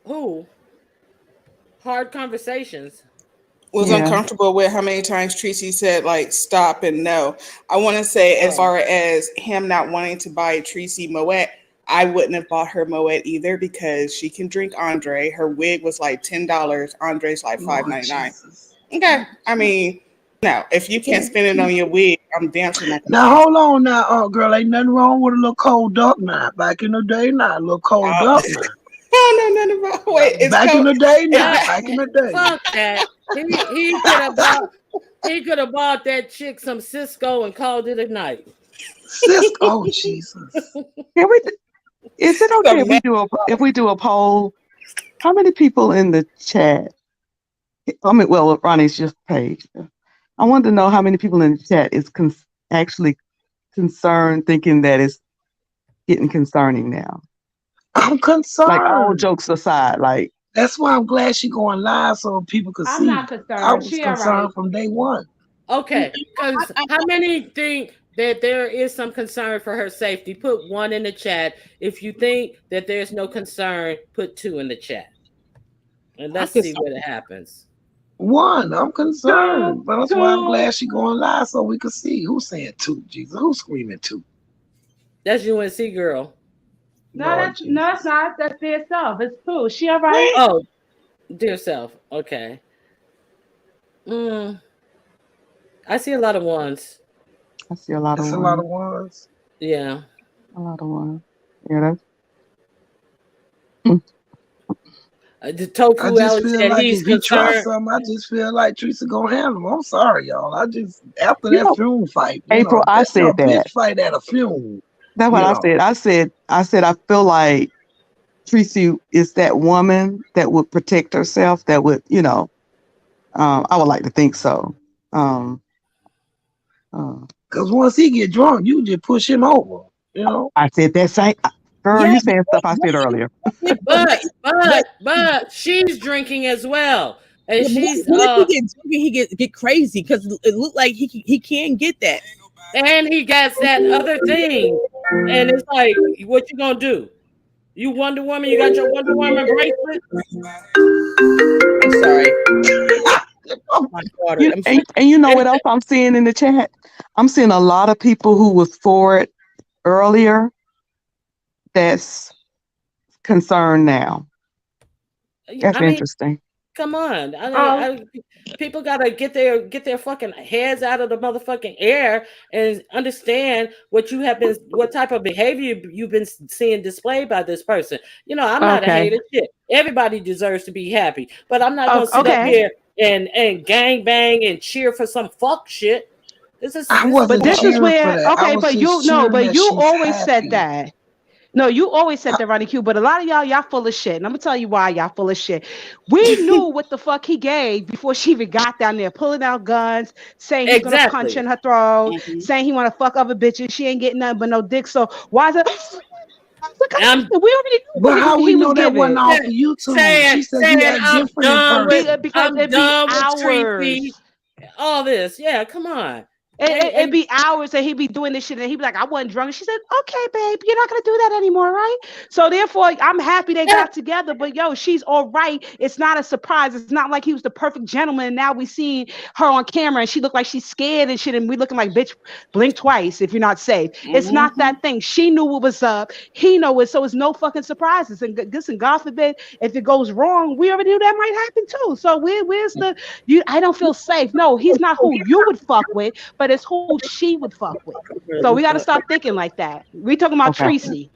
Speaker 1: Who? Hard conversations.
Speaker 7: Was
Speaker 4: Yeah.
Speaker 7: uncomfortable with how many times Tracy said like stop and no. I want to say, as
Speaker 1: Oh.
Speaker 7: far as him not wanting to buy Tracy Moet, I wouldn't have bought her Moet either, because she can drink Andre. Her wig was like $10. Andre's like
Speaker 6: Lord
Speaker 7: $5.99.
Speaker 6: Jesus.
Speaker 7: Okay, I mean, no, if you can't spend it on your wig, I'm damn sure not gonna
Speaker 6: Now
Speaker 7: buy it.
Speaker 6: hold on now, girl. Ain't nothing wrong with a little cold duck now. Back in the day now, a little cold duck now.
Speaker 7: I don't know nothing about. Wait, it's
Speaker 6: Back in
Speaker 7: cold.
Speaker 6: the day now.
Speaker 1: Yeah,
Speaker 6: Back in the day.
Speaker 1: fuck that. He could have bought that chick some Cisco and called it a night.
Speaker 6: Cisco. Oh Jesus.
Speaker 4: Can we? Is it okay
Speaker 7: The
Speaker 4: if we do a poll? How many people in the chat? I mean, well, Ronnie's just page. I want to know how many people in the chat is actually concerned, thinking that it's getting concerning now.
Speaker 6: I'm
Speaker 4: Like, all
Speaker 6: concerned.
Speaker 4: jokes aside, like,
Speaker 6: That's why I'm glad she going live so people could
Speaker 2: I'm
Speaker 6: see.
Speaker 2: not
Speaker 6: I
Speaker 2: concerned.
Speaker 6: was
Speaker 2: She all
Speaker 6: concerned
Speaker 2: right.
Speaker 6: from day one.
Speaker 1: Okay, because how many think that there is some concern for her safety? Put 1 in the chat. If you think that there's no concern, put 2 in the chat. And let's see what happens.
Speaker 6: One, I'm concerned. But that's why I'm
Speaker 2: Two.
Speaker 6: glad she going live so we could see. Who's saying two, Jesus? Who's screaming two?
Speaker 1: That's UNC girl.
Speaker 2: No,
Speaker 6: Lord
Speaker 2: that's
Speaker 6: Jesus.
Speaker 2: no, it's not. That's their self. It's cool. She all right.
Speaker 1: Oh, dear self. Okay. I see a lot of ones.
Speaker 4: I see a lot
Speaker 6: That's
Speaker 4: of
Speaker 6: a lot of
Speaker 4: ones.
Speaker 6: ones.
Speaker 1: Yeah.
Speaker 4: A lot of ones. Yeah,
Speaker 1: The
Speaker 6: I
Speaker 1: Tofu
Speaker 6: just
Speaker 1: Alex
Speaker 6: feel
Speaker 1: said
Speaker 6: like
Speaker 1: he's
Speaker 6: if he tries
Speaker 1: concerned.
Speaker 6: something, I just feel like Teresa gonna handle him. I'm sorry, y'all. I just after
Speaker 4: You
Speaker 6: that
Speaker 4: know,
Speaker 6: funeral fight,
Speaker 4: April, I
Speaker 6: that's a
Speaker 4: said that.
Speaker 6: bitch fight at a funeral.
Speaker 4: That's what I said. I said I feel like Tracy is that woman that would protect herself. That would, I would like to think so.
Speaker 6: Cause once he get drunk, you just push him over. You know.
Speaker 4: I said that same. Girl,
Speaker 5: Yeah,
Speaker 4: you saying stuff I said earlier.
Speaker 1: But she's drinking as well, and she's
Speaker 5: what if he get drinking, he get crazy because it looked like he can't get that.
Speaker 1: and he got that other thing, and it's like, what you gonna do? You Wonder Woman, you got your Wonder Woman bracelet.
Speaker 5: I'm sorry. My daughter. I'm sorry.
Speaker 4: And you know what else I'm seeing in the chat? I'm seeing a lot of people who was for it earlier that's concerned now. That's
Speaker 1: I mean,
Speaker 4: interesting.
Speaker 1: come on. People gotta get their fucking heads out of the motherfucking air and understand what type of behavior you've been seeing displayed by this person. You know, I'm not a hater. Shit. Everybody deserves to be happy, but I'm not gonna sit up here and gang bang and cheer for some fuck shit.
Speaker 2: This is where but you always said that. No, you always said that, Ronnie Q, but a lot of y'all full of shit. And I'm gonna tell you why y'all full of shit. We knew what the fuck he gave before she even got down there, pulling out guns, saying he's gonna punch in her throat, saying he wanna fuck other bitches. She ain't getting nothing but no dick. So why is it? We already knew.
Speaker 6: But how we know that wasn't off of YouTube? She said he had different
Speaker 2: because it'd be hours.
Speaker 1: All this, yeah, come on.
Speaker 2: It'd be hours that he'd be doing this shit and he'd be like, I wasn't drunk. She said, okay, babe, you're not going to do that anymore, right? So therefore, I'm happy they got together. But yo, she's all right. It's not a surprise. It's not like he was the perfect gentleman. And now we see her on camera and she looked like she's scared and shit. And we looking like, bitch, blink twice if you're not safe. It's not that thing. She knew what was up. He know it. So it's no fucking surprises. And listen, God forbid, if it goes wrong, we already knew that might happen too. So where's I don't feel safe. No, he's not who you would fuck with, but it's who she would fuck with. So we got to stop thinking like that. We talking about Tracy.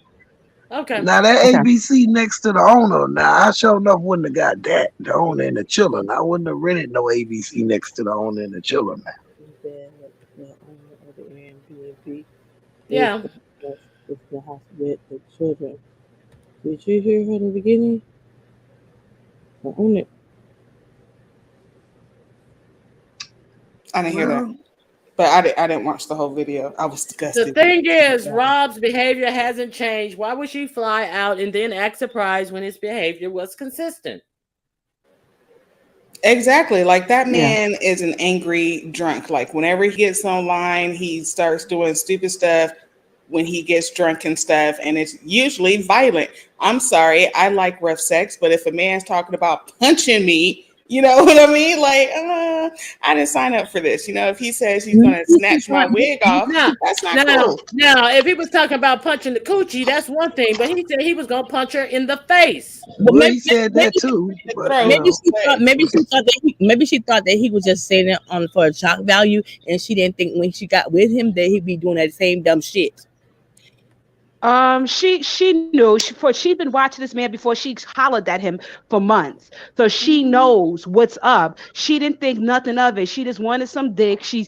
Speaker 1: Okay.
Speaker 6: Now that ABC next to the owner. Now I sure enough wouldn't have got that. The owner and the children. I wouldn't have rented no ABC next to the owner and the children.
Speaker 1: Yeah.
Speaker 8: With the house with the children. Did you hear her in the beginning? I own it.
Speaker 7: I didn't hear that. But I didn't watch the whole video. I was disgusted.
Speaker 1: The thing is, Rob's behavior hasn't changed. Why would she fly out and then act surprised when his behavior was consistent?
Speaker 7: Exactly. Like that man is an angry drunk. Like whenever he gets online, he starts doing stupid stuff when he gets drunk and stuff. And it's usually violent. I'm sorry. I like rough sex. But if a man's talking about punching me, you know what I mean? Like, I didn't sign up for this. You know, if he says he's going to snatch my wig off, that's not cool.
Speaker 1: Now, if he was talking about punching the coochie, that's one thing. But he said he was going to punch her in the face.
Speaker 6: Well, he said that too. But,
Speaker 5: maybe she thought that he was just saying it for a shock value, and she didn't think when she got with him that he'd be doing that same dumb shit.
Speaker 2: She knew she'd been watching this man before she hollered at him for months. So she knows what's up. She didn't think nothing of it. She just wanted some dick. She's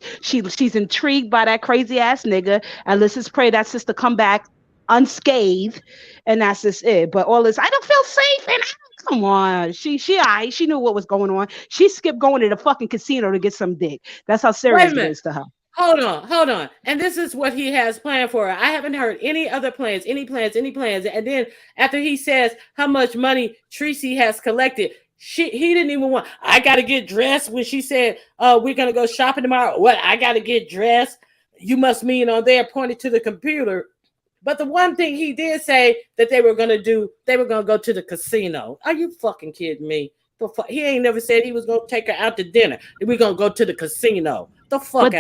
Speaker 2: intrigued by that crazy ass nigga. And let's just pray that sister come back unscathed. And that's just it. But all this, I don't feel safe. And come on. She knew what was going on. She skipped going to the fucking casino to get some dick. That's how serious it is to her.
Speaker 1: Hold on. And this is what he has planned for her. I haven't heard any other plans, any plans. And then after he says how much money Tracy has collected, he didn't even want, I got to get dressed when she said, we're going to go shopping tomorrow. What? I got to get dressed. You must mean on there pointed to the computer. But the one thing he did say that they were going to do, they were going to go to the casino. Are you fucking kidding me? He ain't never said he was going to take her out to dinner. We're going to go to the casino. The fuck
Speaker 2: but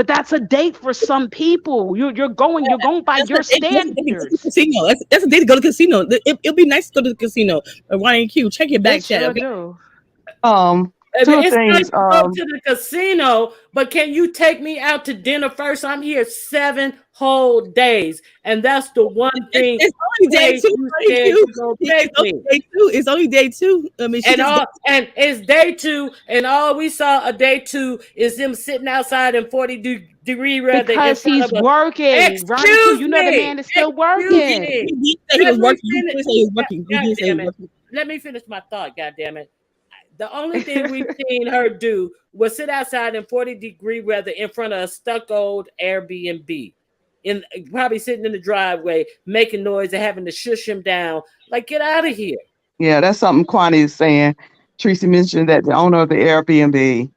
Speaker 2: that's a date for some people. You're going by your standards.
Speaker 5: Casino. That's a date to go to the casino. It'll be nice to go to the casino. Ryan Q, check your back chat. Okay?
Speaker 1: It's nice to go to the casino, but can you take me out to dinner first? I'm here 7 whole days, and that's the one thing.
Speaker 5: It's only day 2. It's only day 2. I mean,
Speaker 1: and it's day 2, and all we saw a day 2 is him sitting outside in 40-degree weather
Speaker 2: because he's working. Ronnie, you know the man is still working.
Speaker 5: He was working.
Speaker 1: Let me finish my thought. God damn it. The only thing we've seen her do was sit outside in 40-degree weather in front of a stuccoed Airbnb, probably sitting in the driveway, making noise and having to shush him down. Like, get out of here.
Speaker 4: Yeah, that's something Kwani is saying. Tracy mentioned that the owner of the Airbnb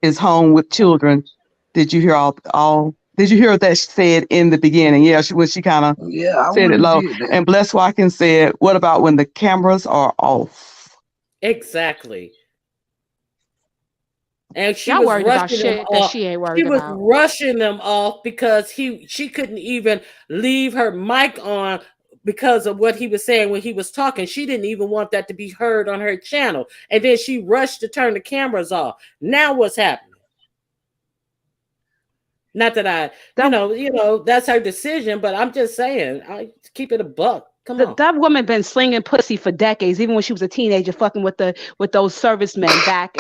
Speaker 4: is home with children. Did you hear all? Did you hear that she said in the beginning? Yeah, when she kind of
Speaker 6: Yeah, I
Speaker 4: said it
Speaker 6: wouldn't
Speaker 4: low.
Speaker 6: did that.
Speaker 4: And Bless Watkins said, "What about when the cameras are off?"
Speaker 1: Exactly. And she
Speaker 2: Y'all
Speaker 1: was
Speaker 2: worried about
Speaker 1: rushing them
Speaker 2: shit that
Speaker 1: off.
Speaker 2: she ain't
Speaker 1: She
Speaker 2: worried
Speaker 1: was
Speaker 2: about.
Speaker 1: rushing them off because she couldn't even leave her mic on because of what he was saying when he was talking. She didn't even want that to be heard on her channel. And then she rushed to turn the cameras off. Now what's happening? Not that I, that's her decision, but I'm just saying, I keep it a buck. Come on.
Speaker 2: That woman been slinging pussy for decades, even when she was a teenager, fucking with those servicemen back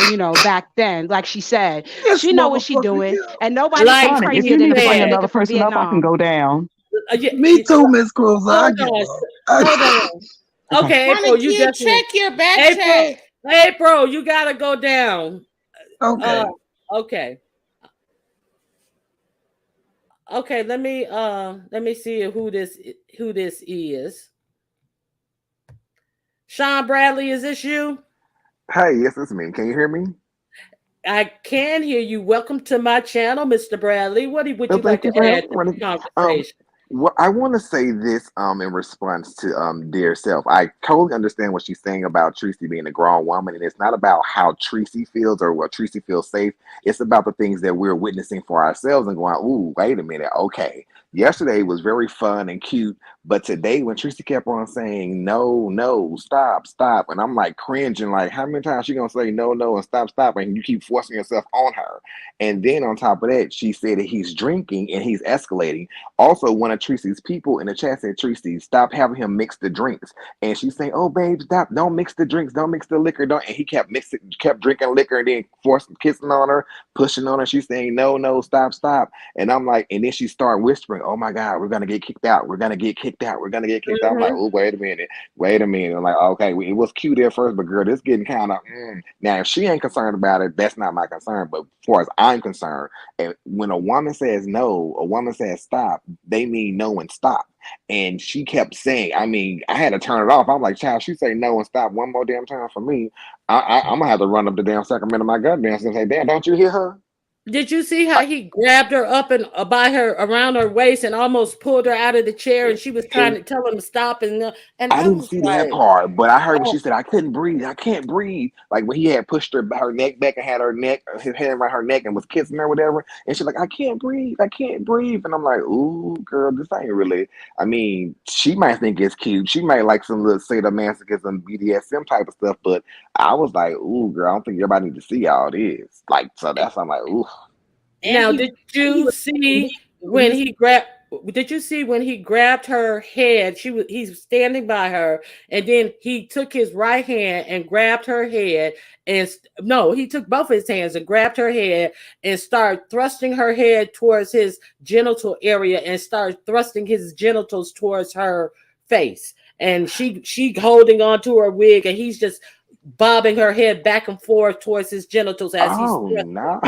Speaker 2: then. Like she said,
Speaker 6: This
Speaker 2: she know what she
Speaker 6: motherfucker,
Speaker 2: doing,
Speaker 6: yeah.
Speaker 2: and nobody's
Speaker 1: Like
Speaker 2: like
Speaker 4: Kwani, if
Speaker 2: crazier
Speaker 4: you
Speaker 2: than
Speaker 4: need
Speaker 2: a
Speaker 4: to bring
Speaker 2: fucking
Speaker 4: another
Speaker 2: nigga from
Speaker 4: person up, I can
Speaker 2: Vietnam.
Speaker 4: go down.
Speaker 6: Me too, Miss Cruz. I
Speaker 1: Hold
Speaker 6: give
Speaker 1: on.
Speaker 6: up.
Speaker 1: Hold on. Okay, April,
Speaker 7: Kwani,
Speaker 1: you
Speaker 7: kid,
Speaker 1: definitely.
Speaker 7: check your back check.
Speaker 1: April, you gotta go down.
Speaker 6: Okay.
Speaker 1: Okay. Okay, let me see who this is. Sean Bradley, is this you?
Speaker 9: Hey, yes, it's me. Can you hear me?
Speaker 1: I can hear you. Welcome to my channel, Mr. Bradley. Would you like
Speaker 9: Thank you
Speaker 1: to
Speaker 9: for
Speaker 1: add to
Speaker 9: having
Speaker 1: the
Speaker 9: me.
Speaker 1: conversation?
Speaker 9: Well, I want to say this in response to dear self. I totally understand what she's saying about Tracy being a grown woman, and it's not about how Tracy feels or what Tracy feels safe. It's about the things that we're witnessing for ourselves and going, "Ooh, wait a minute, okay." Yesterday was very fun and cute, but today when Tracy kept on saying no, no, stop, stop, and I'm like cringing, like how many times she gonna say no, no, and stop, stop, and you keep forcing yourself on her. And then on top of that, she said that he's drinking and he's escalating. Also, one of Tracy's people in the chat said, Tracy, stop having him mix the drinks. And she's saying, oh, babe, stop. Don't mix the drinks. Don't mix the liquor. Don't. And he kept drinking liquor and then forcing, kissing on her, pushing on her. She's saying, no, no, stop, stop. And I'm like, and then she started whispering, oh my God, we're going to get kicked out. We're going to get kicked out. We're going to get kicked out. I'm like, oh, wait a minute. Wait a minute. I'm like, okay, it was cute at first, but girl, this getting kind of, Now, if she ain't concerned about it, that's not my concern. But as far as I'm concerned, and when a woman says no, a woman says stop, they mean no and stop. And she kept saying, I mean, I had to turn it off. I'm like, child, she say no and stop one more damn time for me. I'm gonna have to run up the damn Sacramento my goddamn and say, damn, don't you hear her?
Speaker 1: Did you see how he grabbed her up and by her around her waist and almost pulled her out of the chair, and she was trying to tell him to stop, and
Speaker 9: I
Speaker 1: I
Speaker 9: didn't
Speaker 1: was
Speaker 9: see
Speaker 1: like,
Speaker 9: that part, but I heard when
Speaker 1: oh,
Speaker 9: she said, I couldn't breathe. I can't breathe. Like when he had pushed her neck back and had his hand around her neck and was kissing her, whatever. And she's like, I can't breathe. I can't breathe. And I'm like, ooh, girl, this ain't really. I mean, she might think it's cute. She might like some little sadomasochism, BDSM type of stuff. But I was like, ooh, girl, I don't think everybody needs to see all this. Like, so that's, I'm like, ooh.
Speaker 1: now, did you see when he grabbed? Did you see when he grabbed her head? He's standing by her, and then he took his right hand and grabbed her head, and no, he took both his hands and grabbed her head and started thrusting her head towards his genital area and started thrusting his genitals towards her face, and she holding on to her wig, and he's just bobbing her head back and forth towards his genitals as he's
Speaker 9: Oh,
Speaker 1: thrusting.
Speaker 9: no.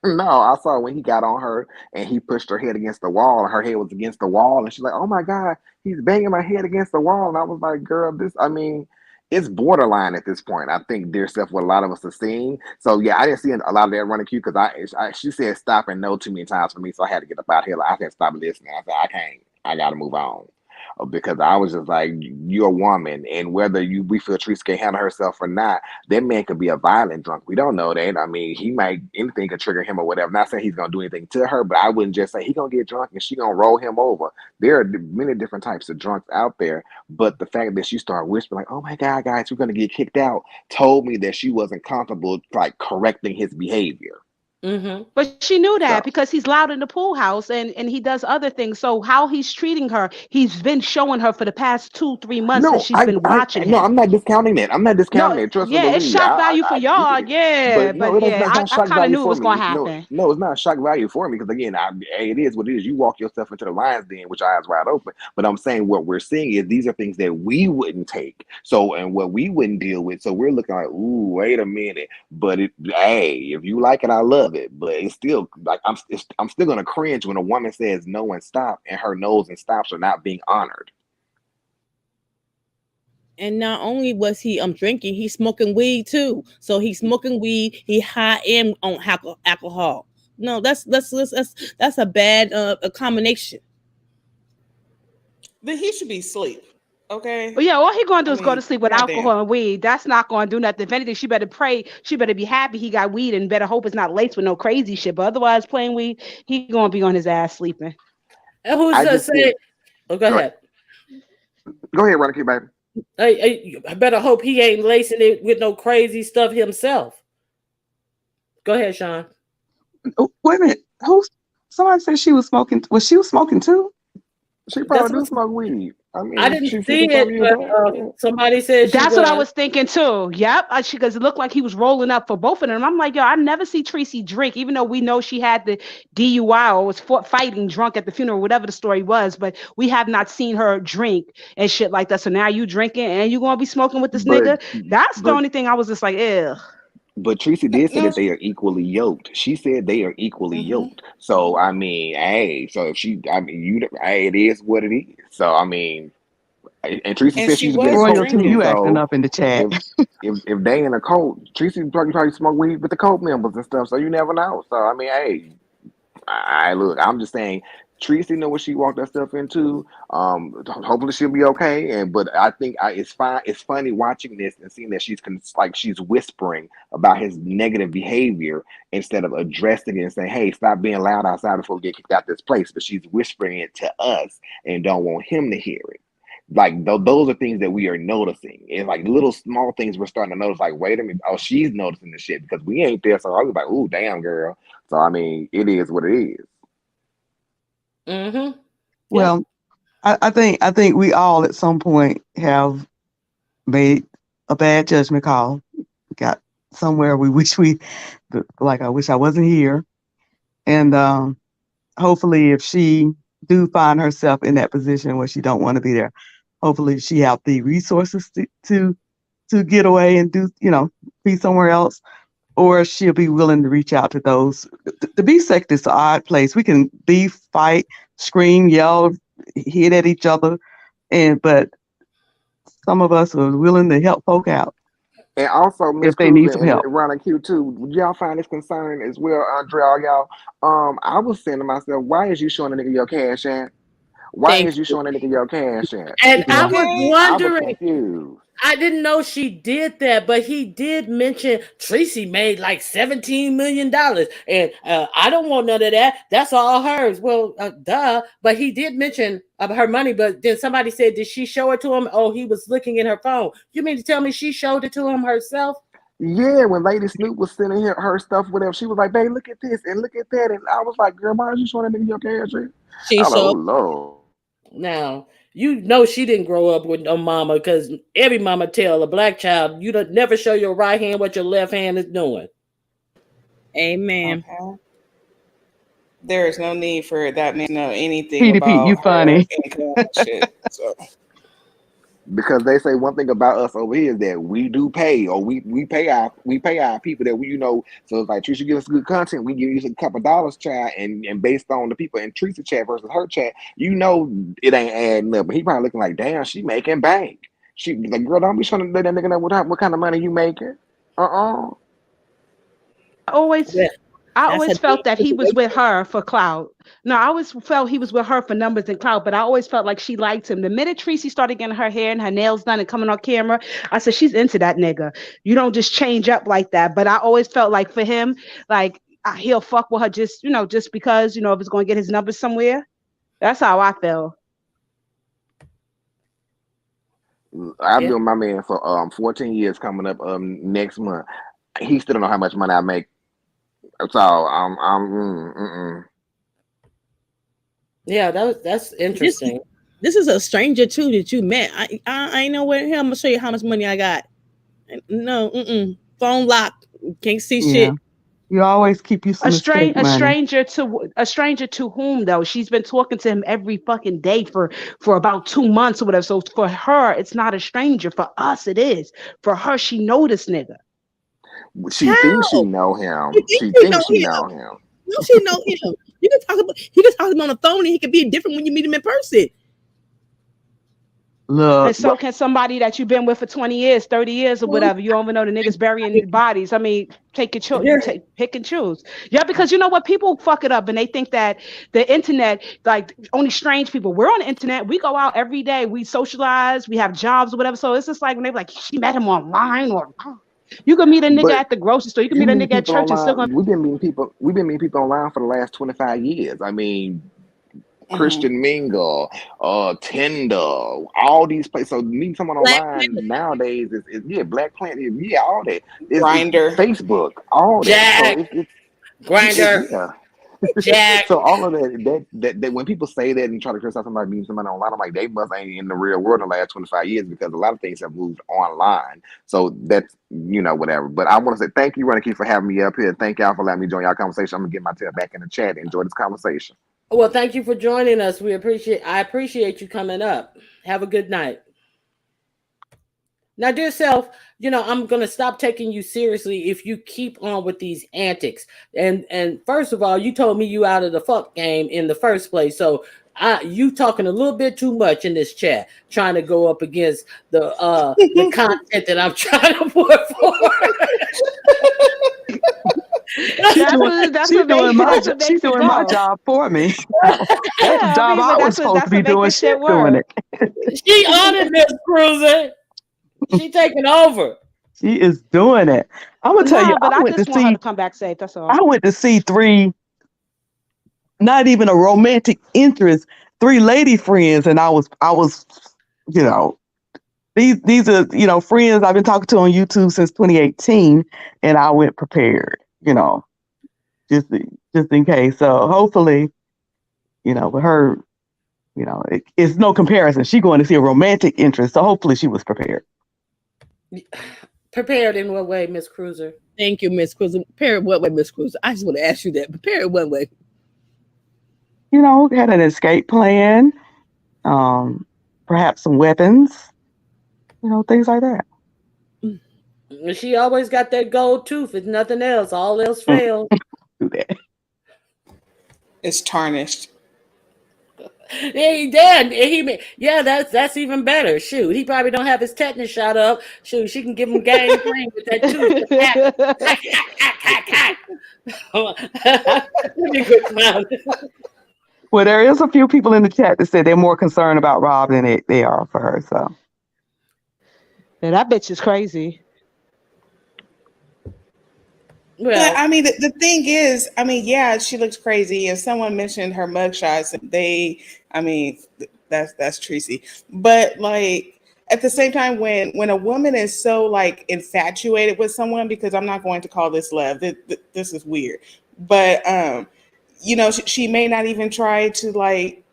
Speaker 9: No, I saw when he got on her and he pushed her head against the wall, and her head was against the wall, and she's like, "Oh my God, he's banging my head against the wall." And I was like, "Girl, I mean, it's borderline at this point." I think dear stuff what a lot of us have seen. So yeah, I didn't see a lot of that running cue because she said stop and no too many times for me, so I had to get up out here. Like, I can't stop listening. I said, I can't. I got to move on. Because I was just like, you're a woman, and whether we feel Teresa can handle herself or not, that man could be a violent drunk. We don't know that. I mean, he might anything could trigger him or whatever. Not saying he's gonna do anything to her, but I wouldn't just say he gonna get drunk and she gonna roll him over. There are many different types of drunks out there, but the fact that she started whispering like, "Oh my God, guys, we're gonna get kicked out," told me that she wasn't comfortable like correcting his behavior.
Speaker 1: Mm-hmm.
Speaker 2: But she knew that
Speaker 9: So
Speaker 2: because he's loud in the pool house and he does other things. So how he's treating her, he's been showing her for the past 2-3 months that
Speaker 9: no,
Speaker 2: she's been watching
Speaker 9: no,
Speaker 2: him.
Speaker 9: I'm not discounting that. I'm not discounting
Speaker 2: No,
Speaker 9: that. Trust and
Speaker 2: yeah, it's
Speaker 9: believe.
Speaker 2: shock value for y'all,
Speaker 9: Yeah.
Speaker 2: yeah.
Speaker 9: But no,
Speaker 2: But
Speaker 9: that's
Speaker 2: yeah,
Speaker 9: not
Speaker 2: I
Speaker 9: shock
Speaker 2: kind of
Speaker 9: value
Speaker 2: knew it
Speaker 9: for
Speaker 2: was gonna
Speaker 9: me. No,
Speaker 2: happen.
Speaker 9: no, it's not shock value for me because again, it is what it is. You walk yourself into the lion's den with your eyes wide open. But I'm saying what we're seeing is these are things that we wouldn't take. So and what we wouldn't deal with. So we're looking like, ooh, wait a minute. But hey, if you like it, I love it. But it's still like I'm still gonna cringe when a woman says no and stop, and her no's and stops are not being honored.
Speaker 5: And not only was he drinking, he's smoking weed too. So he's smoking weed, he high and on alcohol. No, that's a bad a combination.
Speaker 7: Then he should be asleep. Okay.
Speaker 2: But yeah, all he gonna do
Speaker 7: I
Speaker 2: is go to
Speaker 7: mean,
Speaker 2: sleep with
Speaker 7: goddamn.
Speaker 2: alcohol and weed. That's not gonna do nothing. If anything, she better pray. She better be happy he got weed and better hope it's not laced with no crazy shit. But otherwise, playing weed, he gonna be on his ass sleeping.
Speaker 1: And who's
Speaker 9: I
Speaker 1: to
Speaker 9: just feel
Speaker 1: say? Oh, go ahead.
Speaker 9: go ahead, Ronnie, baby.
Speaker 1: I better hope he ain't lacing it with no crazy stuff himself. Go ahead, Sean.
Speaker 4: Oh, wait a minute. Somebody said she was smoking. Was she smoking too?
Speaker 9: She
Speaker 1: That's
Speaker 9: probably do
Speaker 1: what
Speaker 9: smoke weed. I
Speaker 1: I
Speaker 9: mean,
Speaker 1: didn't
Speaker 9: she's
Speaker 1: see
Speaker 9: 50
Speaker 1: it,
Speaker 9: something years
Speaker 1: but
Speaker 9: old.
Speaker 1: somebody said she
Speaker 2: That's what I
Speaker 1: was.
Speaker 2: was thinking too. Yep, because it looked like he was rolling up for both of them. I'm like, yo, I never see Tracy drink, even though we know she had the DUI or was fighting drunk at the funeral, whatever the story was. But we have not seen her drink and shit like that. So now you drinking and you gonna be smoking with this
Speaker 9: But
Speaker 2: nigga? That's the
Speaker 9: but
Speaker 2: only thing I was just like, ew.
Speaker 9: but Tracy did say
Speaker 7: No.
Speaker 9: that they are equally yoked. She said they are equally
Speaker 7: Mhm.
Speaker 9: yoked. So I mean, hey, so if hey, it is what it is. So I mean, and Tracy
Speaker 7: And
Speaker 9: said
Speaker 7: she
Speaker 9: she's been in
Speaker 7: was
Speaker 9: cult
Speaker 4: Royalty,
Speaker 9: too.
Speaker 4: you
Speaker 7: drinking.
Speaker 4: acting
Speaker 9: So
Speaker 4: up in the chat.
Speaker 9: if if they in a cult, Tracy probably smoke weed with the cult members and stuff. So you never know. So I mean, hey, I look. I'm just saying. Tracy know what she walked that stuff into. Hopefully she'll be okay. But I think it's fine. It's funny watching this and seeing that she's whispering about his negative behavior instead of addressing it and saying, "Hey, stop being loud outside before we get kicked out this place." But she's whispering it to us and don't want him to hear it. Like those are things that we are noticing. And like little small things we're starting to notice. Like, wait a minute, oh, she's noticing the shit because we ain't there. So I was like, "Ooh, damn, girl." So I mean, it is what it is.
Speaker 1: Mm-hmm.
Speaker 4: Well, I think we all at some point have made a bad judgment call. Got somewhere we wish I wish I wasn't here. And hopefully if she do find herself in that position where she don't want to be there, hopefully she have the resources to get away and do, be somewhere else. Or she'll be willing to reach out to those. The B sector is an odd place. We can beef, fight, scream, yell, hit at each other, but some of us are willing to help folk out
Speaker 9: And also, Miss
Speaker 4: if they
Speaker 9: Cruz
Speaker 4: need some
Speaker 9: and
Speaker 4: help.
Speaker 9: Ron and Q too, would y'all find this concerning as well, Andre? All y'all, I was saying to myself, why is you showing a nigga your cash app? Why
Speaker 5: Thank
Speaker 9: is you
Speaker 5: you.
Speaker 9: showing a nigga your cash app?
Speaker 1: And I
Speaker 4: Yeah.
Speaker 1: was
Speaker 7: Okay.
Speaker 9: I was
Speaker 1: wondering.
Speaker 9: confused.
Speaker 1: I didn't know she did that, but he did mention Tracy made like $17 million. And I don't want none of that. That's all hers. Well, duh. But he did mention her money. But then somebody said, did she show it to him? Oh, he was looking in her phone. You mean to tell me she showed it to him herself?
Speaker 9: Yeah, when Lady Snoop was sending her stuff, whatever, she was like, "Babe, look at this and look at that," and I was like, "Girl, why are you showing a nigga your cash app?" I
Speaker 5: She
Speaker 9: was like, "Oh
Speaker 5: showed
Speaker 9: Lord."
Speaker 1: Now, you know she didn't grow up with no mama because every mama tell a black child, you don't never show your right hand what your left hand is doing.
Speaker 5: Amen.
Speaker 7: Okay. There is no need for that man to know anything
Speaker 4: PDP, you
Speaker 7: about her
Speaker 4: funny.
Speaker 7: income and shit. So
Speaker 9: Because they say one thing about us over here is that we do pay, or we pay our people that So it's like Trisha give us good content, we give you a couple dollars, chat, and based on the people in Teresa chat versus her chat, it ain't adding up. But he probably looking like, damn, she making bank. She like, girl, don't be trying to let that nigga know what kind of money you making.
Speaker 2: Always
Speaker 1: Yeah,
Speaker 2: I
Speaker 5: That's a
Speaker 2: always felt
Speaker 5: big
Speaker 2: that he was
Speaker 5: situation.
Speaker 2: with her for clout. No, I always felt he was with her for numbers and clout, but I always felt like she liked him. The minute Tracy started getting her hair and her nails done and coming on camera, I said, she's into that nigga. You don't just change up like that. But I always felt like for him, like he'll fuck with her just because, if it's going to get his numbers somewhere. That's how I felt.
Speaker 9: I've
Speaker 1: yeah.
Speaker 9: been with my man for 14 years coming up next month. He still don't know how much money I make So I'm.
Speaker 1: Yeah, that's interesting.
Speaker 5: This is a stranger too that you met. I ain't know where. Here, I'm gonna show you how much money I got. No, phone locked. Can't see
Speaker 4: Yeah.
Speaker 5: shit.
Speaker 4: You always keep you some escape money.
Speaker 2: A stranger to whom though? She's been talking to him every fucking day for about 2 months or whatever. So for her, it's not a stranger. For us, it is. For her, she know this nigga.
Speaker 9: She thinks she know him. She
Speaker 5: think
Speaker 9: thinks she know him.
Speaker 5: No, she know him. You can talk about. He can talk to him on the phone, and he can be different when you meet him in person.
Speaker 4: Look,
Speaker 2: And so can somebody that you've been with for 20 years, 30 years or whatever. You don't even know the niggas burying bodies. I mean, take your choice, pick and choose. Yeah, because you know what? People fuck it up and they think that the internet, like only strange people. We're on the internet. We go out every day. We socialize. We have jobs or whatever. So it's just like when they're like, she met him online or you can meet a nigga at the grocery store. You can meet a nigga at church and still gonna.
Speaker 9: We've been meeting people online for the last 25 years. I mean, Christian Mingle, Tinder, all these places. So meeting someone online nowadays is Black Planet, all that.
Speaker 7: Grindr,
Speaker 9: Facebook, all that. So it's
Speaker 1: Grindr.
Speaker 9: Yeah.
Speaker 1: Jack.
Speaker 9: So all of that when people say that and try to criticize somebody meeting somebody online, I'm like, they must ain't in the real world in the last 25 years because a lot of things have moved online. So that's whatever. But I want to say thank you, Ronnie, for having me up here. Thank y'all for letting me join y'all conversation. I'm gonna get my tail back in the chat and enjoy this conversation.
Speaker 1: Well, thank you for joining us. I appreciate you coming up. Have a good night. Now, dear self, I'm going to stop taking you seriously if you keep on with these antics. And first of all, you told me you out of the fuck game in the first place. So you talking a little bit too much in this chat, trying to go up against the content that I'm trying to put forward.
Speaker 4: She's doing my job for me. That's the job I was supposed to be doing. She's doing it.
Speaker 1: She on it, Miss Cruiser. She taking over.
Speaker 4: She is doing it. I'm gonna tell you.
Speaker 2: But I just want her to come back safe. That's all.
Speaker 4: I went to see 3, not even a romantic interest, 3 lady friends, and I was, these are friends I've been talking to on YouTube since 2018, and I went prepared, just in case. So hopefully, with her, it's no comparison. She's going to see a romantic interest, so hopefully she was prepared.
Speaker 1: Prepared in what way, Miss Cruiser?
Speaker 5: Thank you, Miss Cruiser. Prepared what way, Miss Cruiser? I just want to ask you that. Prepared what way?
Speaker 4: Had an escape plan, perhaps some weapons, things like that.
Speaker 1: She always got that gold tooth. If nothing else, all else failed.
Speaker 7: It's tarnished.
Speaker 1: He did. That's even better. Shoot, he probably don't have his tetanus shot up. Shoot, she can give him gangrene with that tooth.
Speaker 4: Well, there is a few people in the chat that said they're more concerned about Rob than they are for her. So,
Speaker 2: yeah, that bitch is crazy.
Speaker 7: Well, but I mean, the thing is, yeah, she looks crazy. And someone mentioned her mugshots, and that's Tracy. But like at the same time, when a woman is so like infatuated with someone, because I'm not going to call this love, this is weird. But she may not even try to like.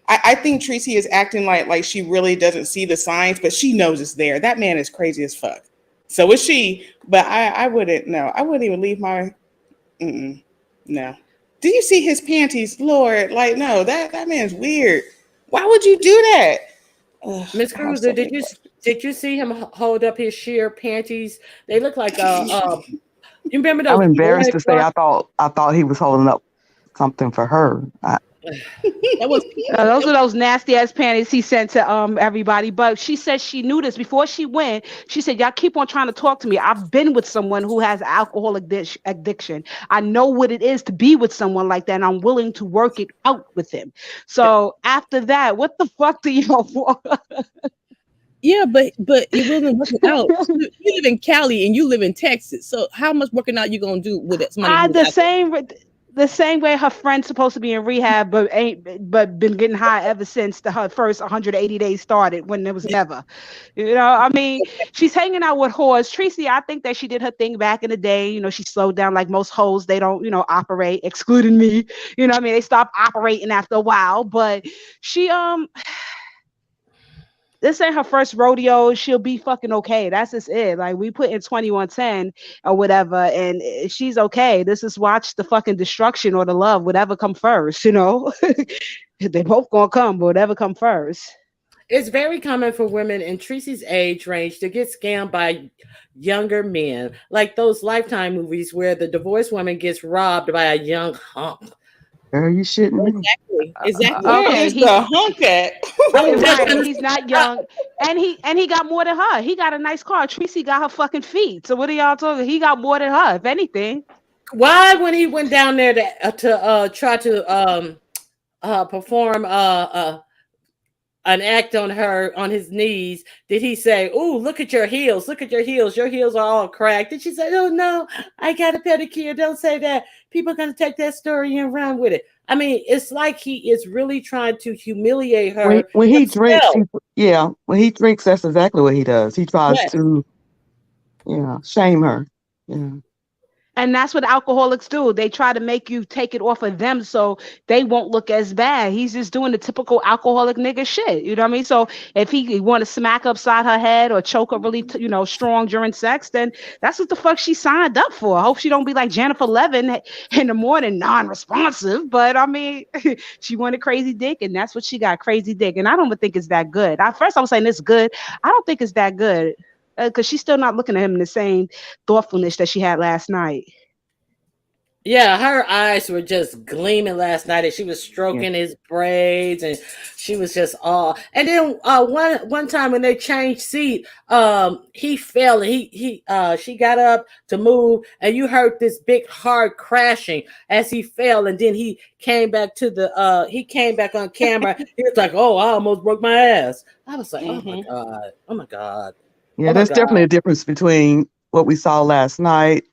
Speaker 7: I think Tracy is acting like she really doesn't see the signs, but she knows it's there. That man is crazy as fuck. So is she, but I wouldn't know. I wouldn't even leave my, no. Do you see his panties? Lord, like, no, that man's weird. Why would you do that?
Speaker 1: Miss Cruiser, did you see him hold up his sheer panties? They look like, you remember those?
Speaker 4: I'm embarrassed to say I thought he was holding up something for her.
Speaker 2: Those were those nasty ass panties he sent to everybody. But she said she knew this before she went. She said, y'all keep on trying to talk to me. I've been with someone who has alcohol addiction. I know what it is to be with someone like that, and I'm willing to work it out with him. So after that, what the fuck do y'all want?
Speaker 5: Yeah, but it wasn't working out. You live in Cali and you live in Texas. So how much working out you gonna do with it?
Speaker 2: The same way her friend's supposed to be in rehab, but been getting high ever since her first 180 days started, when there was never. I mean, she's hanging out with whores. Tracy, I think that she did her thing back in the day. She slowed down like most hoes. They don't, operate, excluding me. What I mean? They stop operating after a while. But she this ain't her first rodeo. She'll be fucking okay. That's just it. Like, we put in 2110 or whatever, and she's okay. This is watch the fucking destruction or the love, whatever come first. They both gonna come, but whatever come first.
Speaker 1: It's very common for women in Tracy's age range to get scammed by younger men, like those Lifetime movies where the divorced woman gets robbed by a young hunk.
Speaker 4: Girl, you shitting me.
Speaker 5: Exactly.
Speaker 7: Where
Speaker 2: Okay,
Speaker 7: is the hunk at?
Speaker 2: right, he's not young, and he got more than her. He got a nice car. Tracy got her fucking feet. So what are y'all talking? He got more than her, if anything.
Speaker 1: Why, when he went down there to try to perform an act on her on his knees, did he say, "Ooh, look at your heels, look at your heels are all cracked"? Did she say, "Oh no, I got a pedicure"? Don't say that. People are gonna take that story and run with it. I mean, it's like he is really trying to humiliate her.
Speaker 4: When he drinks, when he drinks, that's exactly what he does. He tries to, shame her. Yeah.
Speaker 2: And that's what alcoholics do. They try to make you take it off of them so they won't look as bad. He's just doing the typical alcoholic nigga shit. You know what I mean? So if he want to smack upside her head or choke her really, strong during sex, then that's what the fuck she signed up for. I hope she don't be like Jennifer Levin in the morning, non-responsive. But I mean, she wanted crazy dick, and that's what she got, crazy dick. And I don't even think it's that good. At first I was saying it's good. I don't think it's that good. Because she's still not looking at him in the same thoughtfulness that she had last night.
Speaker 1: Yeah, her eyes were just gleaming last night, and she was stroking his braids, and she was just all. And then one time when they changed seat, he fell, and she got up to move, and you heard this big hard crashing as he fell, and then he came back on camera. He was like, "Oh, I almost broke my ass." I was like, "Oh my god."
Speaker 4: Yeah, there's definitely a difference between what we saw last night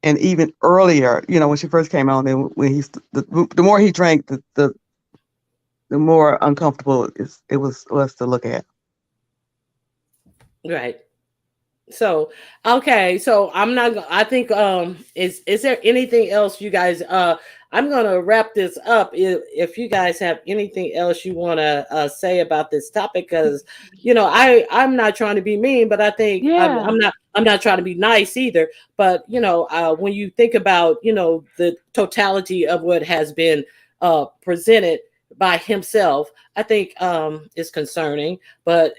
Speaker 4: and even earlier, when she first came on. And when the more he drank, the more uncomfortable it was to look at.
Speaker 1: Right. So, okay. So I think, is there anything else you guys, I'm going to wrap this up. If you guys have anything else you want to say about this topic, because, I'm not trying to be mean, but I think I'm not trying to be nice either. But, when you think about, the totality of what has been presented by himself, I think is concerning. But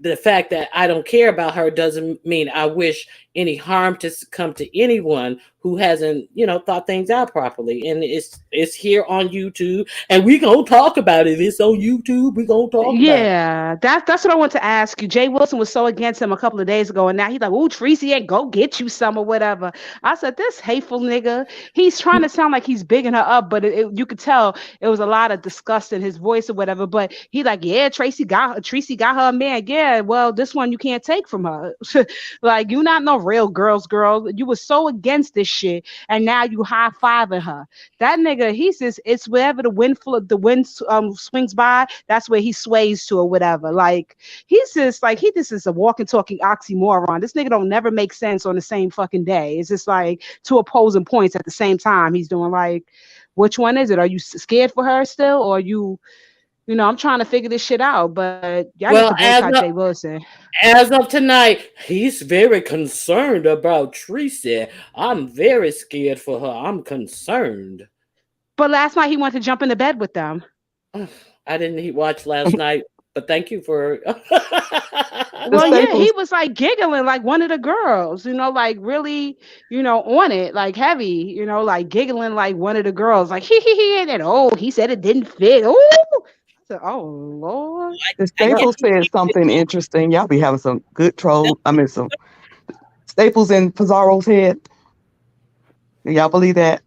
Speaker 1: the fact that I don't care about her doesn't mean I wish any harm to come to anyone who hasn't, thought things out properly. And it's here on YouTube, and we gonna talk about it. It's on YouTube. We gonna talk about it.
Speaker 2: Yeah, that's what I want to ask you. Jay Wilson was so against him a couple of days ago, and now he's like, "Oh, Tracy, ain't go get you some or whatever." I said, "This hateful nigga." He's trying to sound like he's bigging her up, but you could tell it was a lot of disgust in his voice or whatever. But he like, "Yeah, Tracy got her a man. Yeah, well, this one you can't take from her. Like, you not no real girl. You were so against this shit, and now you high-fiving her." That nigga, he says it's wherever the wind swings by, that's where he sways to or whatever. Like, he just is a walking, talking oxymoron. This nigga don't never make sense on the same fucking day. It's just like two opposing points at the same time. He's doing like, which one is it? Are you scared for her still, or you know, I'm trying to figure this shit out, but y'all need to boycott Jay Wilson.
Speaker 1: As of tonight, he's very concerned about Tracy. I'm very scared for her. I'm concerned.
Speaker 2: But last night he wanted to jump into bed with them.
Speaker 1: I didn't watch last night, but thank you for.
Speaker 2: Well, yeah, he was like giggling like one of the girls, like really, on it, like heavy, like giggling like one of the girls, like he, and then he said it didn't fit. Oh Lord.
Speaker 4: The Staples said something interesting. Y'all be having some good troll. Some Staples in Pizarro's head. Do y'all believe that?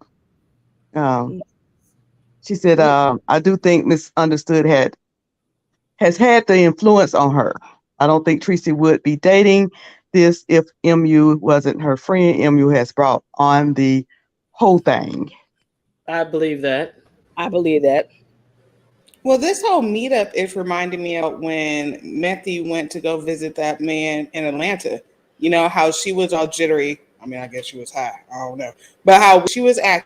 Speaker 4: She said, I do think Misunderstood has had the influence on her. I don't think Tracy would be dating this if MU wasn't her friend. MU has brought on the whole thing.
Speaker 1: I believe that.
Speaker 5: I believe that.
Speaker 7: Well, this whole meetup is reminding me of when Methy went to go visit that man in Atlanta. You know, how she was all jittery. I mean, I guess she was high. I don't know. But how she was acting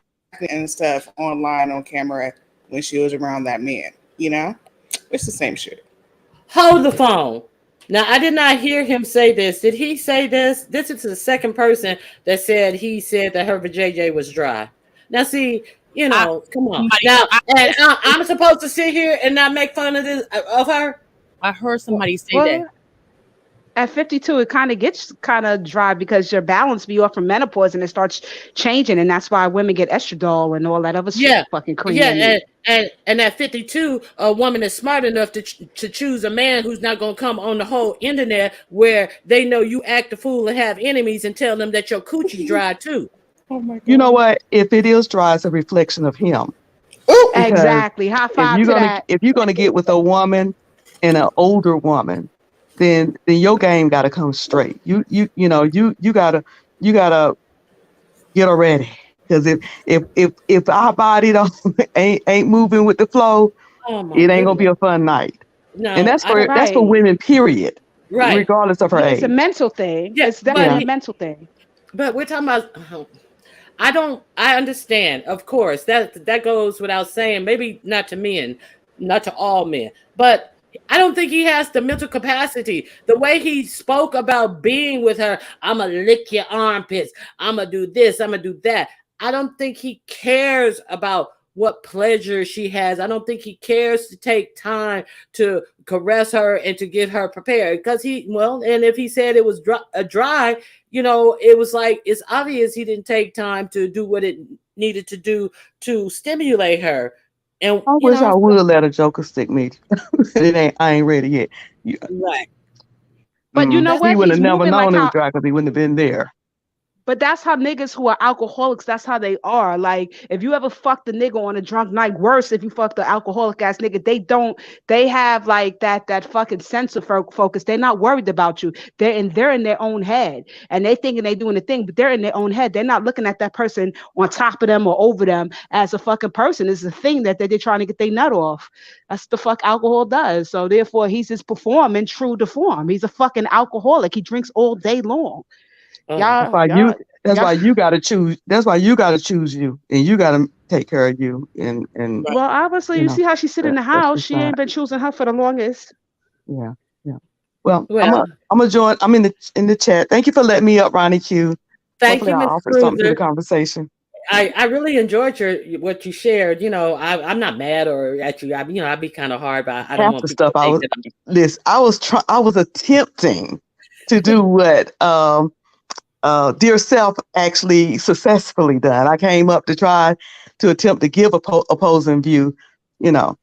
Speaker 7: and stuff online on camera when she was around that man. You know? It's the same shit.
Speaker 1: Hold the phone. Now, I did not hear him say this. Did he say this? This is the second person that said he said that her vajayjay was dry. Now, see, you know, come on. Now, and I'm supposed to sit here and not make fun of this of her.
Speaker 5: I heard somebody say
Speaker 2: Well,
Speaker 5: that.
Speaker 2: at 52, it kind of gets kind of dry because your balance be off from menopause and it starts changing, and that's why women get estradiol and all that other shit. Fucking cream.
Speaker 1: Yeah, and at 52, a woman is smart enough to choose a man who's not going to come on the whole internet where they know you act a fool and have enemies and tell them that your coochie dry too.
Speaker 7: Oh my God.
Speaker 4: You know what? If it is dry, it's a reflection of him. Because
Speaker 2: Exactly. High five to that.
Speaker 4: if you're gonna get with a woman and an older woman, then your game got to come straight. You gotta get her ready, because if our body don't ain't moving with the flow, it ain't gonna be a fun night.
Speaker 1: No,
Speaker 4: And that's for
Speaker 2: Right.
Speaker 4: women, period,
Speaker 1: right.
Speaker 4: regardless of her
Speaker 2: It's a
Speaker 4: age.
Speaker 2: mental thing.
Speaker 1: Yeah,
Speaker 2: It's definitely
Speaker 1: but-
Speaker 2: a mental thing.
Speaker 1: But we're talking about. I understand, of course, that goes without saying. Maybe not to men, not to all men, but I don't think he has the mental capacity. The way he spoke about being with her, I'm gonna lick your armpits, I'm gonna do this, I'm gonna do that. I don't think he cares about what pleasure she has. I don't think he cares to take time to caress her and to get her prepared, because and if he said it was dry, it was like, it's obvious he didn't take time to do what it needed to do to stimulate her. And
Speaker 4: I wish I would let a joker stick me. I ain't ready yet.
Speaker 5: Right.
Speaker 2: But you know
Speaker 4: He
Speaker 2: what?
Speaker 4: would have
Speaker 2: He's
Speaker 4: never
Speaker 2: moving
Speaker 4: known
Speaker 2: like
Speaker 4: it
Speaker 2: how.
Speaker 4: was dry because he wouldn't have been there.
Speaker 2: But that's how niggas who are alcoholics, that's how they are. Like, if you ever fucked a nigga on a drunk night, worse if you fucked the alcoholic ass nigga, they have like that fucking sense of focus. They're not worried about you. They're in their own head, and they thinking they doing the thing, but they're in their own head. They're not looking at that person on top of them or over them as a fucking person. It's a thing that they're trying to get their nut off. That's the fuck alcohol does. So therefore, he's just performing true to form. He's a fucking alcoholic. He drinks all day long.
Speaker 4: That's why you gotta choose. That's why you gotta choose you, and you gotta take care of you. And
Speaker 2: Well, obviously, you see how she sit in the house. She ain't been choosing her for the longest.
Speaker 4: Yeah. Well, I'm gonna join. I'm in the chat. Thank you for letting me up, Ronnie Q.
Speaker 1: Thank
Speaker 4: Hopefully
Speaker 1: you,
Speaker 4: I
Speaker 1: Ms.
Speaker 4: offered something to
Speaker 1: Cruiser.
Speaker 4: the conversation.
Speaker 1: I really enjoyed what you shared. I'm not mad or at you. I'd be kind of hard, but I don't
Speaker 4: Half
Speaker 1: want
Speaker 4: the
Speaker 1: people
Speaker 4: stuff
Speaker 1: to think that
Speaker 4: I was attempting to do what Dear Self actually successfully done. I came up to try to attempt to give opposing view,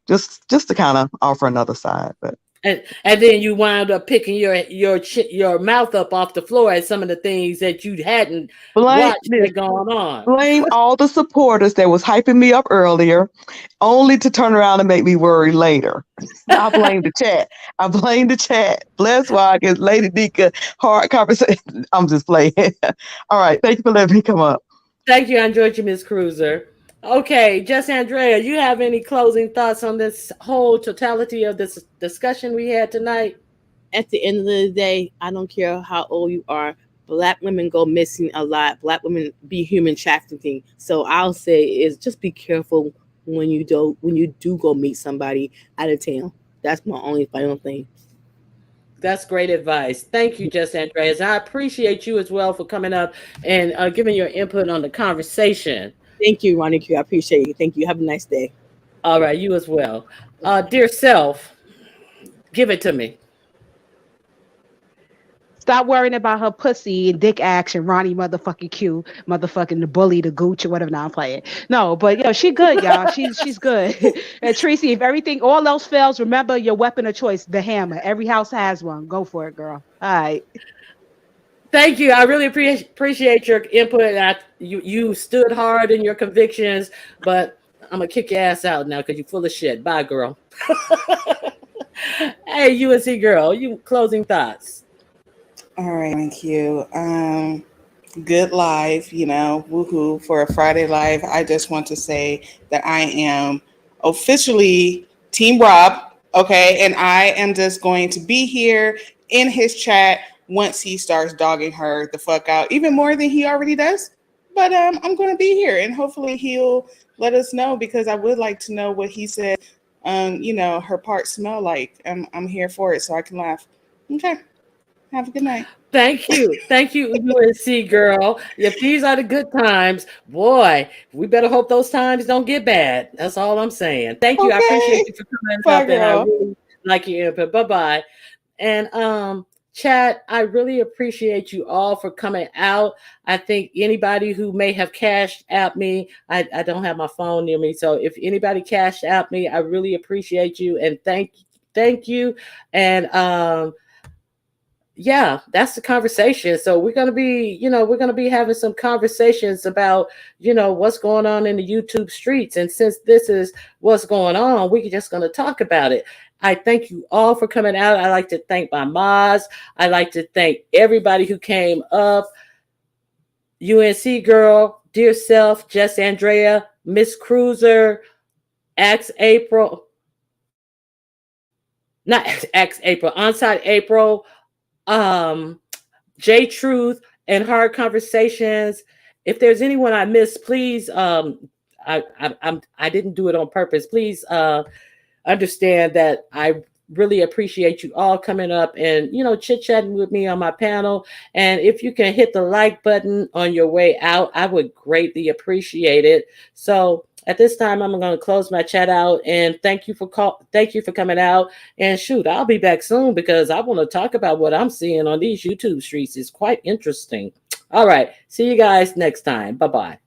Speaker 4: just to kind of offer another side. But
Speaker 1: and then you wound up picking your mouth up off the floor at some of the things that you hadn't watched that going on.
Speaker 4: Blame all the supporters that was hyping me up earlier, only to turn around and make me worry later. I blame the chat. Bless why I guess Lady Dika hard conversation. I'm just playing. All right. Thank you for letting me come up.
Speaker 1: Thank you. I enjoyed you, Ms. Cruiser. Okay, Just Andrea, you have any closing thoughts on this whole totality of this discussion we had tonight?
Speaker 5: At the end of the day, I don't care how old you are. Black women go missing a lot. Black women be human trafficking. So I'll say is just be careful when you do go meet somebody out of town. That's my only final thing.
Speaker 1: That's great advice. Thank you, Just Andreas. I appreciate you as well for coming up and giving your input on the conversation.
Speaker 5: Thank you, Ronnie Q. I appreciate you. Thank you. Have a nice day.
Speaker 1: All right, you as well. Dear Self, give it to me.
Speaker 2: Stop worrying about her pussy and dick action, Ronnie motherfucking Q, motherfucking the bully, the gooch, or whatever. Now I'm playing. No, but she good, y'all. She's good. And Tracy, if all else fails, remember your weapon of choice, the hammer. Every house has one. Go for it, girl. All right.
Speaker 1: Thank you. I really appreciate your input. You stood hard in your convictions, but I'm gonna kick your ass out now because you're full of shit. Bye, girl. Hey, UNC girl, you closing thoughts?
Speaker 7: All right, thank you. Good live, you know, woohoo for a Friday live. I just want to say that I am officially Team Rob, okay? And I am just going to be here in his chat once he starts dogging her the fuck out, even more than he already does. But I'm going to be here, and hopefully he'll let us know, because I would like to know what he said, you know, her parts smell like. I'm here for it so I can laugh. Okay. Have a good night.
Speaker 1: Thank you. Thank you, UNC girl. If these are the good times, boy, we better hope those times don't get bad. That's all I'm saying. Thank you. I appreciate you for coming
Speaker 7: Bye,
Speaker 1: up, and I
Speaker 7: girl.
Speaker 1: really like your input. Bye-bye. And chat, I really appreciate you all for coming out. I think anybody who may have cashed at me, I don't have my phone near me. So if anybody cashed at me, I really appreciate you, and thank you. And yeah, that's the conversation. So we're going to be having some conversations about, what's going on in the YouTube streets. And since this is what's going on, we're just going to talk about it. I thank you all for coming out. I like to thank my mods. I like to thank everybody who came up. UNC girl, dear self, Jess Andrea, Miss Cruiser, April, Onside April, J Truth, and Hard Conversations. If there's anyone I missed, please, I didn't do it on purpose. Please understand that I really appreciate you all coming up and, chit-chatting with me on my panel. And if you can hit the like button on your way out, I would greatly appreciate it. So at this time, I'm going to close my chat out, and thank you for coming out. And shoot, I'll be back soon, because I want to talk about what I'm seeing on these YouTube streets. It's quite interesting. All right. See you guys next time. Bye-bye.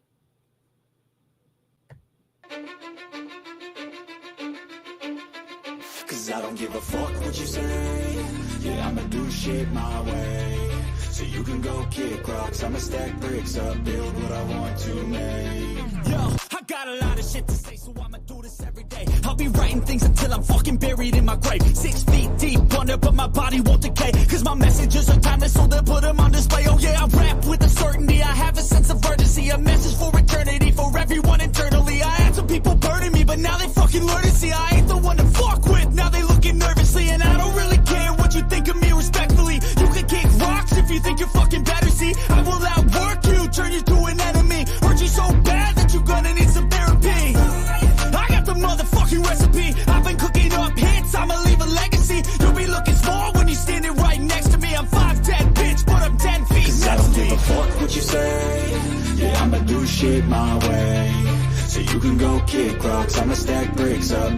Speaker 10: Cause I don't give a fuck what you say. Yeah, I'ma do shit my way. So you can go kick rocks, I'ma stack bricks up, build what I want to make. Yo, I got a lot of shit to say, so I'ma do this every day. I'll be writing things until I'm fucking buried in my grave. 6 feet deep under, but my body won't decay. Cause my messages are timeless, so they'll put them on display. Oh yeah, I rap with a certainty, I have a sense of urgency. A message for eternity, for everyone internally. I had some people burning me, but now they fucking learn to see I ain't the one to fuck with. Now they looking nervously, and I don't really care what you think of me respectfully. You can kick rocks if you think you're fucking better, see. I will outwork you, turn you to an enemy. Hurt you so bad that you're gonna need some therapy. I got the motherfucking recipe. I've been cooking up hits, I'ma leave a legacy. You'll be looking small when you're standing right next to me. I'm 5'10", bitch, but I'm 10 feet next to me. I don't give a fuck what you say. Yeah, I'ma do shit my way. So you can go kick rocks, I'ma stack bricks up,